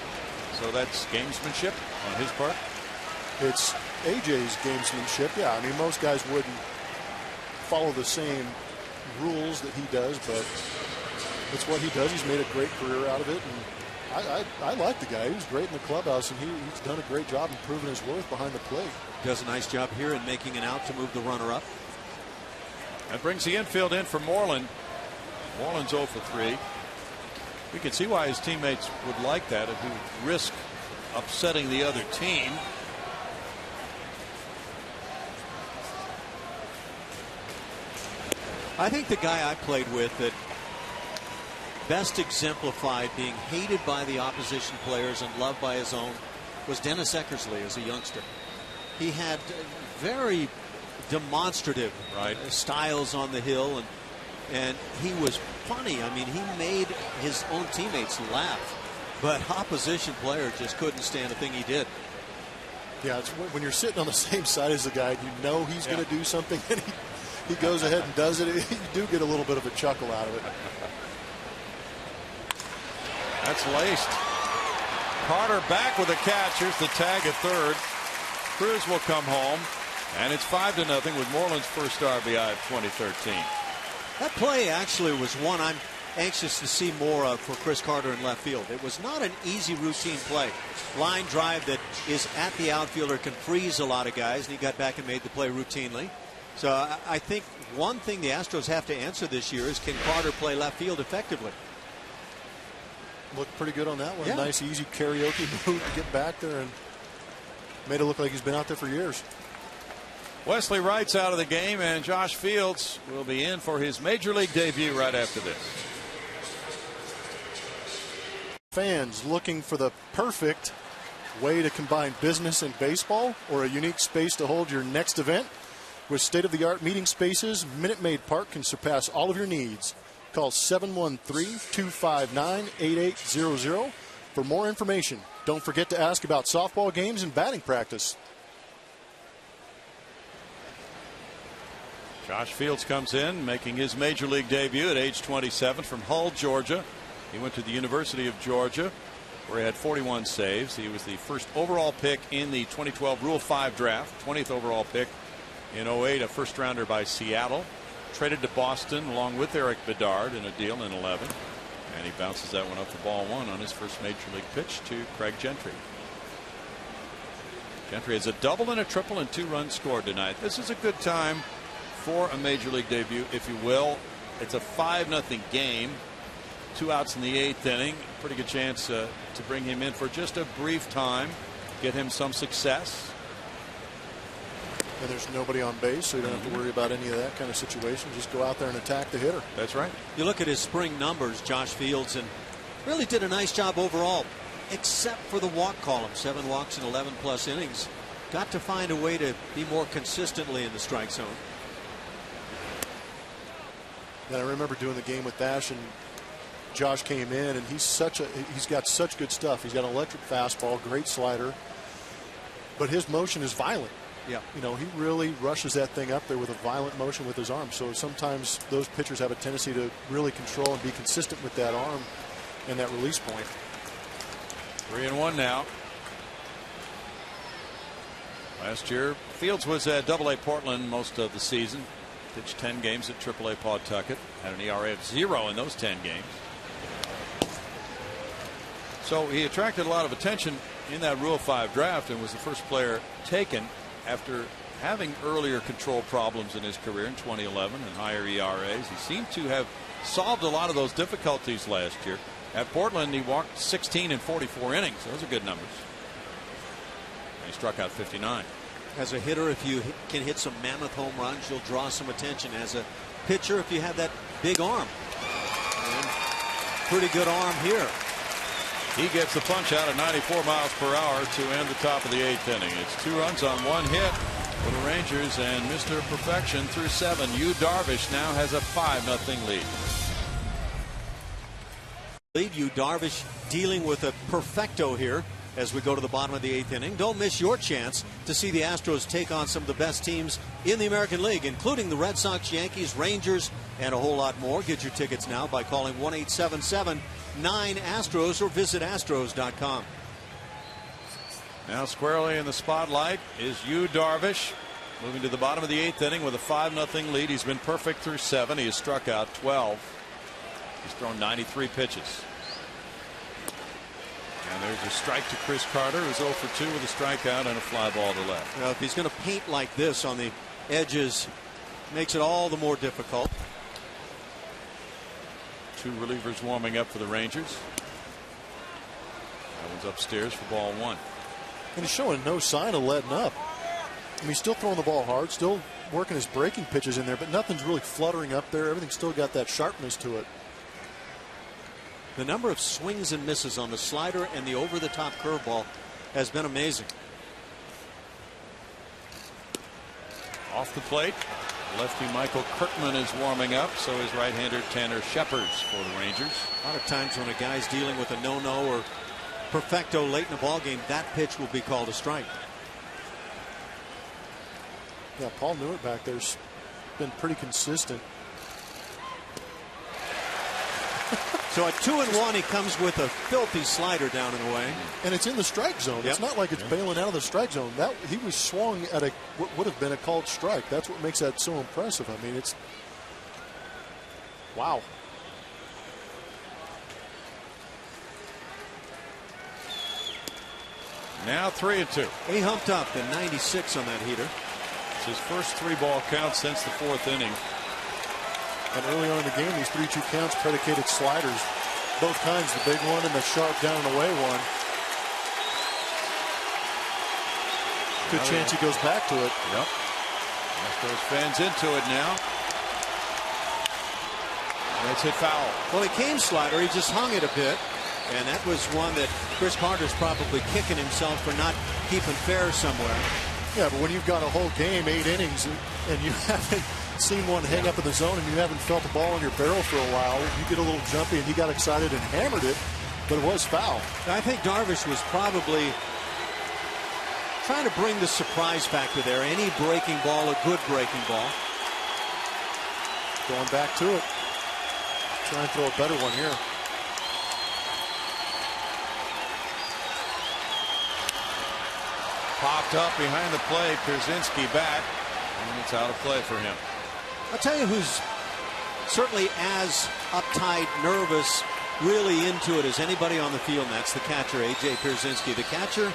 So that's gamesmanship on his part. It's AJ's gamesmanship. Yeah, I mean, most guys wouldn't follow the same rules that he does, but it's what he does. He's made a great career out of it, and I like the guy. He was great in the clubhouse, and he's done a great job in proving his worth behind the plate. Does a nice job here in making an out to move the runner up. That brings the infield in for Moreland. Moreland's 0 for 3. We can see why his teammates would like that if he would risk upsetting the other team. I think the guy I played with that best exemplified being hated by the opposition players and loved by his own was Dennis Eckersley as a youngster. He had very demonstrative styles on the hill, and he was funny. I mean, he made his own teammates laugh, but opposition players just couldn't stand a thing he did. Yeah, it's when you're sitting on the same side as the guy, you know he's going to do something, and he goes ahead and does it. You do get a little bit of a chuckle out of it. That's laced. Carter back with a catch. Here's the tag at third. Cruz will come home, and it's 5-0 with Moreland's first RBI of 2013. That play actually was one I'm anxious to see more of for Chris Carter in left field. It was not an easy routine play. Line drive that is at the outfielder can freeze a lot of guys, and he got back and made the play routinely. So I think one thing the Astros have to answer this year is, can Carter play left field effectively? Looked pretty good on that one. Yeah. Nice, easy karaoke move to get back there and made it look like he's been out there for years. Wesley Wright's out of the game, and Josh Fields will be in for his major league debut right after this. Fans looking for the perfect way to combine business and baseball, or a unique space to hold your next event? With state-of-the-art meeting spaces, Minute Maid Park can surpass all of your needs. Call 713-259-8800 for more information. Don't forget to ask about softball games and batting practice. Josh Fields comes in, making his major league debut at age 27 from Hull, Georgia. He went to the University of Georgia, where he had 41 saves. He was the first overall pick in the 2012 Rule 5 draft, 20th overall pick in 08, a first rounder by Seattle. Traded to Boston along with Eric Bedard in a deal in 11. And he bounces that one up for ball one on his first major league pitch to Craig Gentry. Gentry has a double and a triple and 2 runs scored tonight. This is a good time for a major league debut, if you will. It's a 5-0 game. 2 outs in the 8th inning. Pretty good chance to bring him in for just a brief time, get him some success. And there's nobody on base, so you don't have to worry about any of that kind of situation. Just go out there and attack the hitter. That's right. You look at his spring numbers, Josh Fields, and really did a nice job overall, except for the walk column. 7 walks in 11+ innings. Got to find a way to be more consistently in the strike zone. And I remember doing the game with Dash, and Josh came in, and he's got such good stuff. He's got an electric fastball, great slider, but his motion is violent. Yeah. You know, he really rushes that thing up there with a violent motion with his arm. So sometimes those pitchers have a tendency to really control and be consistent with that arm and that release point. 3-1 now. Last year, Fields was at AA Portland most of the season. Pitched 10 games at AAA Pawtucket. Had an ERA of 0 in those 10 games. So he attracted a lot of attention in that Rule 5 draft and was the first player taken after having earlier control problems in his career in 2011 and higher ERAs. He seemed to have solved a lot of those difficulties last year. At Portland, he walked 16 in 44 innings. Those are good numbers. And he struck out 59. As a hitter, if you can hit some mammoth home runs, you'll draw some attention. As a pitcher, if you have that big arm. And pretty good arm here. He gets the punch out at 94 miles per hour to end the top of the 8th inning. It's 2 runs on 1 hit for the Rangers, and Mr. Perfection through 7. Yu Darvish now has a 5-0 lead. Yu Darvish dealing with a perfecto here as we go to the bottom of the 8th inning. Don't miss your chance to see the Astros take on some of the best teams in the American League, including the Red Sox, Yankees, Rangers, and a whole lot more. Get your tickets now by calling 1-877-9-ASTROS or visit Astros.com. Now squarely in the spotlight is Yu Darvish, moving to the bottom of the 8th inning with a 5-0 lead. He's been perfect through 7. He has struck out 12. He's thrown 93 pitches. And there's a strike to Chris Carter, who's 0 for 2 with a strikeout and a fly ball to left. If he's going to paint like this on the edges, makes it all the more difficult. 2 relievers warming up for the Rangers. That one's upstairs for ball 1. And he's showing no sign of letting up. I mean, he's still throwing the ball hard, still working his breaking pitches in there, but nothing's really fluttering up there. Everything's still got that sharpness to it. The number of swings and misses on the slider and the over-the-top curveball has been amazing. Off the plate, lefty Michael Kirkman is warming up. So is right-hander Tanner Shepherds for the Rangers. A lot of times when a guy's dealing with a no-no or perfecto late in the ball game, that pitch will be called a strike. Yeah, Paul Newett back there's been pretty consistent. So at 2-1, he comes with a filthy slider down and away. And it's in the strike zone. It's not like it's bailing out of the strike zone. That he was swung at what would have been a called strike. That's what makes that so impressive. I mean, it's wow. Now 3-2. He humped up in 96 on that heater. It's his first 3-ball count since the 4th inning. And early on in the game, these 3-2 counts predicated sliders. Both kinds, the big one and the sharp down and away one. Good chance he goes back to it. Yep. Astros fans into it now. And it's hit foul. Well, he came slider. He just hung it a bit. And that was one that Chris Carter's probably kicking himself for not keeping fair somewhere. Yeah, but when you've got a whole game, 8 innings, and you haven't seen one hang up in the zone and you haven't felt the ball in your barrel for a while, you get a little jumpy, and he got excited and hammered it, but it was foul. I think Darvish was probably trying to bring the surprise factor there. Any breaking ball, a good breaking ball. Going back to it. Try and throw a better one here. Popped up behind the plate. Pierzynski back. And it's out of play for him. I'll tell you who's certainly as uptight, nervous, really into it as anybody on the field, and that's the catcher, A.J. Pierzynski. The catcher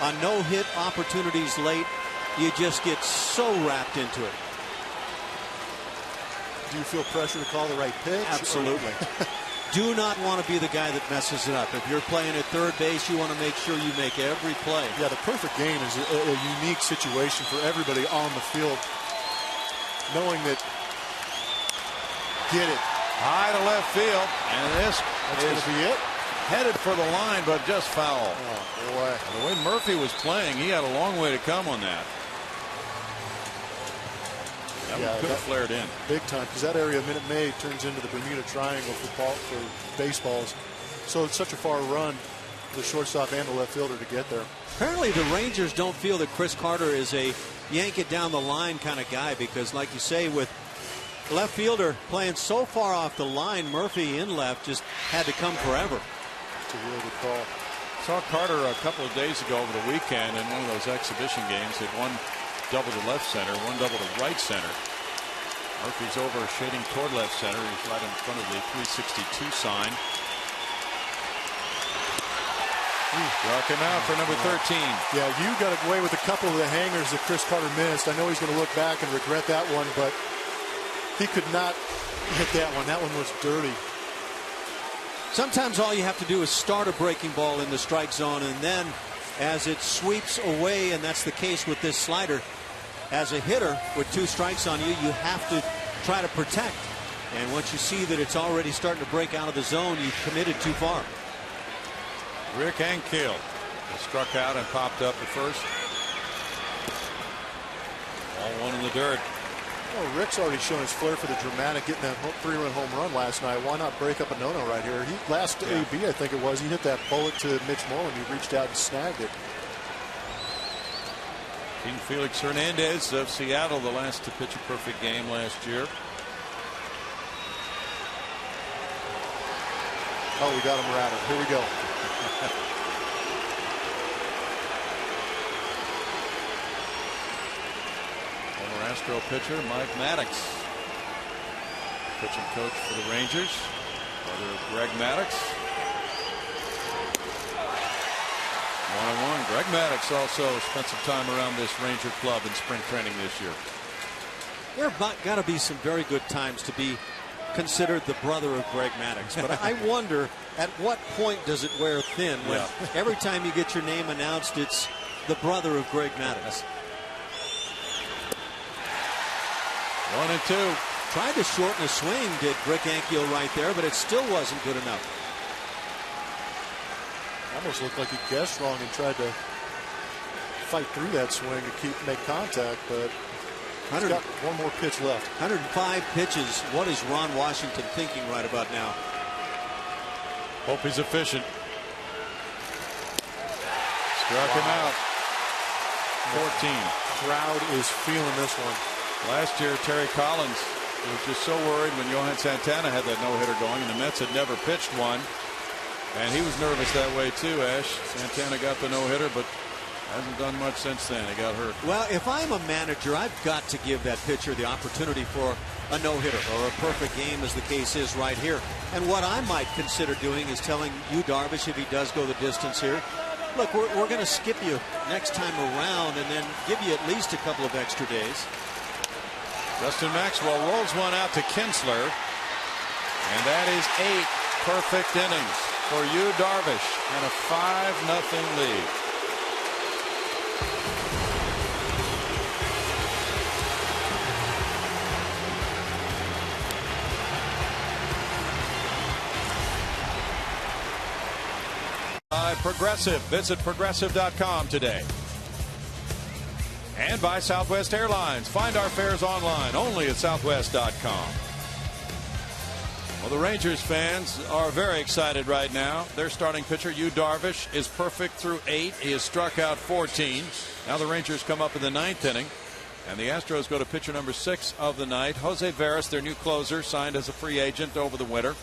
on no-hit opportunities late, you just get so wrapped into it. Do you feel pressure to call the right pitch? Absolutely. Do not want to be the guy that messes it up. If you're playing at third base, you want to make sure you make every play. Yeah, the perfect game is a unique situation for everybody on the field, knowing that get it high to left field, and this is going to be it. Headed for the line, but just foul. Oh boy! The way Murphy was playing, he had a long way to come on that. That one could have flared in. Big time, because that area, Minute Maid, turns into the Bermuda Triangle for baseballs. So it's such a far run for the shortstop and the left fielder to get there. Apparently the Rangers don't feel that Chris Carter is a yank it down the line kind of guy, because like you say, with left fielder playing so far off the line, Murphy in left just had to come forever. It's a really good call. Saw Carter a couple of days ago over the weekend in one of those exhibition games. Hit one double to left center, one double to right center. Murphy's over shading toward left center. He's right in front of the 362 sign. Struck him out for number 13. Yeah, you got away with a couple of the hangers that Chris Carter missed. I know he's going to look back and regret that one, but he could not hit that one. That one was dirty. Sometimes all you have to do is start a breaking ball in the strike zone, and then as it sweeps away, and that's the case with this slider, as a hitter with 2 strikes on you, you have to try to protect. And once you see that it's already starting to break out of the zone, you've committed too far. Rick Ankiel struck out and popped up at first. All one in the dirt. Well, Rick's already shown his flair for the dramatic, getting that 3-run home run last night. Why not break up a no-no right here? Last AB, I think it was, he hit that bullet to Mitch Mullen. He reached out and snagged it. King Felix Hernandez of Seattle, the last to pitch a perfect game last year. Oh, we got him rattled. Here we go. Former Astro pitcher Mike Maddox, pitching coach for the Rangers. Brother Greg Maddox. 1-1. Greg Maddux also spent some time around this Ranger club in spring training this year. There have got to be some very good times to be considered the brother of Greg Maddux. But I wonder, at what point does it wear thin when every time you get your name announced, it's the brother of Greg Maddux? 1-2. Tried to shorten the swing, did Rick Ankiel right there, but it still wasn't good enough. Almost looked like he guessed wrong and tried to fight through that swing to make contact, but he's got one more pitch left. 105 pitches. What is Ron Washington thinking right about now? Hope he's efficient. Struck him out. 14. Crowd is feeling this one. Last year, Terry Collins was just so worried when Johan Santana had that no-hitter going, and the Mets had never pitched one. And he was nervous that way too, Ash. Santana got the no-hitter, but hasn't done much since then. He got hurt. Well, if I'm a manager, I've got to give that pitcher the opportunity for a no-hitter or a perfect game, as the case is right here. And what I might consider doing is telling you, Darvish, if he does go the distance here, look, we're going to skip you next time around and then give you at least a couple of extra days. Justin Maxwell rolls one out to Kinsler, and that is 8 perfect innings for you, Darvish, and a 5-0 lead. By Progressive. Visit progressive.com today. And by Southwest Airlines. Find our fares online only at southwest.com. Well, the Rangers fans are very excited right now. Their starting pitcher, Yu Darvish, is perfect through 8. He has struck out 14. Now the Rangers come up in the 9th inning. And the Astros go to pitcher number 6 of the night. Jose Veras, their new closer, signed as a free agent over the winter.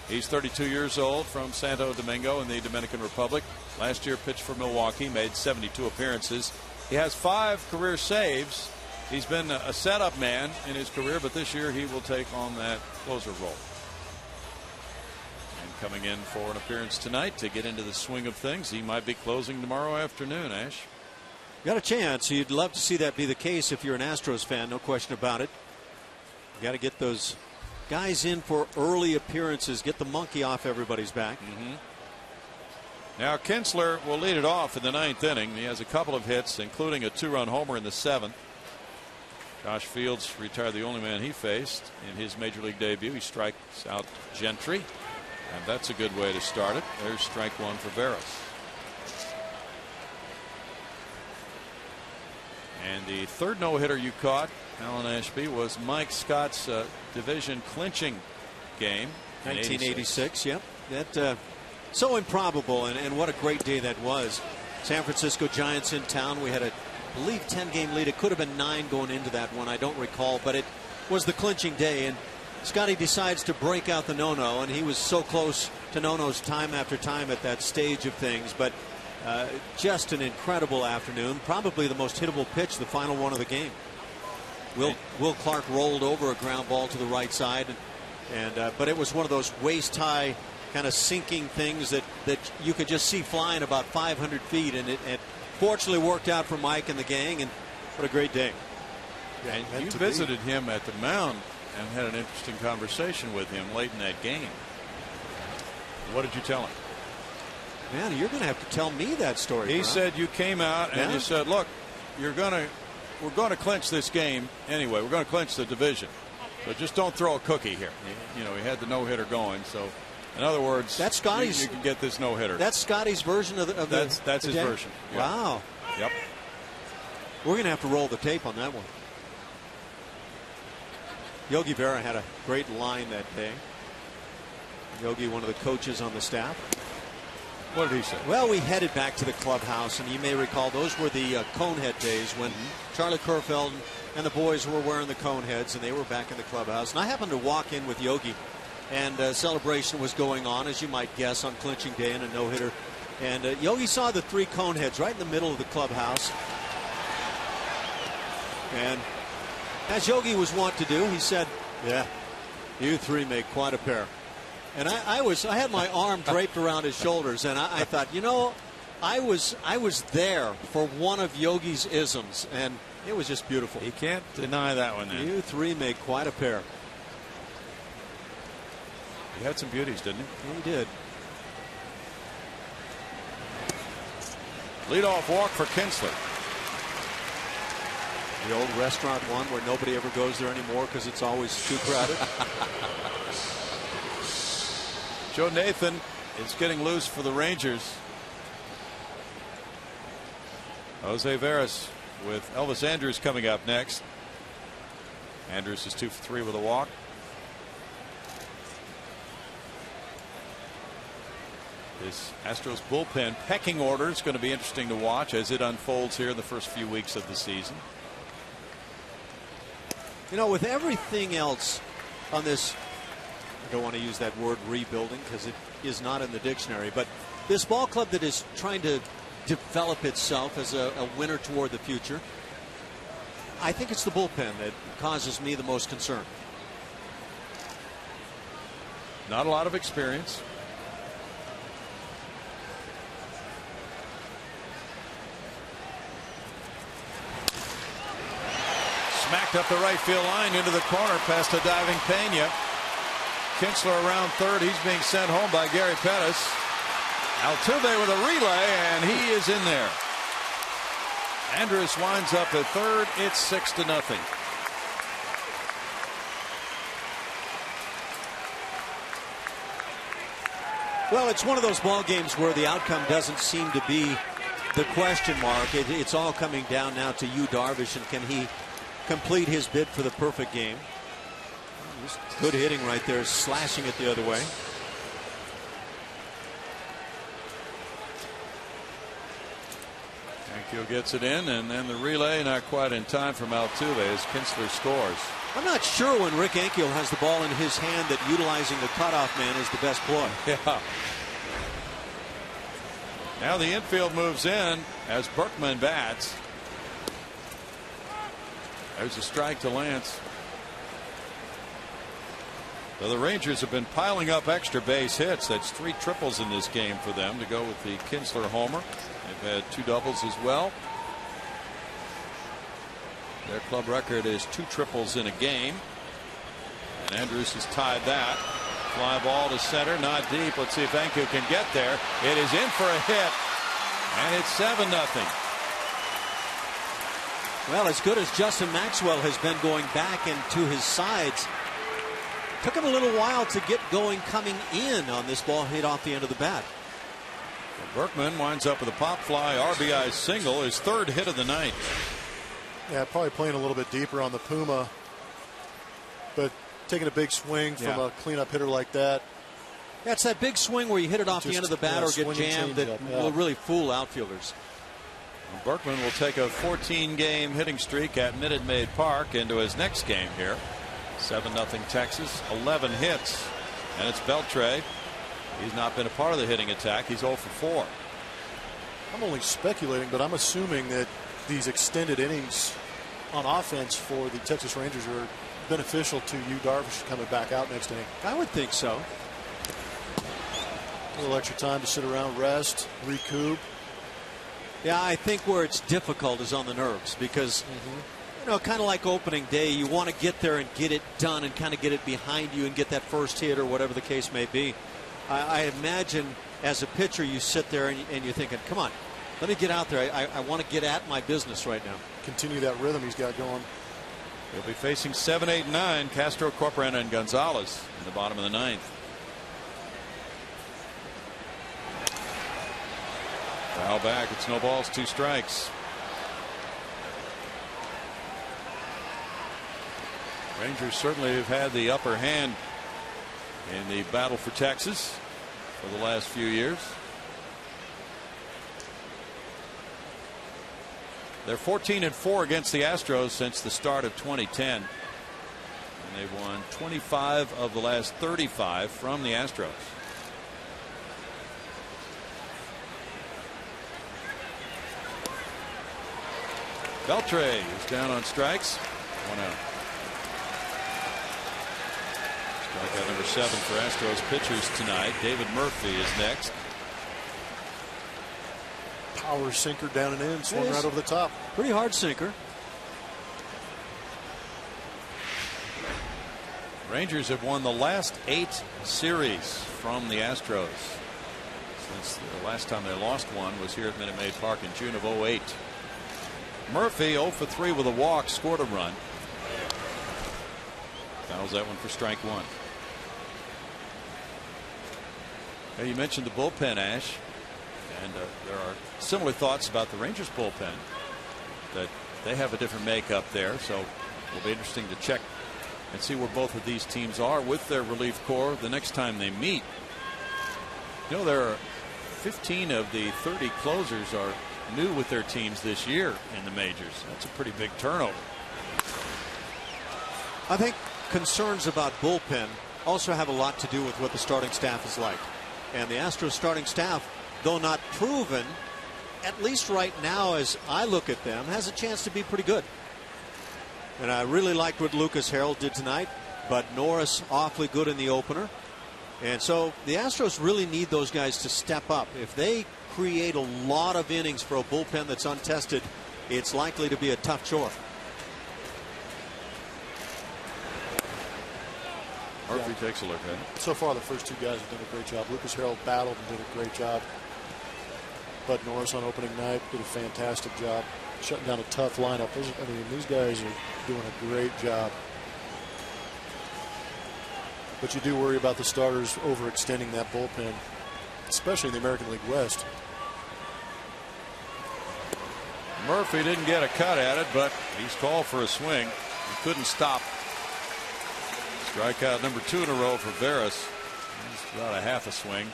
He's 32 years old, from Santo Domingo in the Dominican Republic. Last year pitched for Milwaukee, made 72 appearances. He has 5 career saves. He's been a setup man in his career, but this year he will take on that closer role. And coming in for an appearance tonight to get into the swing of things, he might be closing tomorrow afternoon, Ash. Got a chance. You'd love to see that be the case if you're an Astros fan, no question about it. You got to get those guys in for early appearances, get the monkey off everybody's back. Now Kinsler will lead it off in the 9th inning. He has a couple of hits, including a 2-run homer in the 7th. Josh Fields retired, the only man he faced in his major league debut. He strikes out Gentry, and that's a good way to start it. There's strike 1 for Veras. And the third no-hitter you caught, Alan Ashby, was Mike Scott's division clinching game. 1986, yep. That so improbable, and what a great day that was. San Francisco Giants in town. We had a, I believe, 10-game lead. It could have been 9 going into that one. I don't recall, but it was the clinching day, and Scotty decides to break out the no-no, and he was so close to no-nos time after time at that stage of things. But just an incredible afternoon. Probably the most hittable pitch, the final one of the game. Will Clark rolled over a ground ball to the right side, but it was one of those waist-high kind of sinking things that you could just see flying about 500 feet, and it fortunately worked out for Mike and the gang, and what a great day. And you visited him at the mound and had an interesting conversation with him late in that game. What did you tell him? Man, you're going to have to tell me that story. He said you came out and you said, look, we're going to clinch this game anyway. We're going to clinch the division. So just don't throw a cookie here. You know, he had the no-hitter going. So, in other words, that's Scotty's. You can get this no-hitter. That's Scotty's version of the. That's his version. Yep. Wow. Yep. We're going to have to roll the tape on that one. Yogi Berra had a great line that day. Yogi, one of the coaches on the staff. What did he say? Well, we headed back to the clubhouse, and you may recall those were the Conehead days when Charlie Kerfeld and the boys were wearing the Coneheads, and they were back in the clubhouse. And I happened to walk in with Yogi, and celebration was going on, as you might guess, on clinching day and a no-hitter. And Yogi saw the 3 Coneheads right in the middle of the clubhouse. And as Yogi was wont to do, he said, "Yeah, you 3 make quite a pair." And I had my arm draped around his shoulders, and I thought, you know, I was there for one of Yogi's isms, and it was just beautiful. He can't deny that one. Then you three made quite a pair. He had some beauties, didn't he? He did. Leadoff walk for Kinsler. The old restaurant one where nobody ever goes there anymore because it's always too crowded. Joe Nathan is getting loose for the Rangers. Jose Veras with Elvis Andrus coming up next. Andrus is 2 for 3 with a walk. This Astros bullpen pecking order is going to be interesting to watch as it unfolds here in the first few weeks of the season. You know, with everything else on this, I don't want to use that word rebuilding because it is not in the dictionary, but this ball club that is trying to develop itself as a winner toward the future, I think it's the bullpen that causes me the most concern. Not a lot of experience. Smacked up the right field line into the corner past a diving Pena. Kinsler around third. He's being sent home by Gary Pettis. Altuve with a relay, and he is in there. Andrus winds up at third. It's 6-0. Well, it's one of those ball games where the outcome doesn't seem to be the question mark. It's all coming down now to Yu Darvish, and can he complete his bid for the perfect game? Just good hitting right there, slashing it the other way. Ankyo gets it in, and then the relay not quite in time from Altuve as Kinsler scores. I'm not sure when Rick Ankiel has the ball in his hand that utilizing the cutoff man is the best ploy. Yeah. Now the infield moves in as Berkman bats. There's a strike to Lance. So the Rangers have been piling up extra base hits. That's 3 triples in this game for them to go with the Kinsler homer. They've had 2 doubles as well. Their club record is 2 triples in a game. And Andrus has tied that. Fly ball to center, not deep. Let's see if Ankyo can get there. It is in for a hit. And it's 7-0. Well, as good as Justin Maxwell has been going back and to his sides, took him a little while to get going coming in on this ball hit off the end of the bat. Berkman winds up with a pop fly RBI single, his 3rd hit of the night. Yeah, probably playing a little bit deeper on the Puma, but taking a big swing from a cleanup hitter like that. Yeah, it's that big swing where you hit it off the end of the bat or get jammed that will really fool outfielders. Berkman will take a 14-game hitting streak at Minute Maid Park into his next game here. 7-0 Texas, 11 hits. And it's Beltre. He's not been a part of the hitting attack. He's 0 for 4. I'm only speculating, but I'm assuming that these extended innings on offense for the Texas Rangers are beneficial to Yu Darvish coming back out next inning. I would think so. A little extra time to sit around, rest, recoup. Yeah, I think where it's difficult is on the nerves because, you know, kind of like opening day, you want to get there and get it done and kind of get it behind you and get that first hit or whatever the case may be. I imagine as a pitcher you sit there and you're thinking, come on, let me get out there. I want to get at my business right now. Continue that rhythm he's got going. He'll be facing 7, 8, 9. Castro, Corporana, and Gonzalez in the bottom of the 9th. Foul back. It's no balls, 2 strikes. Rangers certainly have had the upper hand in the battle for Texas for the last few years. They're 14-4 against the Astros since the start of 2010. And they've won 25 of the last 35 from the Astros. Beltre is down on strikes. 1 out. Strikeout number 7 for Astros pitchers tonight. David Murphy is next. power sinker down and in, swung right over the top. Pretty hard sinker. Rangers have won the last 8 series from the Astros. Since the last time they lost one was here at Minute Maid Park in June of 08. Murphy 0 for 3 with a walk, scored a run. Fouls that one for strike 1. Now you mentioned the bullpen, Ash, and there are similar thoughts about the Rangers bullpen, that they have a different makeup there, so it'll be interesting to check and see where both of these teams are with their relief corps the next time they meet. You know, there are 15 of the 30 closers are new with their teams this year in the majors. That's a pretty big turnover. I think concerns about bullpen also have a lot to do with what the starting staff is like. And the Astros starting staff, though not proven, at least right now as I look at them, has a chance to be pretty good. And I really liked what Lucas Harrell did tonight, but Norris awfully good in the opener. And so the Astros really need those guys to step up. If they create a lot of innings for a bullpen that's untested, it's likely to be a tough chore. Murphy takes a look at it. So far, the first 2 guys have done a great job. Lucas Harrell battled and did a great job. Bud Norris on opening night did a fantastic job shutting down a tough lineup. I mean, these guys are doing a great job. But you do worry about the starters overextending that bullpen, especially in the American League West. Murphy didn't get a cut at it, but he's called for a swing. He couldn't stop. Strikeout number 2 in a row for Veras. He's about a half a swing.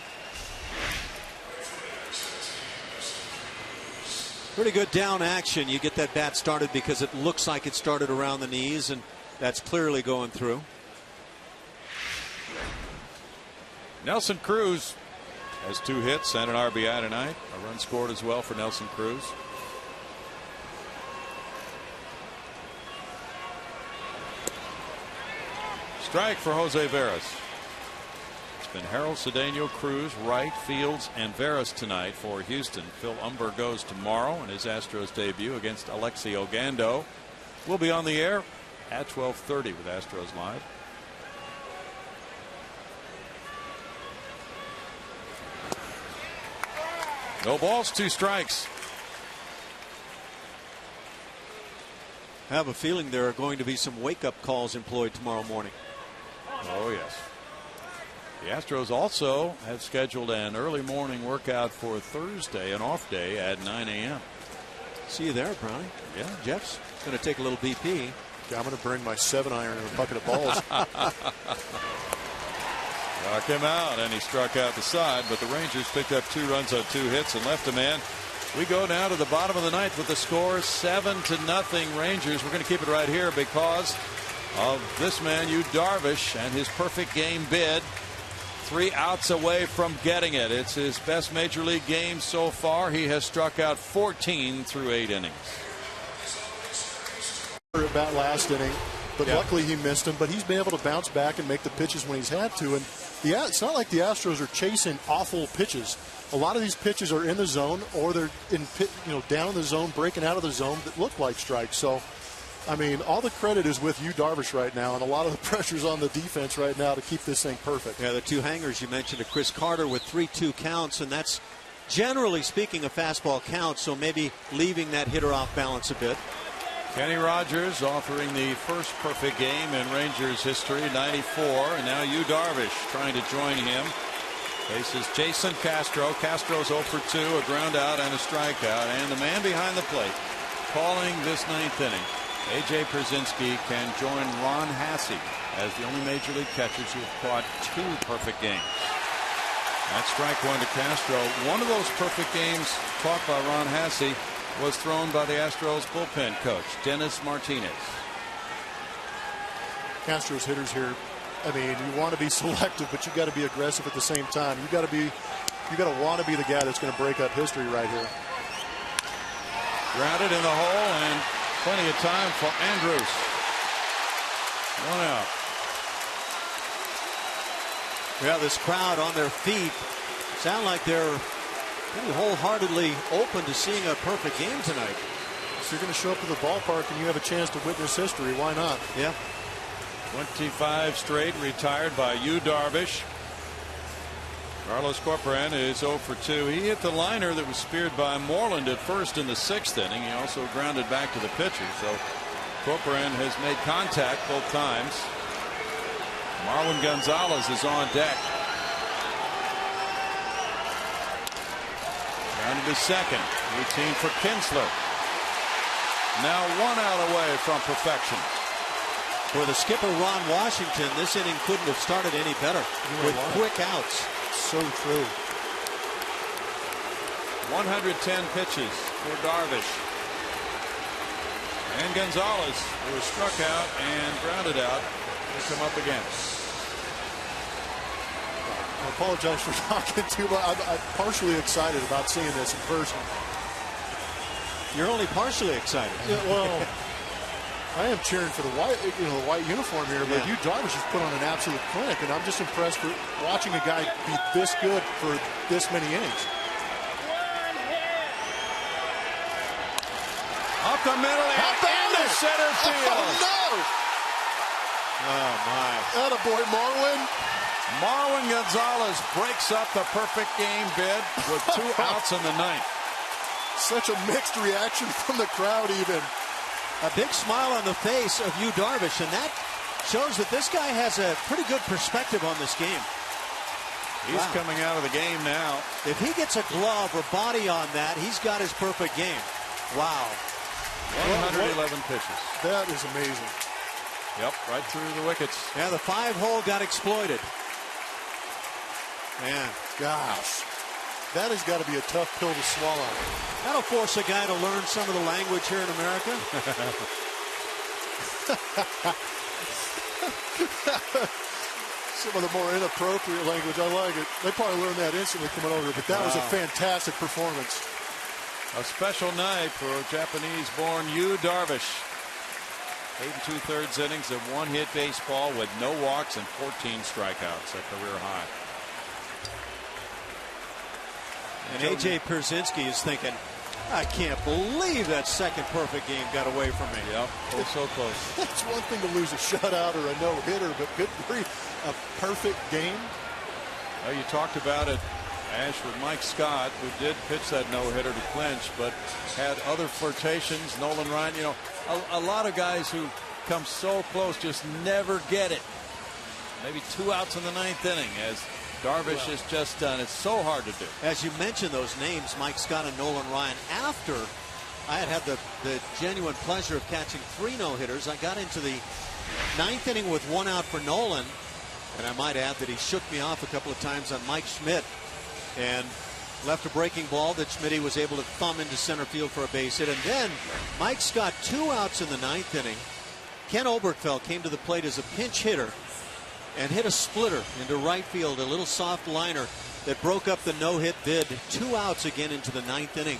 Pretty good down action. You get that bat started because it looks like it started around the knees, and that's clearly going through. Nelson Cruz has 2 hits and an RBI tonight. A run scored as well for Nelson Cruz. Strike for Jose Veras. It's been Harold, Cedeno, Cruz, Wright, Fields, and Veras tonight for Houston. Phil Umber goes tomorrow in his Astros debut against Alexi Ogando. We'll be on the air at 12:30 with Astros Live. No balls, 2 strikes. I have a feeling there are going to be some wake-up calls employed tomorrow morning. Oh, yes. The Astros also have scheduled an early morning workout for Thursday, an off day at 9 a.m. See you there, Brownie. Yeah. Jeff's going to take a little BP. Yeah, I'm going to bring my 7-iron and a bucket of balls. Struck him out, and he struck out the side, but the Rangers picked up 2 runs on 2 hits and left a man. We go now to the bottom of the ninth with the score 7-0 Rangers. We're going to keep it right here because of this man, Yu Darvish, and his perfect game bid. 3 outs away from getting it. It's his best major league game so far. He has struck out 14 through 8 innings. At bat last inning, but luckily he missed him. But he's been able to bounce back and make the pitches when he's had to. And it's not like the Astros are chasing awful pitches. A lot of these pitches are in the zone, or they're in down in the zone, breaking out of the zone that look like strikes. So, I mean, all the credit is with Yu Darvish right now, and a lot of the pressure's on the defense right now to keep this thing perfect. Yeah, the 2 hangers you mentioned, Chris Carter with 3-2 counts, and that's generally speaking a fastball count, so maybe leaving that hitter off balance a bit. Kenny Rogers offering the first perfect game in Rangers history, 94, and now Yu Darvish trying to join him. Faces Jason Castro. Castro's 0 for 2, a ground out and a strikeout, and the man behind the plate calling this 9th inning. A.J. Pierzynski can join Ron Hassey as the only major league catchers who have caught 2 perfect games. That's strike 1 to Castro. One of those perfect games caught by Ron Hassey was thrown by the Astros bullpen coach, Dennis Martinez. Castro's hitters here, I mean, you want to be selective, but you got to be aggressive at the same time. You got to want to be the guy that's going to break up history right here. Grounded in the hole, and plenty of time for Andrus. 1 out. Yeah, this crowd on their feet sound like they're Pretty wholeheartedly open to seeing a perfect game tonight. So you're going to show up to the ballpark and you have a chance to witness history. Why not? Yeah. 25 straight retired by Yu Darvish. Carlos Corcoran is 0 for 2. He hit the liner that was speared by Moreland at first in the 6th inning. He also grounded back to the pitcher. So Corcoran has made contact both times. Marwin Gonzalez is on deck. Grounded to second. Routine for Kinsler. Now 1 out away from perfection. For the skipper Ron Washington, this inning couldn't have started any better with quick outs. So true. 110 pitches for Darvish. And Gonzalez, who was struck out and grounded out, will come up again. I apologize for talking too much. I'm partially excited about seeing this in person. You're only partially excited. Yeah, well, I am cheering for the white uniform here, but Yu Darvish has put on an absolute clinic, and I'm just impressed for watching a guy be this good for this many innings. Up the middle and into center field. Oh, no! Oh, my. Attaboy, Marwin. Marwin Gonzalez breaks up the perfect game bid with 2 outs in the 9th. Such a mixed reaction from the crowd even. A big smile on the face of Yu Darvish, and that shows that this guy has a pretty good perspective on this game. He's coming out of the game now. If he gets a glove or body on that, he's got his perfect game. Wow. 111 pitches. That is amazing. Yep, right through the wickets. Yeah, the 5-hole got exploited. Man, gosh. That has got to be a tough pill to swallow. That'll force a guy to learn some of the language here in America. Some of the more inappropriate language. I like it. They probably learned that instantly coming over, but that was a fantastic performance. A special night for Japanese-born Yu Darvish. 8 2/3 innings of 1-hit baseball with no walks and 14 strikeouts, a career high. And A.J. Pierzynski is thinking, I can't believe that second perfect game got away from me. Yep, so close. It's one thing to lose a shutout or a no-hitter, but good grief, a perfect game. Well, you talked about it, Ash, with Mike Scott, who did pitch that no-hitter to clinch, but had other flirtations. Nolan Ryan, a lot of guys who come so close just never get it. Maybe 2 outs in the 9th inning, as Darvish has just done. It's so hard to do. As you mentioned those names, Mike Scott and Nolan Ryan, after I had the genuine pleasure of catching 3 no-hitters, I got into the 9th inning with 1 out for Nolan, and I might add that he shook me off a couple of times on Mike Schmidt and left a breaking ball that Schmidt was able to thumb into center field for a base hit. And then Mike Scott 2 outs in the 9th inning. Ken Oberkfell came to the plate as a pinch hitter and hit a splitter into right field, a little soft liner that broke up the no-hit bid. 2 outs again into the 9th inning,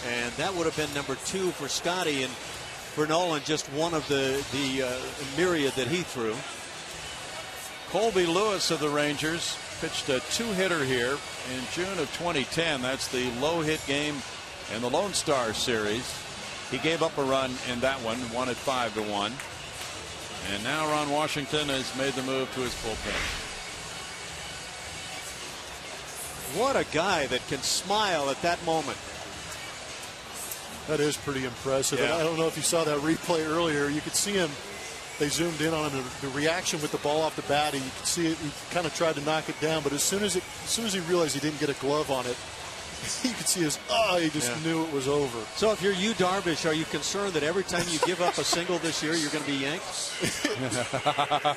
and that would have been number 2 for Scotty, and for Nolan just one of the myriad that he threw. Colby Lewis of the Rangers pitched a 2-hitter here in June of 2010. That's the low-hit game in the Lone Star Series. He gave up a run in that one, won it 5-1. And now Ron Washington has made the move to his bullpen. What a guy that can smile at that moment. That is pretty impressive. Yeah. And I don't know if you saw that replay earlier. You could see him. They zoomed in on him. The reaction with the ball off the bat. You could see it. He kind of tried to knock it down, but as soon as he realized he didn't get a glove on it, you could see he just knew it was over. So if you're Yu Darvish, are you concerned that every time you give up a single this year, you're going to be yanked?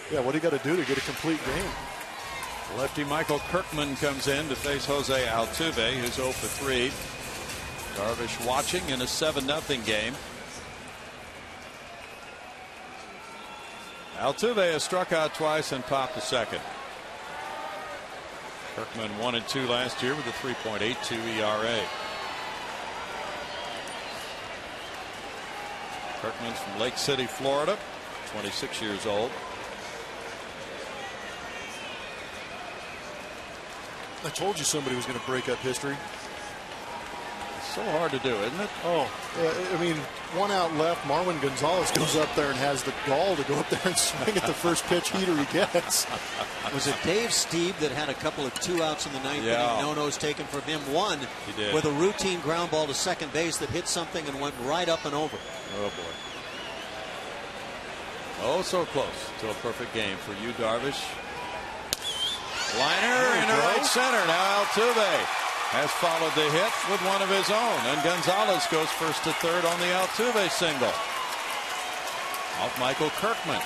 Yeah, what do you got to do to get a complete game? Lefty Michael Kirkman comes in to face Jose Altuve, who's 0 for 3. Darvish watching in a 7-0 game. Altuve has struck out twice and popped a second. Kirkman 1-2 last year with a 3.82 ERA. Kirkman's from Lake City, Florida, 26 years old. I told you somebody was going to break up history. So hard to do, isn't it? Oh, I mean, one out left. Marwin Gonzalez goes up there and has the gall to go up there and swing at the first pitch heater he gets. Was it Dave Steve that had a couple of 2 outs in the ninth inning? No-nos taken from him. One with a routine ground ball to second base that hit something and went right up and over. Oh, boy. Oh, so close to a perfect game for you, Darvish. Liner into right center. Now Altuve has followed the hit with one of his own. And Gonzalez goes first to third on the Altuve single. Off Michael Kirkman.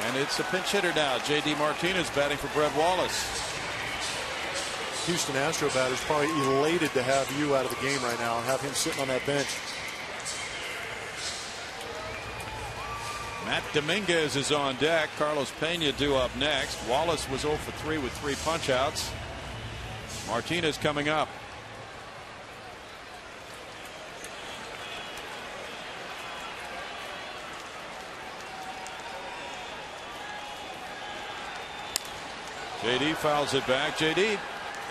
And it's a pinch hitter now. J.D. Martinez batting for Brett Wallace. Houston Astro batters probably elated to have you out of the game right now and have him sitting on that bench. Matt Dominguez is on deck. Carlos Pena due up next. Wallace was 0 for 3 with 3 punch-outs. Martinez coming up. JD fouls it back. JD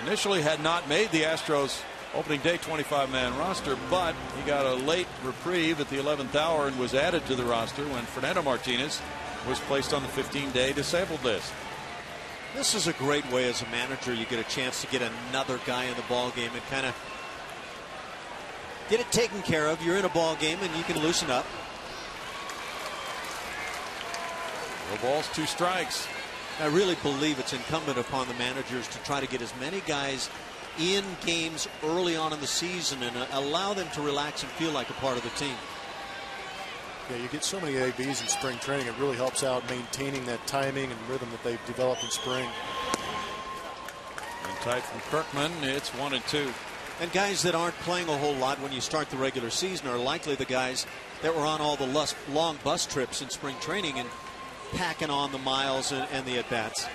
initially had not made the Astros opening day 25-man roster, but he got a late reprieve at the 11th hour and was added to the roster when Fernando Martinez was placed on the 15-day disabled list. This is a great way as a manager. You get a chance to get another guy in the ball game and kind of get it taken care of. You're in a ball game and you can loosen up. 4 balls, 2 strikes. I really believe it's incumbent upon the managers to try to get as many guys in games early on in the season and allow them to relax and feel like a part of the team. Yeah, you get so many ABs in spring training. It really helps out maintaining that timing and rhythm that they've developed in spring. And tight from Kirkman. It's 1-2. And guys that aren't playing a whole lot when you start the regular season are likely the guys that were on all the long bus trips in spring training and packing on the miles and the at-bats.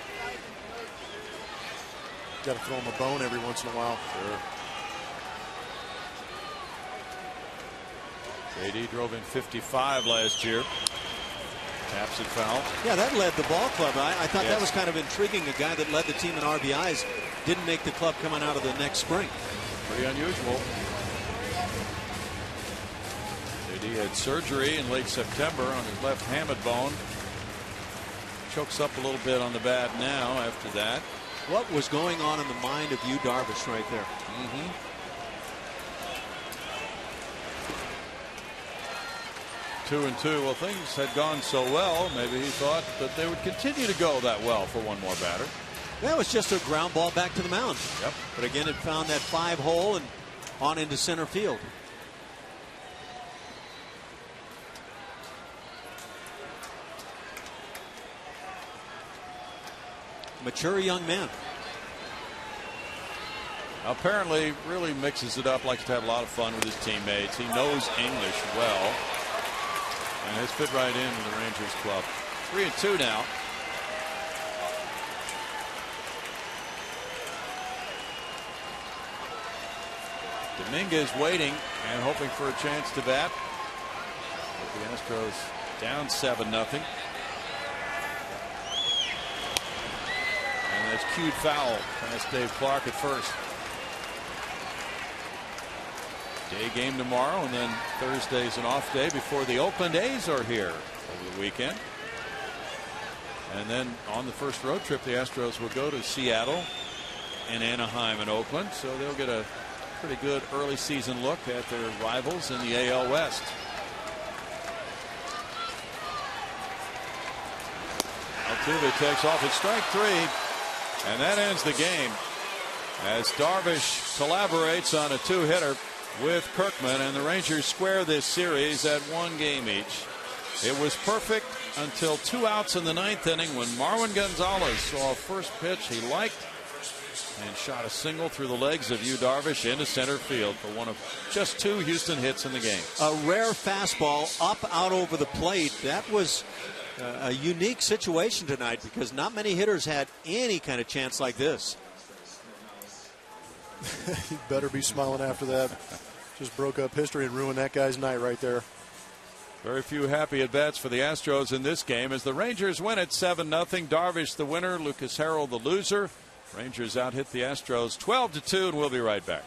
Got to throw him a bone every once in a while. Sure. JD drove in 55 last year. Taps it foul. Yeah, that led the ball club. I thought that was kind of intriguing. A guy that led the team in RBIs didn't make the club coming out of the next spring. Pretty unusual. JD had surgery in late September on his left hamate bone. Chokes up a little bit on the bat now after that. What was going on in the mind of Yu Darvish right there? 2-2. Well, things had gone so well, maybe he thought that they would continue to go that well for one more batter. That was just a ground ball back to the mound. Yep. But again, it found that 5 hole and on into center field. Mature young man. Apparently really mixes it up, likes to have a lot of fun with his teammates. He knows English well and has fit right into the Rangers club. 3-2 now. Dominguez waiting and hoping for a chance to bat. But the Astros down 7-0. And that's cued foul past Dave Clark at first. Day game tomorrow, and then Thursday's an off day before the Oakland A's are here over the weekend. And then on the first road trip, the Astros will go to Seattle and Anaheim and Oakland, so they'll get a pretty good early season look at their rivals in the AL West. Altuve takes off at strike 3, and that ends the game as Darvish collaborates on a 2-hitter with Kirkman, and the Rangers square this series at 1 game each. It was perfect until 2 outs in the 9th inning when Marwin Gonzalez saw a first pitch he liked and shot a single through the legs of Yu Darvish into center field for one of just 2 Houston hits in the game. A rare fastball up out over the plate. That was a unique situation tonight because not many hitters had any kind of chance like this. You better be smiling after that. Just broke up history and ruined that guy's night right there. Very few happy at-bats for the Astros in this game as the Rangers win at 7-0. Darvish the winner, Lucas Harrell the loser. Rangers out-hit the Astros 12-2, and we'll be right back.